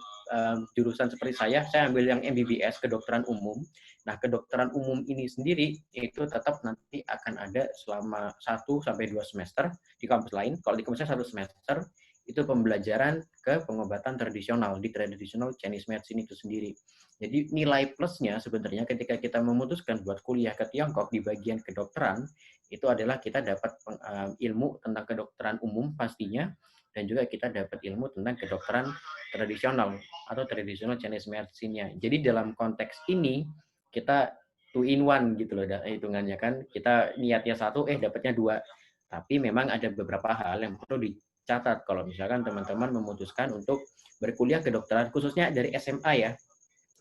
B: jurusan seperti saya ambil yang MBBS, kedokteran umum. Nah, kedokteran umum ini sendiri itu tetap nanti akan ada selama 1-2 semester di kampus lain. Kalau di kampus saya 1 semester, itu pembelajaran ke pengobatan tradisional, di traditional Chinese medicine itu sendiri. Jadi nilai plusnya sebenarnya ketika kita memutuskan buat kuliah ke Tiongkok di bagian kedokteran, itu adalah kita dapat ilmu tentang kedokteran umum pastinya, dan juga kita dapat ilmu tentang kedokteran tradisional atau traditional Chinese medicine-nya. Jadi dalam konteks ini, kita 2 in 1 gitu loh hitungannya kan. Kita niatnya 1, dapatnya 2. Tapi memang ada beberapa hal yang perlu dicatat kalau misalkan teman-teman memutuskan untuk berkuliah kedokteran, khususnya dari SMA ya.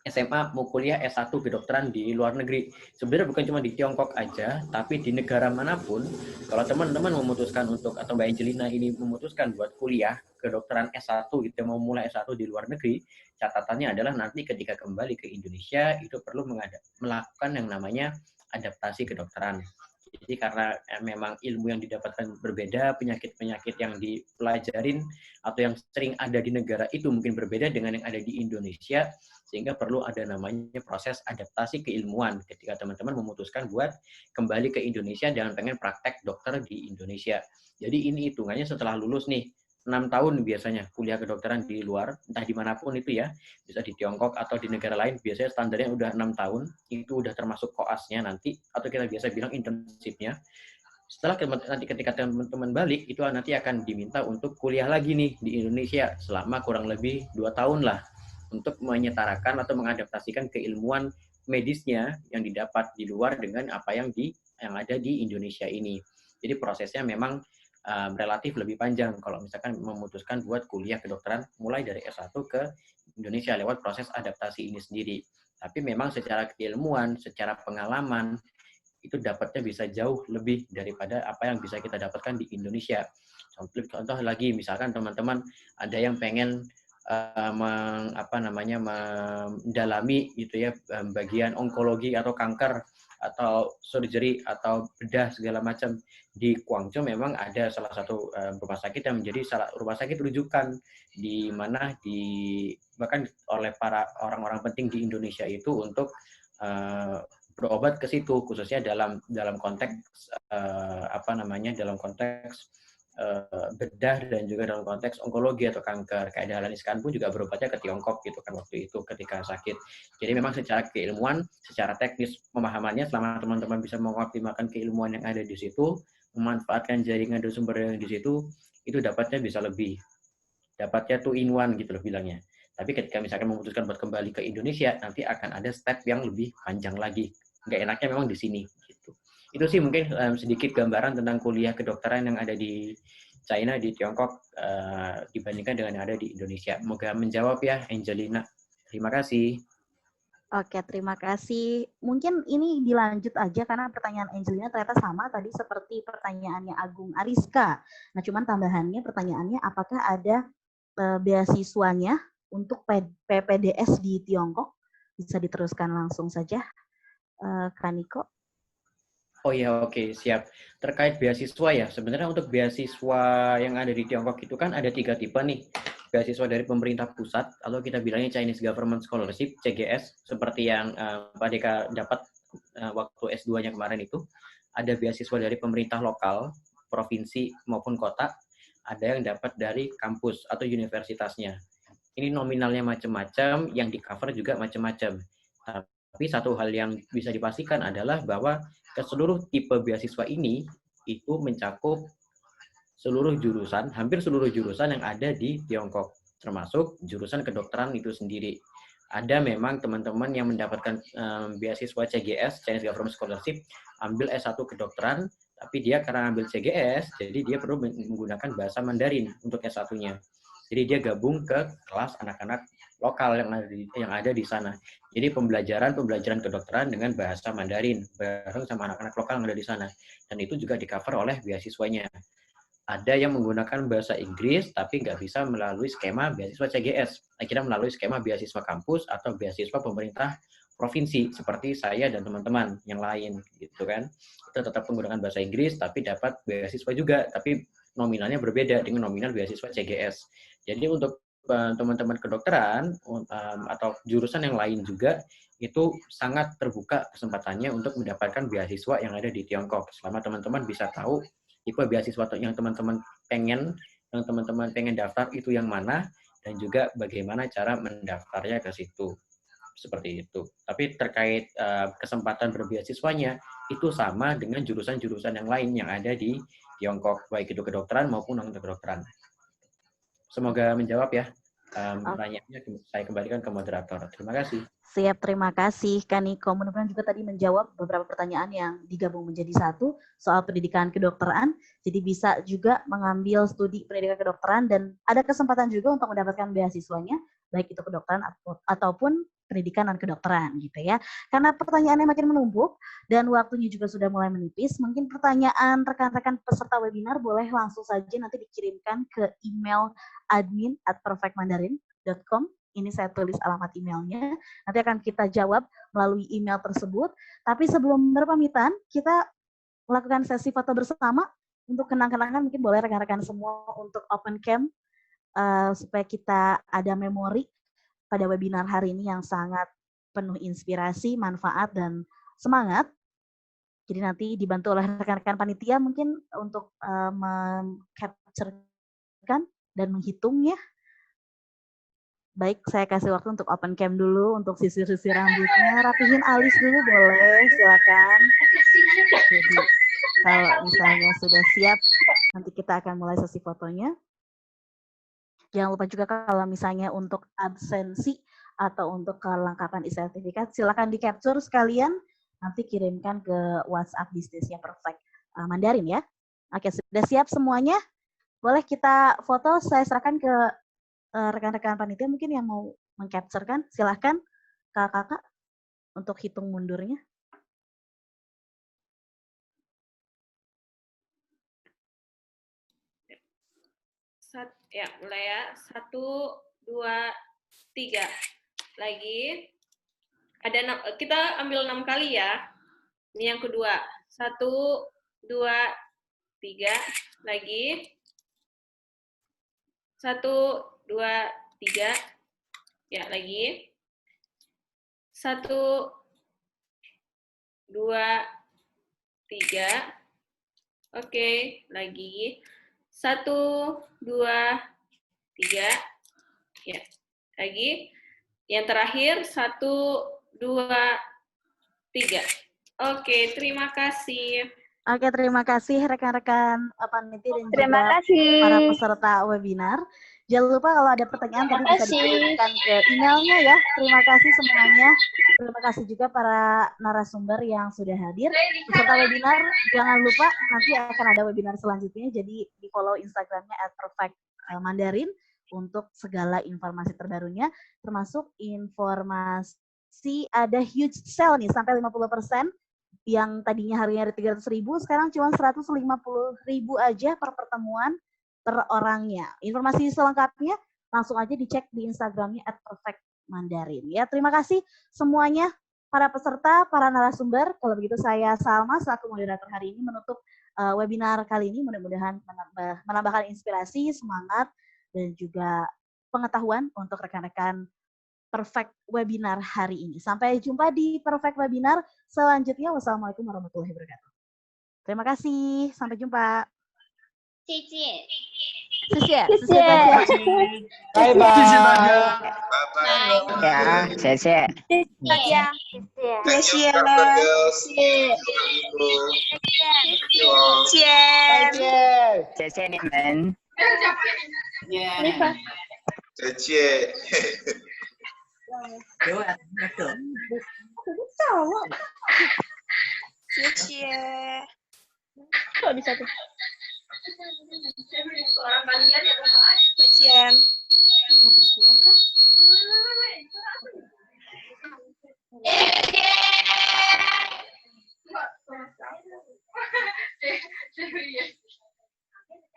B: SMA mau kuliah S1 kedokteran di luar negeri. Sebenarnya bukan cuma di Tiongkok aja, tapi di negara manapun, kalau teman-teman memutuskan untuk, atau Mbak Angelina ini memutuskan buat kuliah kedokteran S1 gitu, mau mulai S1 di luar negeri, catatannya adalah nanti ketika kembali ke Indonesia, itu perlu melakukan yang namanya adaptasi kedokteran. Jadi karena memang ilmu yang didapatkan berbeda, penyakit-penyakit yang dipelajarin atau yang sering ada di negara itu mungkin berbeda dengan yang ada di Indonesia, sehingga perlu ada namanya proses adaptasi keilmuan ketika teman-teman memutuskan buat kembali ke Indonesia dan pengen praktek dokter di Indonesia. Jadi ini hitungannya setelah lulus nih, 6 tahun biasanya kuliah kedokteran di luar, entah dimanapun itu ya, bisa di Tiongkok atau di negara lain, biasanya standarnya udah 6 tahun, itu udah termasuk koasnya nanti, atau kita biasa bilang internship-nya. Setelah nanti ketika teman-teman balik, itu nanti akan diminta untuk kuliah lagi nih di Indonesia, selama kurang lebih 2 tahun lah, untuk menyetarakan atau mengadaptasikan keilmuan medisnya yang didapat di luar dengan apa yang ada di Indonesia ini. Jadi prosesnya memang relatif lebih panjang kalau misalkan memutuskan buat kuliah kedokteran mulai dari S1 ke Indonesia lewat proses adaptasi ini sendiri. Tapi memang secara keilmuan, secara pengalaman, itu dapatnya bisa jauh lebih daripada apa yang bisa kita dapatkan di Indonesia. Contoh lagi, misalkan teman-teman ada yang pengen mendalami gitu ya bagian onkologi atau kanker atau surgery atau bedah segala macam di Guangzhou, memang ada salah satu rumah sakit yang menjadi rumah sakit rujukan di mana bahkan oleh para orang-orang penting di Indonesia itu untuk berobat ke situ, khususnya dalam konteks dalam konteks bedah dan juga dalam konteks onkologi atau kanker. Kayak Dahlan Iskan pun juga berobatnya ke Tiongkok gitu kan waktu itu ketika sakit. Jadi memang secara keilmuan, secara teknis pemahamannya, selama teman-teman bisa mengoptimalkan keilmuan yang ada di situ, memanfaatkan jaringan dan sumber yang di situ, itu dapatnya bisa lebih. Dapatnya 2 in 1 gitu loh bilangnya. Tapi ketika misalkan memutuskan buat kembali ke Indonesia, nanti akan ada step yang lebih panjang lagi. Nggak enaknya memang di sini gitu. Itu sih mungkin sedikit gambaran tentang kuliah kedokteran yang ada di China, di Tiongkok, dibandingkan dengan yang ada di Indonesia. Semoga menjawab ya, Angelina. Terima kasih.
A: Oke, terima kasih. Mungkin ini dilanjut aja karena pertanyaan Angelina ternyata sama tadi seperti pertanyaannya Agung Ariska. Nah, cuman tambahannya pertanyaannya apakah ada beasiswanya untuk PPDS di Tiongkok? Bisa diteruskan langsung saja, Kaniko.
B: Oh ya, oke, siap. Terkait beasiswa ya, sebenarnya untuk beasiswa yang ada di Tiongkok itu kan ada 3 tipe nih. Beasiswa dari pemerintah pusat, atau kita bilangnya Chinese Government Scholarship, CGS, seperti yang Pak Deka dapat waktu S2-nya kemarin itu. Ada beasiswa dari pemerintah lokal, provinsi maupun kota, ada yang dapat dari kampus atau universitasnya. Ini nominalnya macam-macam, yang di-cover juga macam-macam. Tapi satu hal yang bisa dipastikan adalah bahwa ke seluruh tipe beasiswa ini itu mencakup seluruh jurusan, hampir seluruh jurusan yang ada di Tiongkok, termasuk jurusan kedokteran itu sendiri. Ada memang teman-teman yang mendapatkan beasiswa CGS, Chinese Government Scholarship, ambil S1 kedokteran, tapi dia karena ambil CGS, jadi dia perlu menggunakan bahasa Mandarin untuk S1-nya. Jadi dia gabung ke kelas anak-anak lokal yang ada di sana. Jadi pembelajaran kedokteran dengan bahasa Mandarin bareng sama anak-anak lokal yang ada di sana. Dan itu juga di-cover oleh beasiswanya. Ada yang menggunakan bahasa Inggris tapi nggak bisa melalui skema beasiswa CGS. Akhirnya melalui skema beasiswa kampus atau beasiswa pemerintah provinsi seperti saya dan teman-teman yang lain gitu kan. Itu tetap menggunakan bahasa Inggris tapi dapat beasiswa juga, tapi nominalnya berbeda dengan nominal beasiswa CGS. Jadi untuk teman-teman kedokteran atau jurusan yang lain juga itu sangat terbuka kesempatannya untuk mendapatkan beasiswa yang ada di Tiongkok. Selama teman-teman bisa tahu tipe beasiswa yang teman-teman pengen daftar itu yang mana, dan juga bagaimana cara mendaftarnya ke situ. Seperti itu. Tapi terkait kesempatan berbeasiswanya, itu sama dengan jurusan-jurusan yang lain yang ada di Tiongkok, baik itu kedokteran maupun non-kedokteran. Semoga menjawab ya. Pertanyaannya saya kembalikan ke moderator. Terima kasih.
A: Siap, terima kasih Kaniko. Mudah-mudahan juga tadi menjawab beberapa pertanyaan yang digabung menjadi satu soal pendidikan kedokteran. Jadi bisa juga mengambil studi pendidikan kedokteran dan ada kesempatan juga untuk mendapatkan beasiswanya, baik itu kedokteran ataupun pendidikan non kedokteran gitu ya. Karena pertanyaannya makin menumpuk dan waktunya juga sudah mulai menipis, mungkin pertanyaan rekan-rekan peserta webinar boleh langsung saja nanti dikirimkan ke email admin@perfectmandarin.com. Ini saya tulis alamat emailnya. Nanti akan kita jawab melalui email tersebut. Tapi sebelum berpamitan, kita melakukan sesi foto bersama untuk kenang-kenangan. Mungkin boleh rekan-rekan semua untuk open cam supaya kita ada memori pada webinar hari ini yang sangat penuh inspirasi, manfaat, dan semangat. Jadi nanti dibantu oleh rekan-rekan panitia mungkin untuk mengcapture-kan dan menghitungnya. Baik, saya kasih waktu untuk open cam dulu, untuk sisir-sisir rambutnya, rapihin alis dulu boleh, silakan. Jadi kalau misalnya sudah siap, nanti kita akan mulai sesi fotonya. Jangan lupa juga kalau misalnya untuk absensi atau untuk kelengkapan e-sertifikat, silakan di-capture sekalian, nanti kirimkan ke WhatsApp bisnisnya Perfect Mandarin ya. Oke, sudah siap semuanya? Boleh kita foto, saya serahkan ke rekan-rekan panitia mungkin yang mau meng-capture kan, silahkan kakak-kakak untuk hitung mundurnya.
D: Ya, mulai ya. 1, 2, 3. Lagi. Kita ambil 6 kali ya. Ini yang kedua. 1, 2, 3. Lagi. 1, 2, 3. Ya, lagi. 1, 2, 3. Oke, lagi. 1, 2, 3. Ya, lagi. Yang terakhir 1, 2, 3. Oke, terima kasih.
A: Oke, terima kasih rekan-rekan panitia dan
E: Terima
A: juga
E: kasih.
A: para peserta webinar. Jangan lupa kalau ada pertanyaan tadi bisa dikirimkan ke emailnya ya. Terima kasih semuanya. Terima kasih juga para narasumber yang sudah hadir. Peserta webinar, jangan lupa nanti akan ada webinar selanjutnya. Jadi di follow Instagramnya @perfectmandarin untuk segala informasi terbarunya, termasuk informasi ada huge sale nih sampai 50%. Yang tadinya harganya ada 300.000, sekarang cuma 150.000 aja per pertemuan per orangnya. Informasi selengkapnya langsung aja dicek di Instagramnya @perfectmandarin. Ya, terima kasih semuanya para peserta, para narasumber. Kalau begitu saya Salma selaku moderator hari ini menutup webinar kali ini. Mudah-mudahan menambahkan inspirasi, semangat, dan juga pengetahuan untuk rekan-rekan Perfect Webinar hari ini. Sampai jumpa di Perfect Webinar selanjutnya. Wassalamualaikum warahmatullahi wabarakatuh. Terima kasih. Sampai jumpa.
E: 谢谢。
A: 谢谢。
E: 谢谢。
C: 拜拜，谢谢大家，
E: 拜。
F: 呀，谢谢。
E: 谢谢大家。谢谢。
G: 谢谢了，谢谢，
F: 再见，谢谢你们。
G: 再见。
F: 给我那个。
G: 谢谢。
E: Kok bisa tuh?
G: 再见。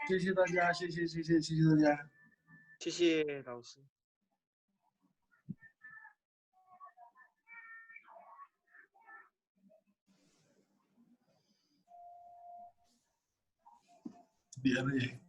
C: 谢谢大家，谢谢大家。
H: 谢谢老师。
C: 别了也。